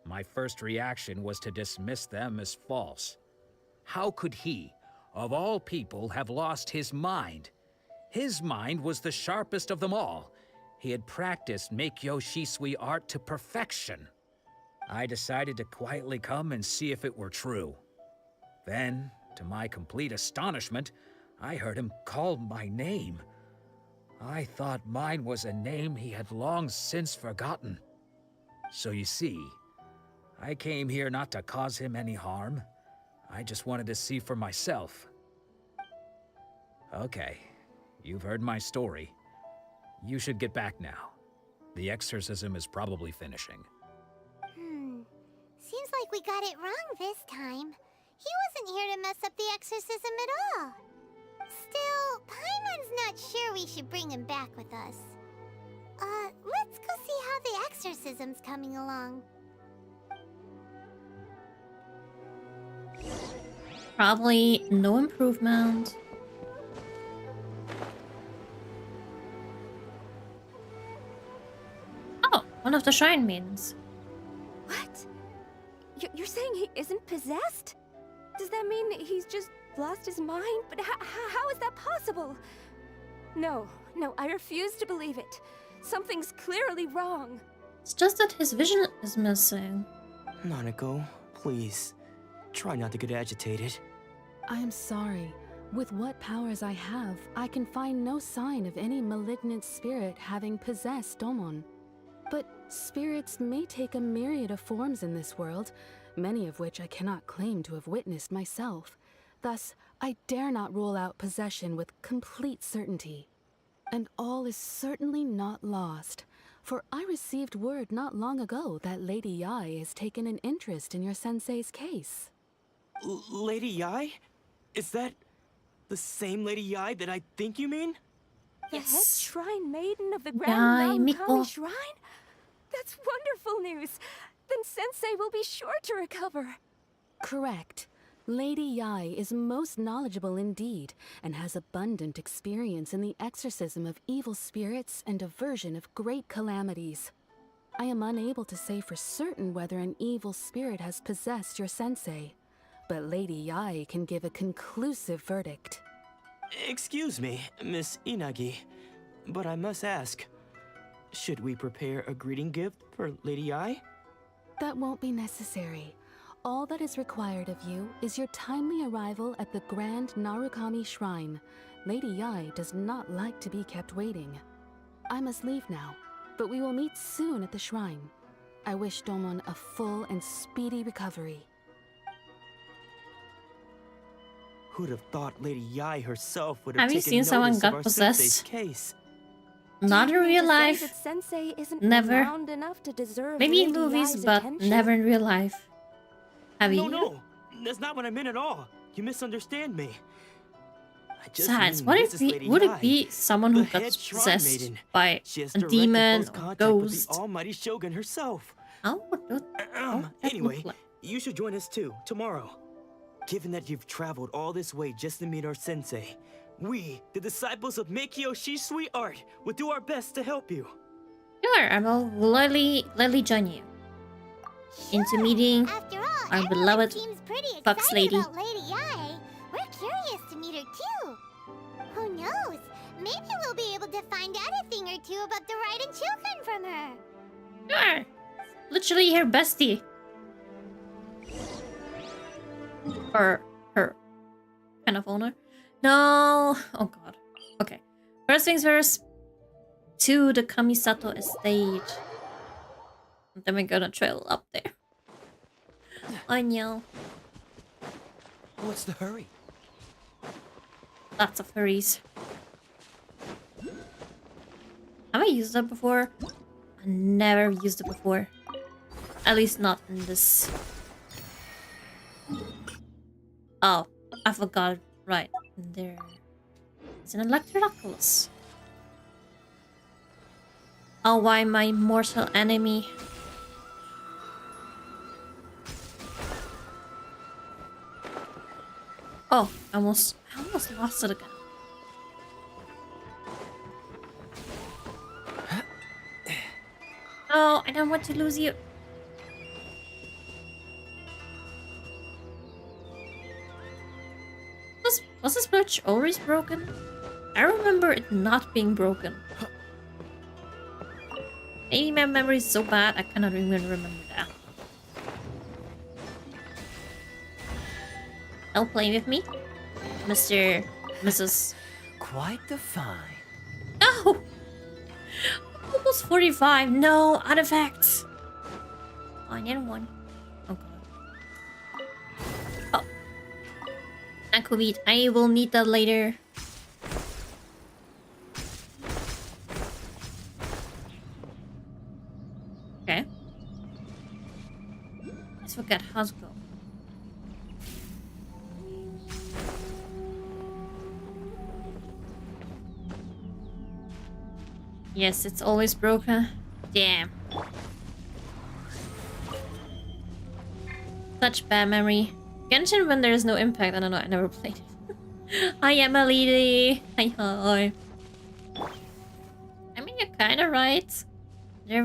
my first reaction was to dismiss them as false. How could he, of all people, have lost his mind? His mind was the sharpest of them all. He had practiced Meikyo Shisui art to perfection. I decided to quietly come and see if it were true. Then, to my complete astonishment, I heard him call my name. I thought mine was a name he had long since forgotten. So you see, I came here not to cause him any harm. I just wanted to see for myself. Okay, you've heard my story. You should get back now. The exorcism is probably finishing. Seems like we got it wrong this time. He wasn't here to mess up the exorcism at all. Still, Paimon's not sure we should bring him back with us. Let's go see how the exorcism's coming along. Probably no improvement. Oh, one of the Shrine Maidens. What? You're saying he isn't possessed? Does that mean he's just lost his mind? But how is that possible? No, I refuse to believe it. Something's clearly wrong. It's just that his vision is missing. Nanako, please. Try not to get agitated. I am sorry. With what powers I have, I can find no sign of any malignant spirit having possessed Domon. But spirits may take a myriad of forms in this world, many of which I cannot claim to have witnessed myself. Thus, I dare not rule out possession with complete certainty. And all is certainly not lost, for I received word not long ago that Lady Yae has taken an interest in your sensei's case. Lady Yae? Is that the same Lady Yae that I think you mean? The head shrine maiden of the Grand Yae, Kami Shrine? That's wonderful news! Then Sensei will be sure to recover. Correct. Lady Yae is most knowledgeable indeed, and has abundant experience in the exorcism of evil spirits and aversion of great calamities. I am unable to say for certain whether an evil spirit has possessed your sensei, but Lady Yae can give a conclusive verdict. Excuse me, Miss Inagi, but I must ask, should we prepare a greeting gift for Lady Yae? That won't be necessary. All that is required of you is your timely arrival at the Grand Narukami Shrine. Lady Yae does not like to be kept waiting. I must leave now, but we will meet soon at the shrine. I wish Domon a full and speedy recovery. Who'd have thought Lady Yae herself would have Have you taken seen someone notice of got our possessed? sensei's case? Not in real life. That Sensei isn't Never. renowned enough to deserve Maybe in Lady movies, Yae's but attention? never in real life. Have you? No, that's not what I meant at all. You misunderstand me. I just Besides, mean what if Mrs. Lady would it Yae, be someone who the got head shrine possessed maiden. by She has a direct and demon close or contact ghost? with the almighty Shogun herself. How would that Anyway, look like? you should join us too, tomorrow. Given that you've traveled all this way just to meet our sensei, we, the disciples of Meikyo Shisui art, will do our best to help you. Sure, I will gladly join you. Into meeting After all, our everyone beloved seems pretty Fox excited Lady. about Lady Yae. We're curious to meet her too. Who knows? Maybe we'll be able to find out a thing or two about the Raiden children from her. Sure. Literally her bestie. Or her kind of owner. No. Oh god. Okay. First things first. To the Kamisato estate. And then we're gonna trail up there. I know. What's the hurry? Lots of hurries. How Have I used that before? I never used it before. At least not in this. Oh, I forgot. Right, there. It's an Electroculus. Oh, why my mortal enemy? Oh, I almost lost it again. Oh, I don't want to lose you. Was this bridge always broken? I remember it not being broken. Maybe my memory is so bad I cannot even remember that. Don't play with me, Mr. Mrs. Quite the find. No! Almost 45. No, artifacts. Oh, I need one. Oh god. Oh. Aquavit. I will need that later. Okay. Let's forget how to go. Yes, it's always broken. Damn. Such bad memory. Genshin when there is no impact. I don't know, I never played it. I am a lady. Hi hi. I mean, you're kinda right. There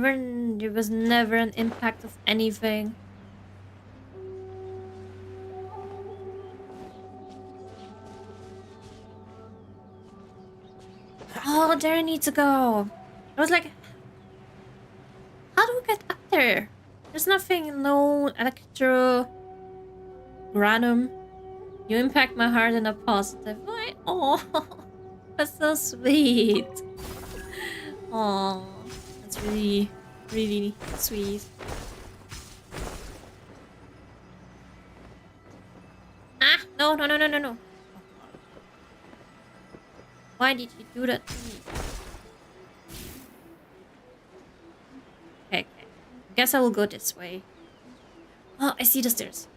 was never an impact of anything. Oh, there I need to go. I was like, how do we get up there? There's nothing, no electro granum. You impact my heart in a positive way. Oh, that's so sweet. Oh, that's really, really sweet. Ah, no, no, no, no, no, no. Why did you do that to me? Okay. Guess I will go this way. Oh, I see the stairs.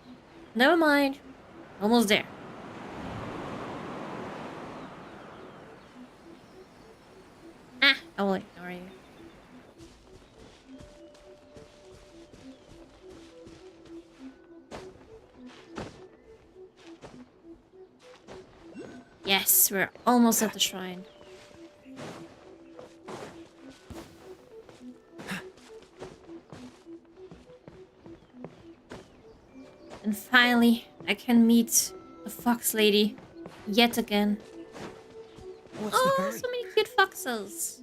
Never mind. Almost there. Ah, I will ignore you. Yes, we're almost at the shrine. And finally, I can meet the fox lady yet again. What's Oh, the hurry? so many cute foxes.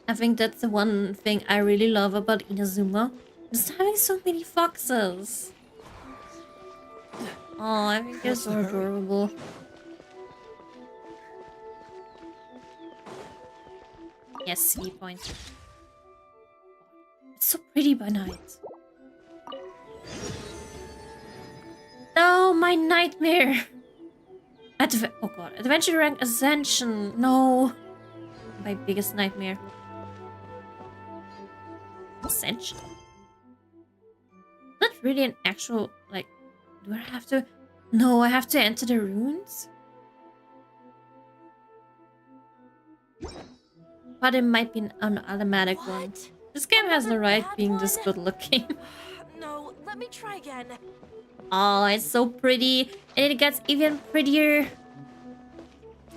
I think that's the one thing I really love about Inazuma. Just having so many foxes. Oh, I think they're so adorable. Yes, C points. It's so pretty by night. No, my nightmare. Oh god, adventure rank ascension. No, my biggest nightmare. Ascension. Not really an actual like. Do I have to? No, I have to enter the runes. But it might be an automatic one. This game has the right being this good looking. No, let me try again. Oh, it's so pretty. And it gets even prettier.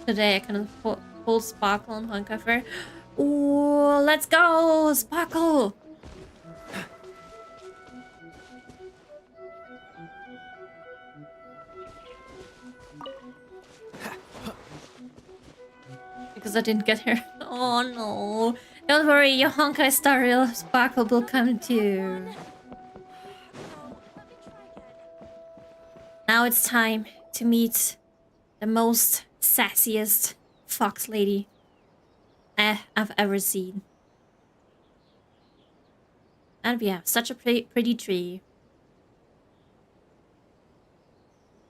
Today I can pull Sparkle on Honkafer. Ooh, let's go! Sparkle! Because I didn't get here. Oh no. Don't worry, your Honkai Star Rail Sparkle will come too. Now it's time to meet the most sassiest fox lady I've ever seen. And we have such a pretty tree.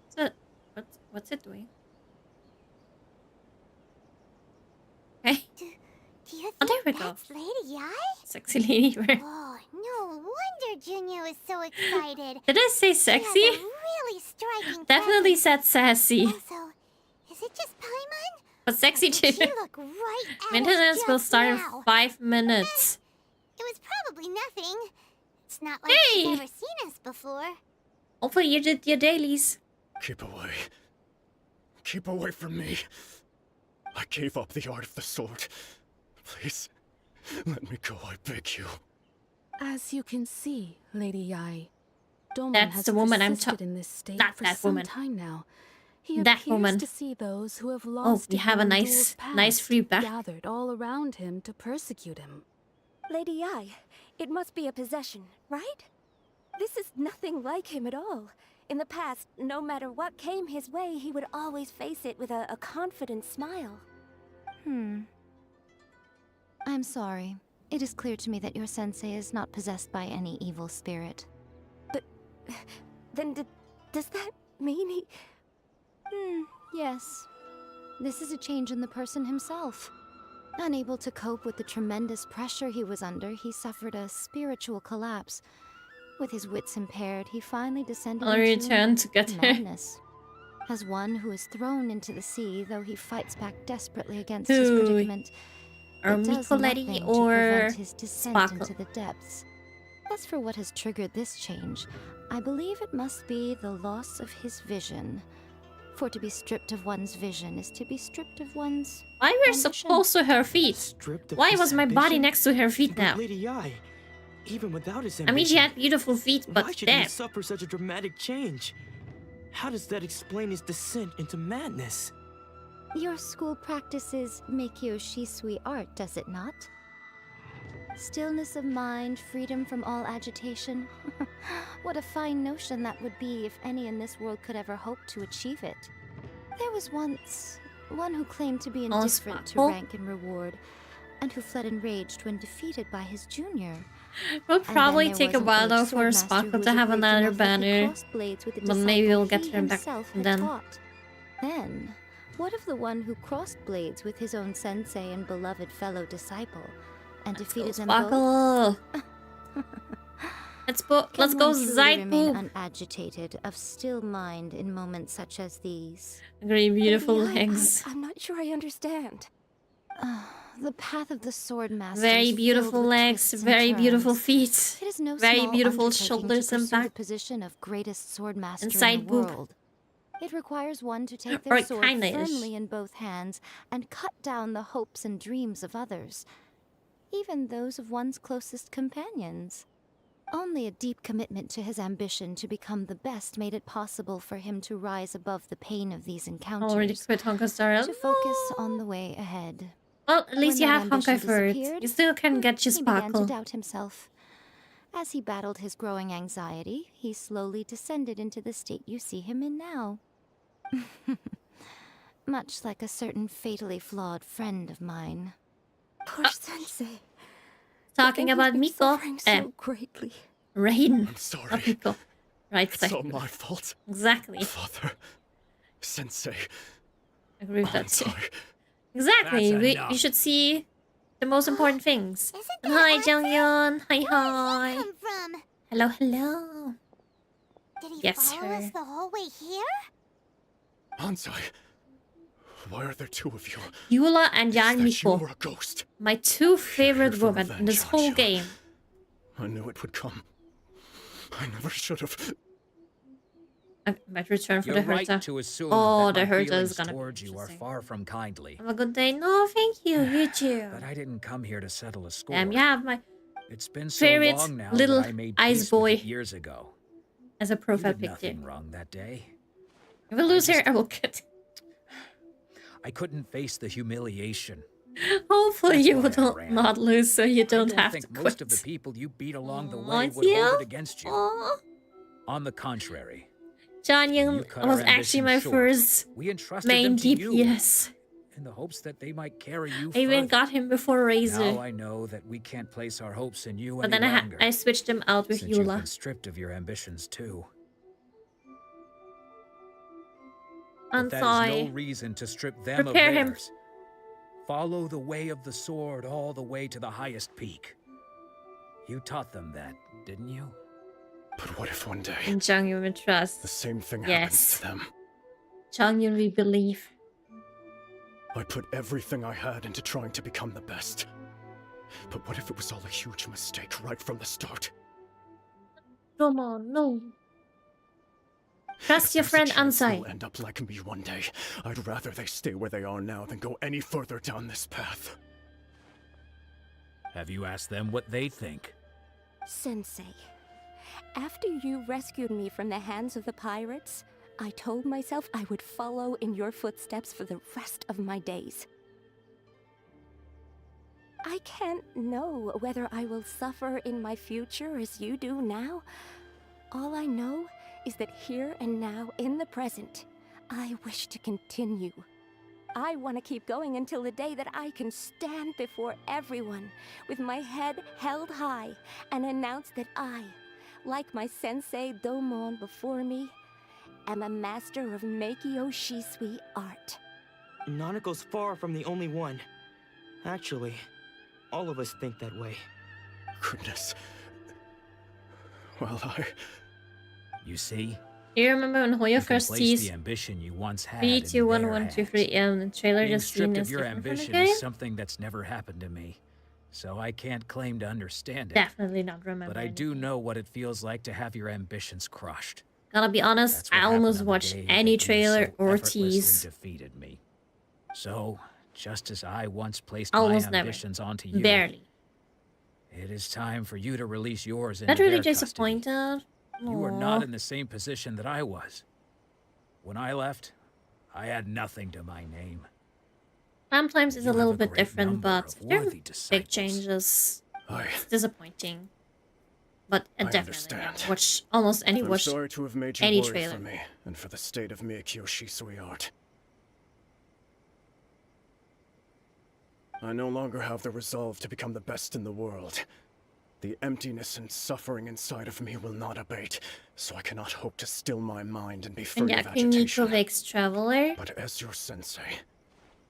So, what's it doing? my gosh. That's Lady Ai? Sexy lady. Oh, no wonder Junior was so excited. Did I say sexy? She has a really striking Definitely presence. said sassy. Also, is it just Paimon? But sexy too. She look right at Maintenance us will just start now. in 5 minutes. It was probably nothing. It's not like she's ever seen us before. Hopefully you did your dailies. Keep away. Keep away from me. I gave up the art of the sword. Please, let me go, I beg you. As you can see, Lady Yai, Domon That's has the woman I'm persisted in this state Not for that some woman. time now. He That appears woman. to see those who have Oh, lost we to have a him in nice duels free past, back. gathered all around him to persecute him. Lady Ai, it must be a possession, right? This is nothing like him at all. In the past, no matter what came his way, he would always face it with a confident smile. I'm sorry. It is clear to me that your sensei is not possessed by any evil spirit. But then does that mean he... Yes. This is a change in the person himself. Unable to cope with the tremendous pressure he was under, he suffered a spiritual collapse. With his wits impaired, he finally descended I'll into return to get her. madness. As one who is thrown into the sea, though he fights back desperately against his Who? predicament, Or it does Nicoletti nothing to or prevent his descent Sparkle? into the depths. As for what has triggered this change, I believe it must be the loss of his vision. For to be stripped of one's vision is to be stripped of one's Why were ambition. so close to her feet? Stripped of Why his was my body ambition? next to her feet But now? Lady Yai, even without his I mean, she ambition, had beautiful feet, but why should damn. he suffer such a dramatic change? How does that explain his descent into madness? Your school practices Meikyo Shisui art, does it not? Stillness of mind, freedom from all agitation. What a fine notion that would be if any in this world could ever hope to achieve it. There was once one who claimed to be indifferent to Sparkle? rank and reward, and who fled enraged when defeated by his junior. It'll And then probably there take was a an while though aged for swordmaster Sparkle who to was have enraged another enough that he banner. crossed blades with the But maybe disciple we'll get he him back himself had then. taught. Then, what of the one who crossed blades with his own sensei and beloved fellow disciple, and defeated them both? Sparkle! Let's go Can one truly remain Zaipu! unagitated, of still mind in moments such as these? Very beautiful Lady Ai, legs. I'm not sure I understand. The path of the swordmaster. Very is beautiful filled with legs, twists and very beautiful turns. feet. It is no Very small beautiful undertaking shoulders to and pursue the back. position of greatest swordmaster And side in the boob. world. It requires one to take Or their sword kinda-ish. firmly in both hands and cut down the hopes and dreams of others, even those of one's closest companions. Only a deep commitment to his ambition to become the best made it possible for him to rise above the pain of these encounters. Already quit Honkai Star Rail? To focus on the way ahead. Well, at least When you that have ambition Honkai first. disappeared, You still can get your he began to Sparkle. doubt himself. As he battled his growing anxiety, he slowly descended into the state you see him in now. Much like a certain fatally flawed friend of mine. Poor sensei. Talking about Miko. Suffering so greatly. Raiden. I'm sorry. Not Miko. Right It's side. all my fault. Exactly. Father. Sensei. Agree with that I'm too. sorry. Exactly. That's You enough. should see the most important things. Isn't And that hi, Hansen? Jonghyun. Hi, Where did hi. he come from? Hello, hello. Did he Yes, follow her. us the whole way here? Hansai. Why are there two of you? Eula and Jan That you Miko. were a ghost. My two favorite for women in this revenge, whole Hansha. game. I knew it would come. I never should have. I might return for You're the right Herta. to assume Oh, that the my Herta feelings is gonna be towards you are interesting. far from kindly. Have a good day. No, thank you. You too. But I didn't come here to settle a score. Damn, you have my It's been so favorite long now little that I made ice peace boy with it years ago. as a You profile did picture. nothing wrong that day. If I lose here, I will get. I couldn't face the humiliation. Hopefully, That's you why I will ran. not lose, so you I don't don't have think to most quit. of the people you beat along the Aw, way it's would hold you? it against you. Aw. On the contrary, John Young you cut was our actually ambitions my short. first We entrusted main them to you DPS. in the hopes that they might carry you I even further. got him before Now Razor. I know that we can't place our hopes in you But any then longer. I switched him out with since you've Eula. been stripped of your ambitions too. I'm But that is sorry. no reason to strip them Prepare of him theirs. Follow the way of the sword all the way to the highest peak. You taught them that, didn't you? But what if one day In Changyun we trust. the same thing happens Yes. to them? Changyun we believe. I put everything I had into trying to become the best. But what if it was all a huge mistake right from the start? Come on, no. Trust your If there's a friend chance Ansai. they'll end up like me one day, I'd rather they stay where they are now than go any further down this path. Have you asked them what they think? Sensei, after you rescued me from the hands of the pirates, I told myself I would follow in your footsteps for the rest of my days. I can't know whether I will suffer in my future as you do now. All I know is that here and now, in the present, I wish to continue. I want to keep going until the day that I can stand before everyone with my head held high and announce that I, like my sensei Domon before me, am a master of Meikyo Shisui art. Nanako's far from the only one. Actually, all of us think that way. Goodness. Well, You see? Do you remember when Hoya You can first place sees the ambition you once had 3, in 2, 1, their 1, 2, hands. 3 and the trailer Being just seen stripped is of your different from the ambition game? is something that's never happened to me, so I can't claim to understand it. Definitely not remember But I do know what it feels like to have your ambitions crushed. Gotta be honest, That's what I happened almost on the watched day any that you trailer so or effortlessly tease. defeated me. So, just as I once placed Almost my never. ambitions onto you, Barely. it is time for you to release yours Not into really their custody. disappointed. You are Aw. not in the same position that I was. When I left, I had nothing to my name. Sometimes it's You a little have a bit great different, number but of if there are worthy big disciples. changes. It's disappointing. But I I definitely understand. watch almost any I'm watch sorry to have made you any worry trailer. for me and for the state of Meikyo Shisui art. I no longer have the resolve to become the best in the world. The emptiness and suffering inside of me will not abate, so I cannot hope to still my mind and be free And of Yaku agitation. Nikovik's Traveler. But as your sensei,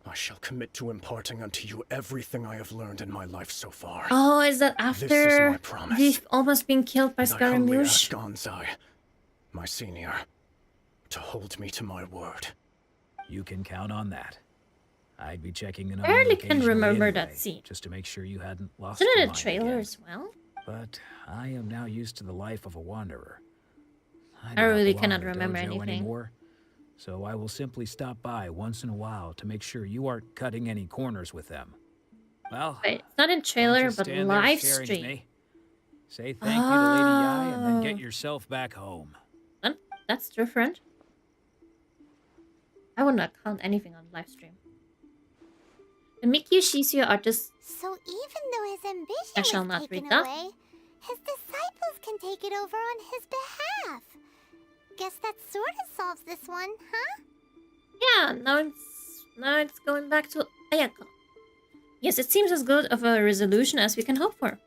I shall commit to imparting unto you everything I have learned in my life so far. Oh, is that This is after my promise. we've almost been killed by And I humbly ask Scaramouche? Gonzai, my senior, to hold me to my word. You can count on that. I'd be checking in on Barely you can occasionally remember anyway, that scene. just to make sure you hadn't lost Isn't your it a mind trailer again. as well? But I am now used to the life of a wanderer. I do not really belong cannot in a remember dojo anything. Anymore, so I will simply stop by once in a while to make sure you aren't cutting any corners with them. Well, Wait, it's not in don't trailer, just but stand there live staring at stream. me. Say thank you to Lady Yai and then Oh. get yourself back home. That's different. I would not count anything on live stream. The Mikyu Shisui artist. So even though his ambition I shall was not taken read that. away, his disciples can take it over on his behalf. Guess that sort of solves this one, huh? Yeah, now it's going back to Ayaka. Yes, it seems as good of a resolution as we can hope for.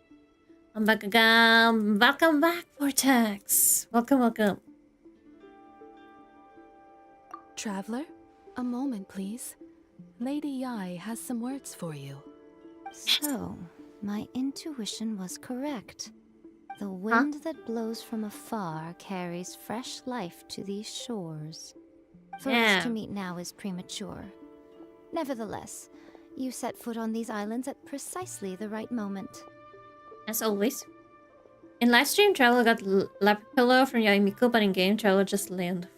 I'm back again. Welcome back, Vortex. Welcome, welcome. Traveler, a moment, please. Lady Yai has some words for you. So, my intuition was correct. The wind that blows from afar carries fresh life to these shores. For Yeah. us to meet now is premature. Nevertheless, you set foot on these islands at precisely the right moment. As always. In live stream, Traveler got lapis pillow from Yaimiko, but in game, Traveler just lay on the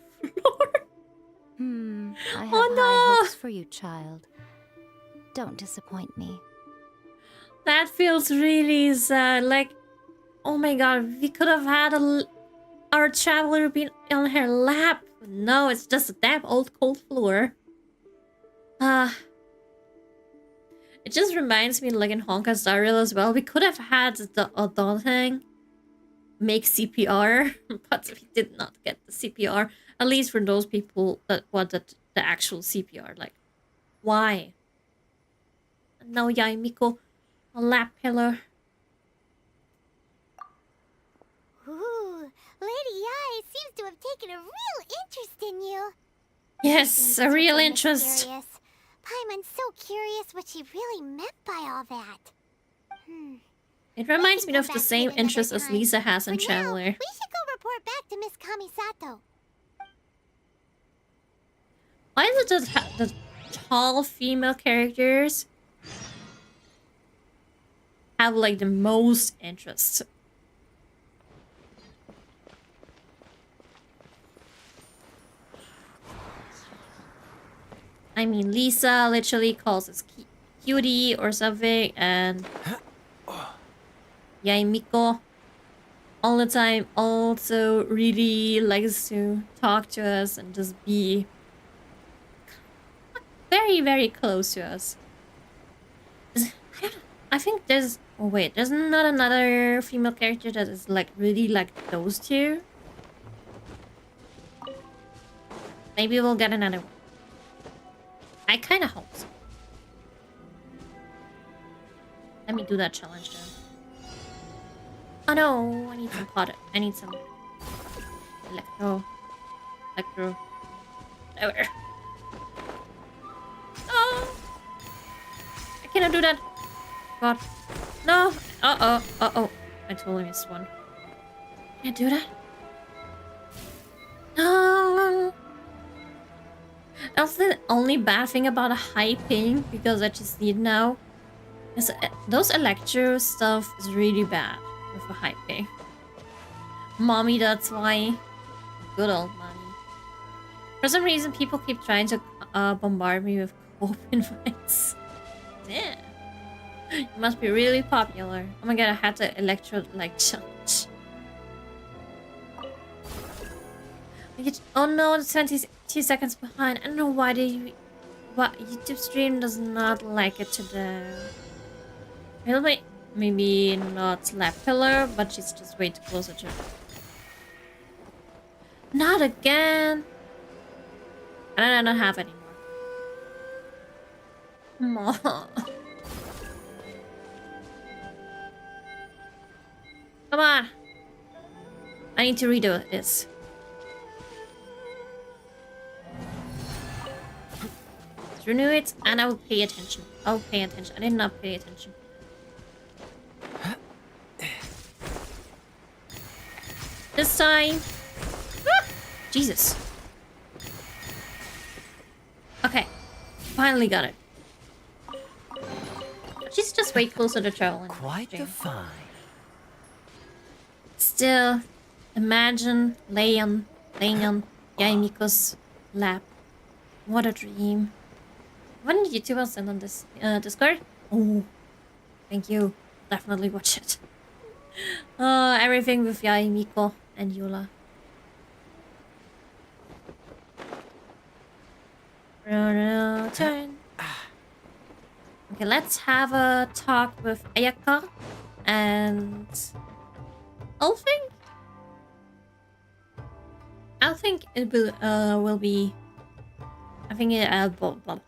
I have Oh, no! high hopes for you, child. Don't disappoint me. That feels really sad. Like, oh my god, we could have had our Traveler be on her lap. No, it's just a damn old cold floor. It just reminds me, like in Honka Star Rail as well, we could have had the adulting make CPR, but we did not get the CPR. At least for those people that wanted the actual CPR. Like, why? No, Yaimiko, a lap pillow. Ooh, Lady Yai seems to have taken a real interest in you. Yes, a real interest. Mysterious. Paimon's so curious what she really meant by all that. It reminds me of the same interests as Lisa has in Traveler. We should go report back to Miss Kamisato. Why is it that the tall female characters have like the most interest? I mean, Lisa literally calls us cutie or something, and Yaimiko all the time also really likes to talk to us and just be very, very close to us. I think there's... Oh wait, there's not another female character that is like really like those two. Maybe we'll get another one. I kind of hope so. Let me do that challenge though. Oh no, I need some pot. I need some electro. Whatever. Oh! I cannot do that. God. No. Uh-oh. I totally missed one. Can't do that. No. That's the only bad thing about a hyping, because I just need now. Is those electro stuff is really bad with a hyping. Mommy, that's why. Good old mommy. For some reason, people keep trying to bombard me with co-op invites. Damn. You must be really popular. Oh my god, I had the electro like challenge. Oh no, it's 22 seconds behind. I don't know why YouTube stream does not like it today. Maybe not Lap Pillar, but she's just way too closer to it. Not again! And I don't have any more. Come on! I need to redo this. Let's renew it, and I will pay attention. I'll pay attention. I did not pay attention. This time... Ah! Jesus. Okay. Finally got it. She's just way closer to traveling. Quite the find. Still, imagine laying on Yaimiko's lap. What a dream. When did YouTuber send on this Discord? Oh, thank you. Definitely watch it. Everything with Yaimiko and Yula. Turn. Okay, let's have a talk with Ayaka and Elfing. I think it will be. I think it. I cannot talk.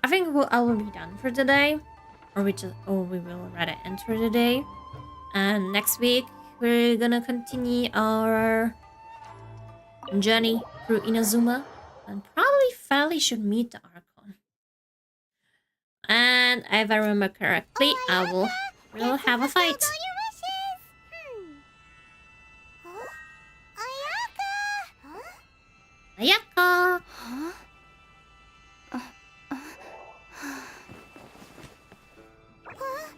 I think I will be done for today, or we will rather end for today. And next week we're gonna continue our journey through Inazuma, and probably Fally should meet the Archon. And if I remember correctly, we'll have a fight. Ayaka! Huh?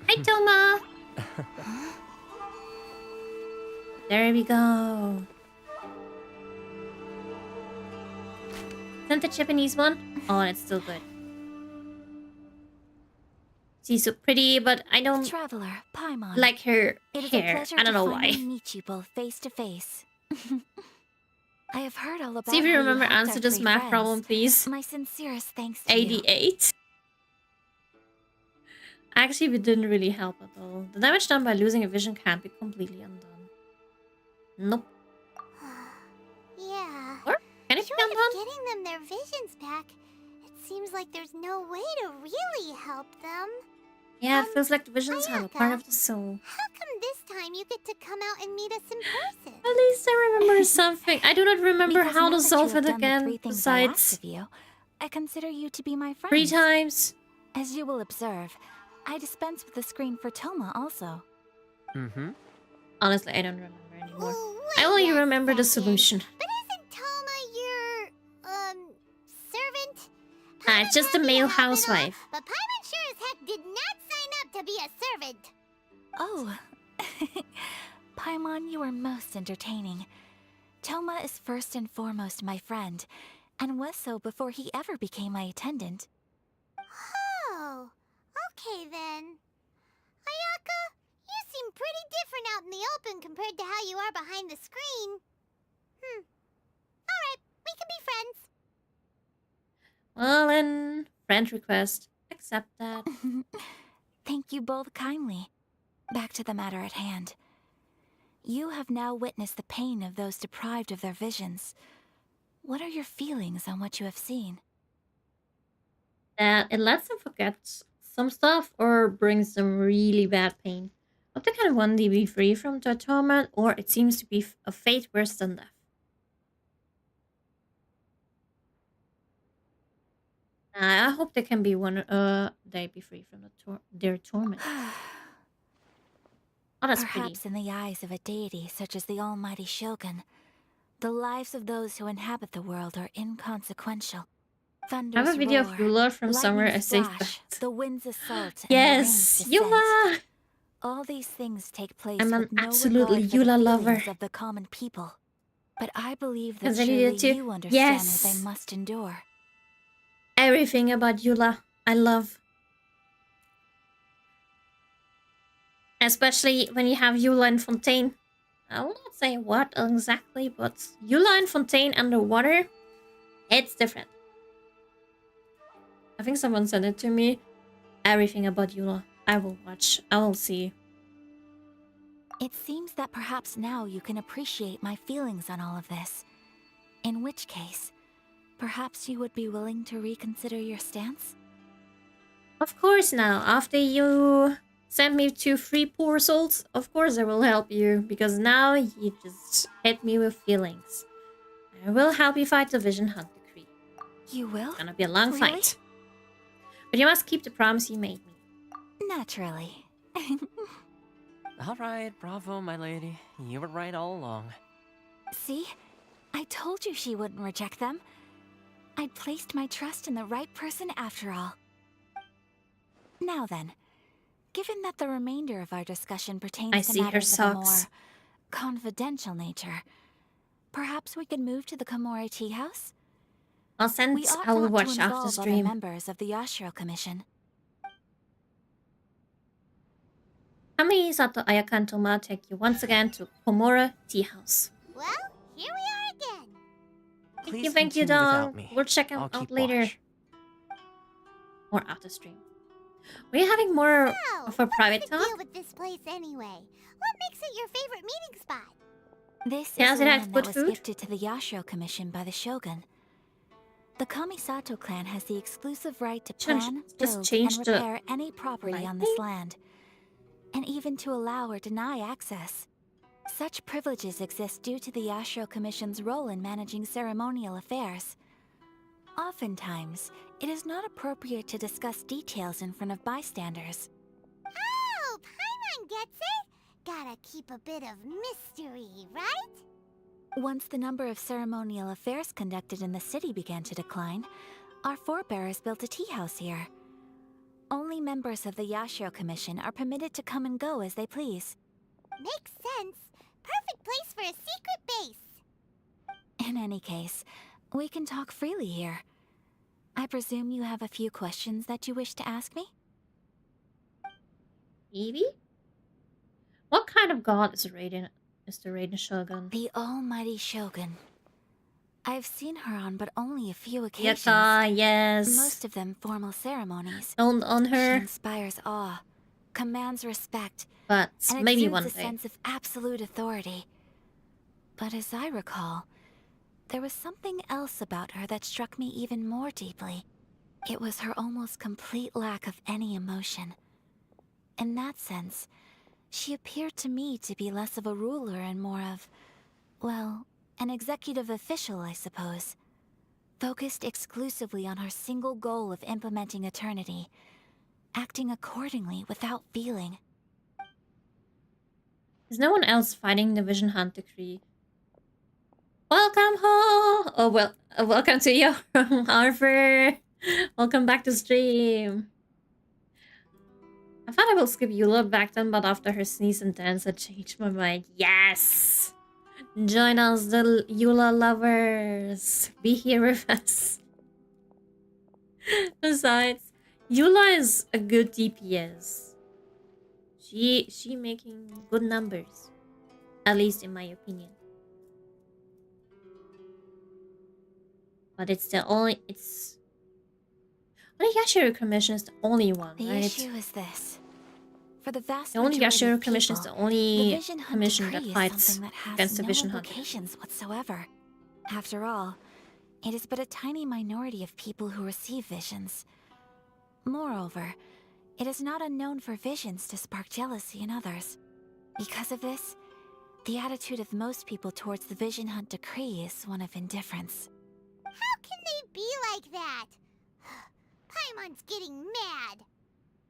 Hi, Toma! There we go. Isn't the Japanese one? Oh, it's still good. She's so pretty, but I don't Traveler, Paimon. like her It is hair. a pleasure I don't know to why. finally meet you both face to face. I have heard all about See if you how remember helped answer our this three math friends. problem, please. My sincerest thanks to you. 88. Actually, we didn't really help at all. The damage done by losing a vision can't be completely undone. Nope. Yeah. Or can it be Short undone? of getting them their visions back, it seems like there's no way to really help them. Yeah, it feels like the visions have a part of the soul. How come this time you get to come out and meet us in person? At least I remember something. I do not remember Because how now to that solve you have it done the again. three things I asked Besides, of you, I consider you to be my friend. 3 times. As you will observe, I dispense with the screen for Toma also. Mm-hmm. Honestly, I don't remember anymore. I only remember the solution. But isn't Toma your, servant? It's just a male housewife. But Paimon sure as heck did not sign up to be a servant. Oh. Paimon, you are most entertaining. Toma is first and foremost my friend, and was so before he ever became my attendant. Oh, okay then. Ayaka, you seem pretty different out in the open compared to how you are behind the screen. Alright, we can be friends. Well, then, friend request. Accept that. Thank you both kindly. Back to the matter at hand. You have now witnessed the pain of those deprived of their visions. What are your feelings on what you have seen? That it lets them forget some stuff or brings them really bad pain. Hope they can one day be free from their torment, or it seems to be a fate worse than death. I hope they can be one day be free from their torment. Oh, that's Perhaps pretty. in the eyes of a deity such as the almighty Shogun, the lives of those who inhabit the world are inconsequential. I have a video of Eula from somewhere I saved flash, that. the wind's assault, Yes, and the rain's Eula! descent. All these things take place I'm an with no absolutely regard for the Eula lover. feelings of the common people. But I believe that Because I surely needed to. you understand Yes. what they must endure. Everything about Eula, I love. Especially when you have Eula and Fontaine. I will not say what exactly, but Eula and Fontaine underwater, it's different. I think someone sent it to me. Everything about Eula. I will watch. I will see. It seems that perhaps now you can appreciate my feelings on all of this. In which case, perhaps you would be willing to reconsider your stance? Of course now, after you sent me to 3 poor souls, of course I will help you, because now you just hit me with feelings. I will help you fight the Vision Hunt Decree. You will? It's gonna be a long Really? fight. But you must keep the promise you made me. Naturally. Alright, bravo, my lady. You were right all along. See? I told you she wouldn't reject them. I'd placed my trust in the right person after all. Now then, given that the remainder of our discussion pertains I to see her matters of a more socks. confidential nature, perhaps we could move to the Komori Tea House? I'll send. We ought I will not watch to after involve other stream. members of the Yashiro Commission. Kamisato, Ayaka, and Toma take you once again to Komora Tea House. Well, here we are again. Please Thank you, continue without Dong. me. We'll check I'll out keep later. watch. Or after stream. We're having more So, of a private what's the talk. deal with this place anyway? What makes it your favorite meeting spot? This Yeah, is does the it have land good that was food? gifted to the Yashiro Commission by the Shogun. The Kamisato clan has the exclusive right to plan, just build, change and the repair any property on this lighting? land, and even to allow or deny access. Such privileges exist due to the Yashiro Commission's role in managing ceremonial affairs. Oftentimes, it is not appropriate to discuss details in front of bystanders. Oh, Paimon gets it. Gotta keep a bit of mystery, right? Once the number of ceremonial affairs conducted in the city began to decline, our forebears built a tea house here. Only members of the Yashiro Commission are permitted to come and go as they please. Makes sense. Perfect place for a secret base. In any case, we can talk freely here. I presume you have a few questions that you wish to ask me? Evie? What kind of god is Raiden? Is the Raiden Shogun? The almighty Shogun. I've seen her on but only a few occasions. Yes. Most of them formal ceremonies. Don't on her. She inspires awe, commands respect, But and maybe exudes one a day. sense of absolute authority. But as I recall, there was something else about her that struck me even more deeply. It was her almost complete lack of any emotion. In that sense, she appeared to me to be less of a ruler and more of, well, an executive official, I suppose. focused exclusively on her single goal of implementing eternity, acting accordingly without feeling. Is no one else fighting the Vision Hunt decree? Welcome home! Oh, well, welcome to your home, Harper. Welcome back to stream. I thought I will skip Eula back then, but after her sneeze and dance, I changed my mind. Yes! Join us, the Eula lovers. Be here with us. Besides, Eula is a good DPS. She making good numbers. At least in my opinion. But it's the only... Well, the Yashiro Commission is the only one, The right? issue is this. For the vast The only majority Yashiro of Commission is people, the only the Vision Hunt commission that decree is fights something that has against the no Vision Hunter. implications whatsoever. After all, it is but a tiny minority of people who receive visions. Moreover, it is not unknown for visions to spark jealousy in others. Because of this, the attitude of most people towards the Vision Hunt decree is one of indifference. How can they be like that? Paimon's getting mad.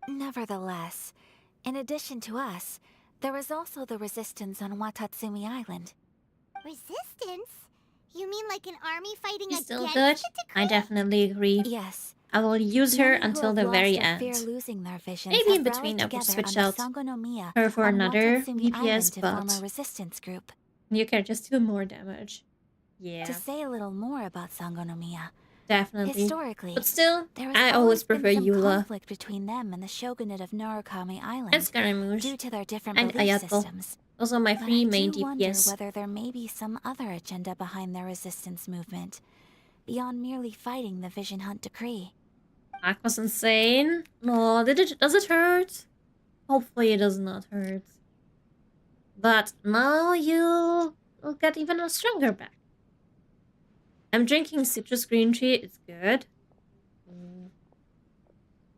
Nevertheless, in addition to us, there is also the resistance on Watatsumi Island. Resistance? You mean like an army fighting She's still against good? the decree? I definitely agree. Yes. I will use her Many who until have the lost very or end. fear losing their visions Maybe in have between rallied I will together switch under out Sangonomiya her for on another Watatsumi DPS, Island to form a but resistance group. you can just do more damage. Yeah, To say a little more about Sangonomiya, definitely. historically, But still, there has I always always prefer been some Eula conflict between them and the shogunate of Narukami Island and Scaramouche due to their different and belief Ayato. systems. Those are my But three I main do wonder DPS. whether there may be some other agenda behind their resistance movement, beyond merely fighting the Vision Hunt decree. That was insane. No, does it hurt? Hopefully it does not hurt. But now you'll get even a stronger back. I'm drinking citrus green tea. It's good.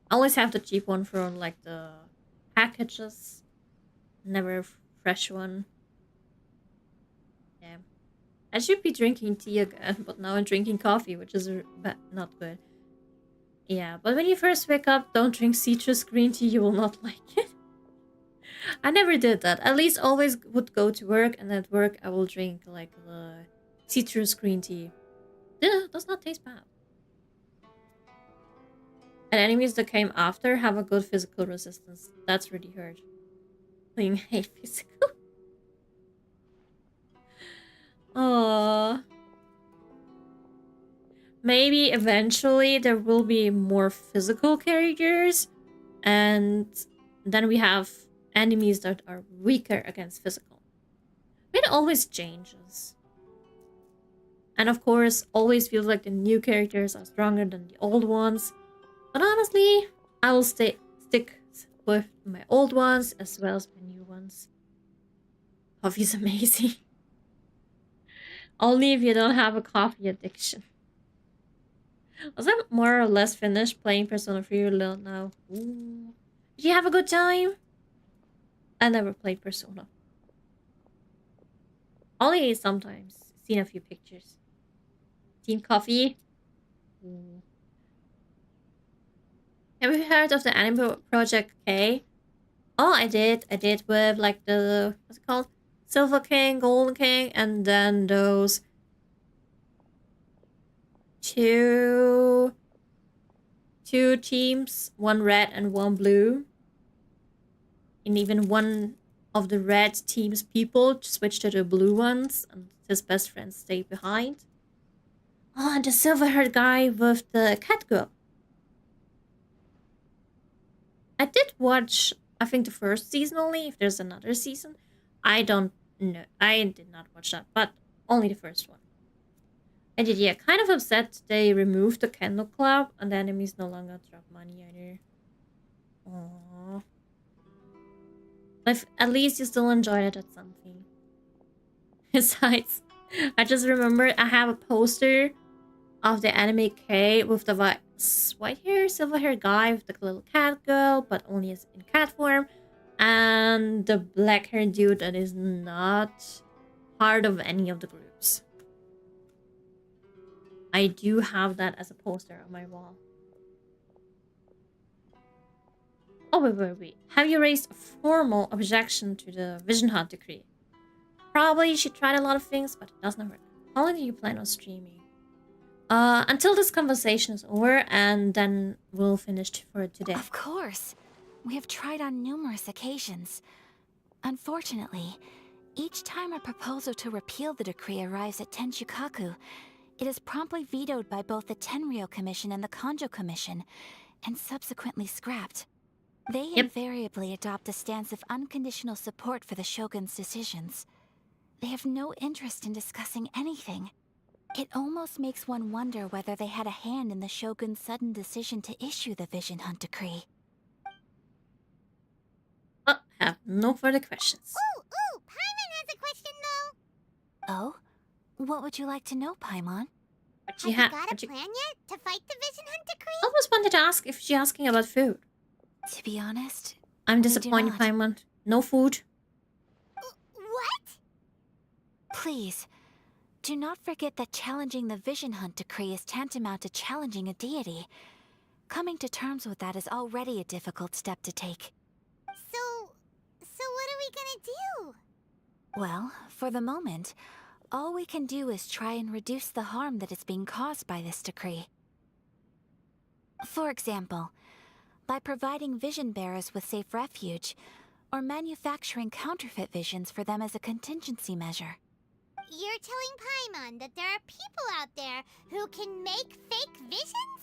I always have the cheap one from like the packages. Never a fresh one. Yeah. I should be drinking tea again, but now I'm drinking coffee, which is not good. Yeah, but when you first wake up, don't drink citrus green tea. You will not like it. I never did that. At least always would go to work, and at work I will drink like the citrus green tea. Yeah, does not taste bad. And enemies that came after have a good physical resistance. That's really hard. You hate physical. Aww. Maybe eventually there will be more physical characters, and then we have enemies that are weaker against physical. It always changes. And of course, always feels like the new characters are stronger than the old ones. But honestly, I will stick with my old ones as well as my new ones. Coffee's amazing. Only if you don't have a coffee addiction. Was I more or less finished playing Persona 3 now? Ooh. Did you have a good time? I never played Persona. Only sometimes. Seen a few pictures. Team Coffee? Ooh. Have you heard of the anime Project K? Oh, I did. I did with like the... What's it called? Silver King, Golden King, and then those... Two teams, one red and one blue. And even one of the red team's people switched to the blue ones, and his best friend stayed behind. Oh, and the silver-haired guy with the cat girl. I did watch, I think, the first season only. If there's another season, I don't know. I did not watch that, but only the first one. I did, yeah, kind of upset they removed the Candle Club and the enemies no longer drop money either. Aww. But at least you still enjoyed it at something. Besides, I just remember I have a poster of the anime K with the white hair, silver hair guy with the little cat girl, but only in cat form. And the black hair dude that is not part of any of the groups. I do have that as a poster on my wall. Oh, wait. Have you raised a formal objection to the Vision Hunt decree? Probably she tried a lot of things, but it doesn't work. How long do you plan on streaming? Until this conversation is over, and then we'll finish for today. Of course. We have tried on numerous occasions. Unfortunately, each time a proposal to repeal the decree arrives at Tenshukaku, it is promptly vetoed by both the Tenryou Commission and the Kanjo Commission, and subsequently scrapped. They invariably adopt a stance of unconditional support for the Shogun's decisions. They have no interest in discussing anything. It almost makes one wonder whether they had a hand in the Shogun's sudden decision to issue the Vision Hunt decree. I have no further questions. Ooh, Paimon has a question though. Oh? What would you like to know, Paimon? Have you got a plan yet to fight the Vision Hunt decree? I almost wanted to ask if she's asking about food. To be honest, I'm disappointed, Paimon. No food. What? Please, do not forget that challenging the Vision Hunt decree is tantamount to challenging a deity. Coming to terms with that is already a difficult step to take. So what are we gonna do? Well, for the moment, all we can do is try and reduce the harm that is being caused by this decree. For example, by providing vision bearers with safe refuge, or manufacturing counterfeit visions for them as a contingency measure. You're telling Paimon that there are people out there who can make fake visions?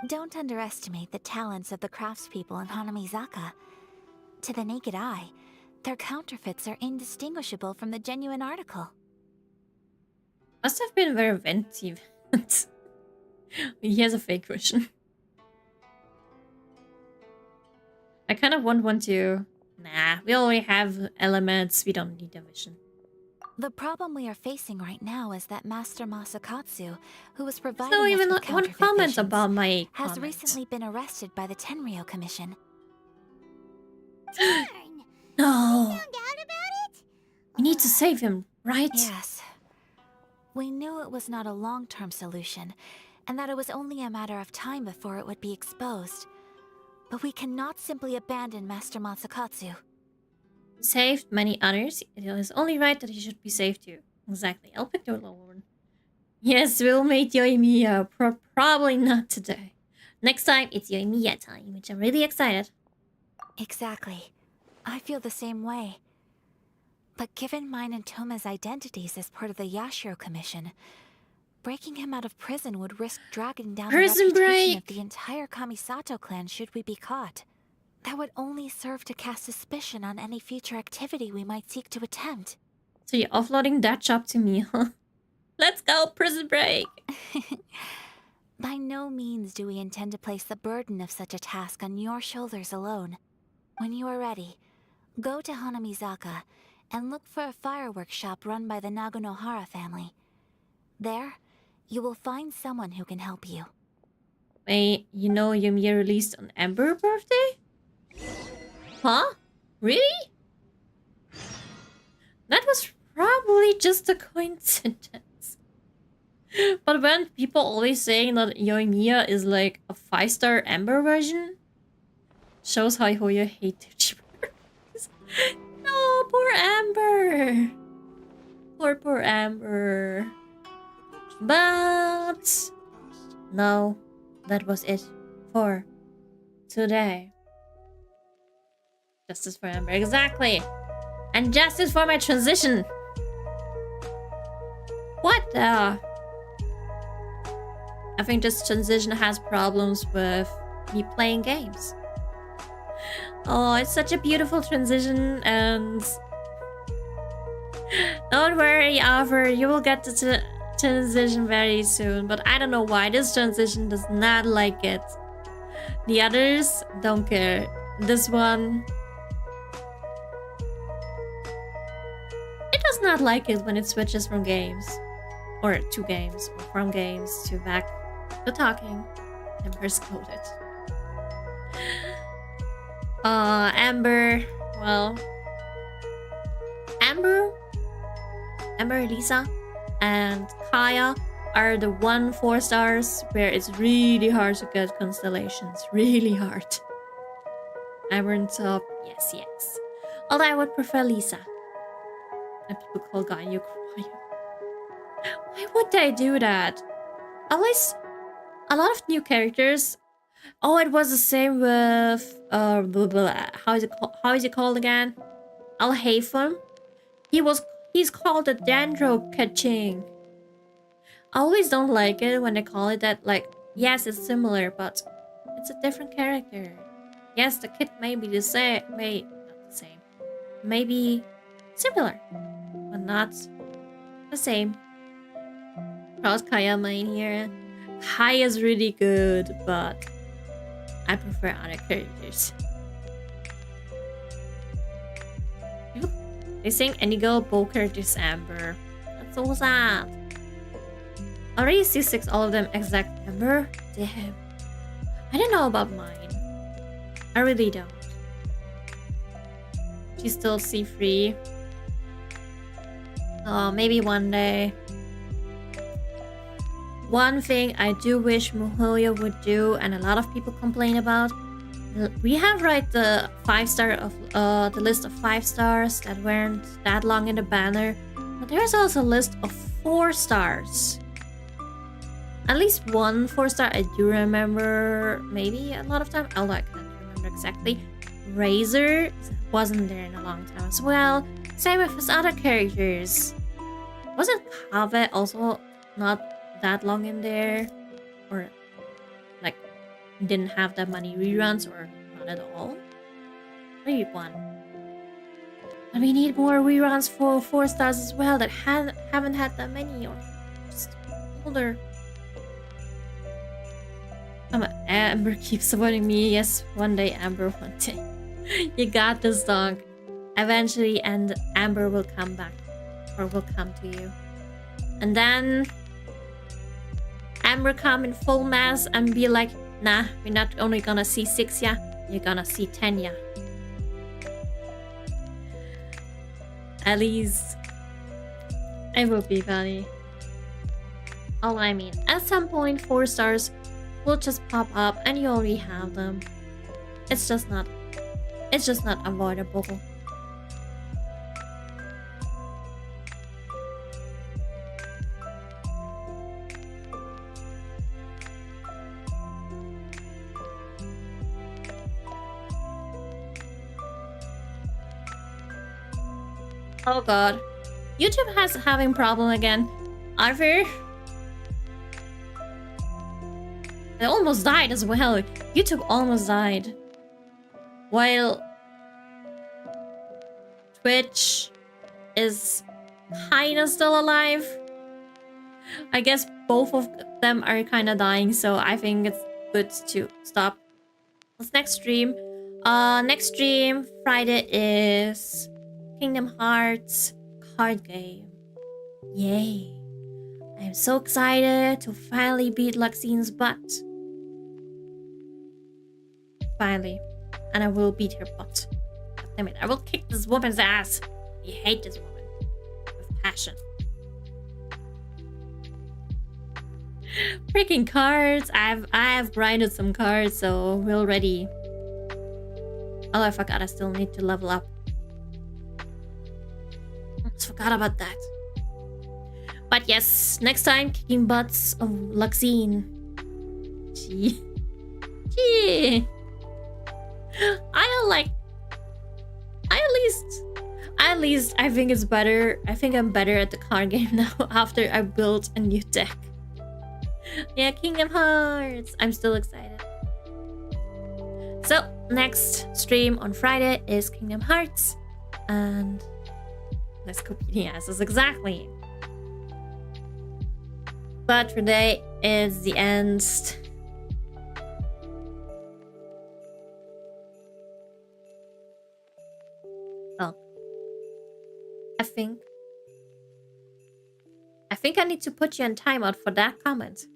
Don't underestimate the talents of the craftspeople in Hanamizaka. To the naked eye, their counterfeits are indistinguishable from the genuine article. Must have been very inventive. He has a fake version. I kind of want one too. Nah, we already have elements. We don't need a vision. The problem we are facing right now is that Master Masakatsu, who was providing So us even with one counterfeit comment visions, about my has comment. recently been arrested by the Tenryou Commission. Darn! No. You found out about it? We need to save him, right? Yes. We knew it was not a long-term solution, and that it was only a matter of time before it would be exposed. But we cannot simply abandon Master Masakatsu. Saved many others. It is only right that he should be saved too. Exactly. I'll pick the low one. Yes, we'll make Yoimiya. Probably not today. Next time, it's Yoimiya time, which I'm really excited. Exactly. I feel the same way. But given mine and Toma's identities as part of the Yashiro Commission, breaking him out of prison would risk dragging down Prison the reputation break! of the entire Kamisato clan should we be caught. That would only serve to cast suspicion on any future activity we might seek to attempt. So you're offloading that job to me, huh? Let's go, prison break! By no means do we intend to place the burden of such a task on your shoulders alone. When you are ready, go to Hanamizaka and look for a fireworks shop run by the Naganohara family. There, you will find someone who can help you. Wait, you know Yoimiya released on Amber's birthday? Huh? Really? That was probably just a coincidence. But when people always saying that Yoimiya is like a 5-star Amber version, shows how you hate Tuchibara. No, poor Amber. Poor Amber. But no, that was it for today. Justice for Amber, exactly. And justice for my transition. What the? I think this transition has problems with me playing games. Oh, it's such a beautiful transition, and don't worry, Alvar, you will get the transition very soon. But I don't know why this transition does not like it. The others don't care. This one, it does not like it when it switches from games, or to games, or from games to back to talking. Amber's coded. Amber, well, Amber, Lisa, and Kaya are the 4 stars where it's really hard to get constellations. Really hard. Amber and top, yes, yes. Although I would prefer Lisa. And people call Ganyu crying. Why would they do that? At least a lot of new characters. Oh, it was the same with blah, blah, how is it called again? Al-Haytham. He's called a Dendro catching. I always don't like it when they call it that. Like, yes, it's similar, but it's a different character. Yes, the kid may be the same, not the same, maybe similar, but not the same. How's Kaya main here? Kaya's really good, but I prefer other characters. They sing Inigo, Boker, this Amber. That's so sad. Already C6 all of them exact Amber? Damn. I don't know about mine. I really don't. She's still C3. Oh, maybe one day. One thing I do wish Muhoya would do, and a lot of people complain about, we have the 5-star of the list of 5 stars that weren't that long in the banner, but there's also a list of 4 stars. At least one 4-star I do remember, maybe a lot of time, although I can't remember exactly. Razor wasn't there in a long time as well. Same with his other characters. Wasn't Kave also not that long in there? Or like didn't have that many reruns, or not at all? Maybe one. And we need more reruns for 4 stars as well that haven't had that many, or just older. Amber keeps supporting me. Yes, one day, Amber, one day. You got this, dog. Eventually, and Amber will come back, or will come to you. And then Amber come in full mass and be like, nah, we're not only gonna see 6 ya, you're gonna see 10 ya. At least it would be funny. Oh, I mean, at some point 4 stars will just pop up and you already have them. It's just not avoidable. Oh god. YouTube has having problem again. Either I almost died as well. YouTube almost died. While Twitch is kinda still alive. I guess both of them are kinda dying, so I think it's good to stop. What's next stream? Next stream Friday is Kingdom Hearts card game. Yay. I'm so excited to finally beat Luxine's butt. Finally. And I will beat her butt. God damn it. I will kick this woman's ass. I hate this woman. With passion. Freaking cards. I've grinded some cards, so we're ready. Oh, I forgot I still need to level up. Almost forgot about that. But yes, next time, kicking butts of Luxine. Gee. At least I think it's better. I think I'm better at the card game now after I built a new deck. Yeah, Kingdom Hearts. I'm still excited. So, next stream on Friday is Kingdom Hearts. And let's copy the asses exactly. But today is the end. Oh. I think I need to put you on timeout for that comment.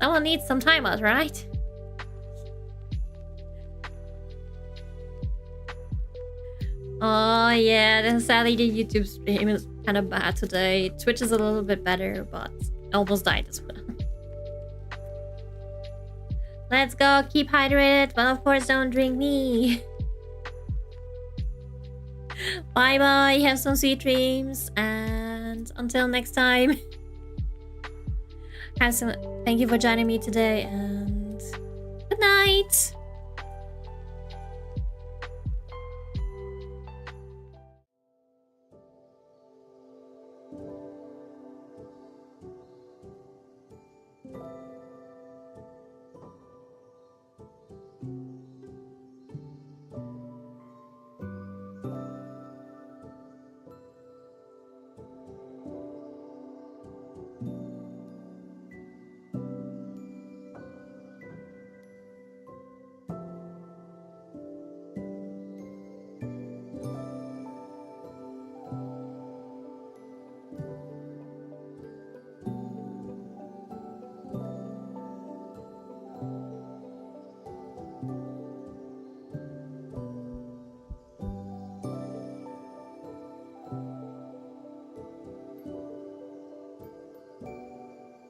Someone needs some timeout, right? Oh yeah, sadly the YouTube stream is kind of bad today. Twitch is a little bit better, but I almost died as well. Let's go, keep hydrated, but of course don't drink me. Bye bye, have some sweet dreams, and until next time. Thank you for joining me today, and good night.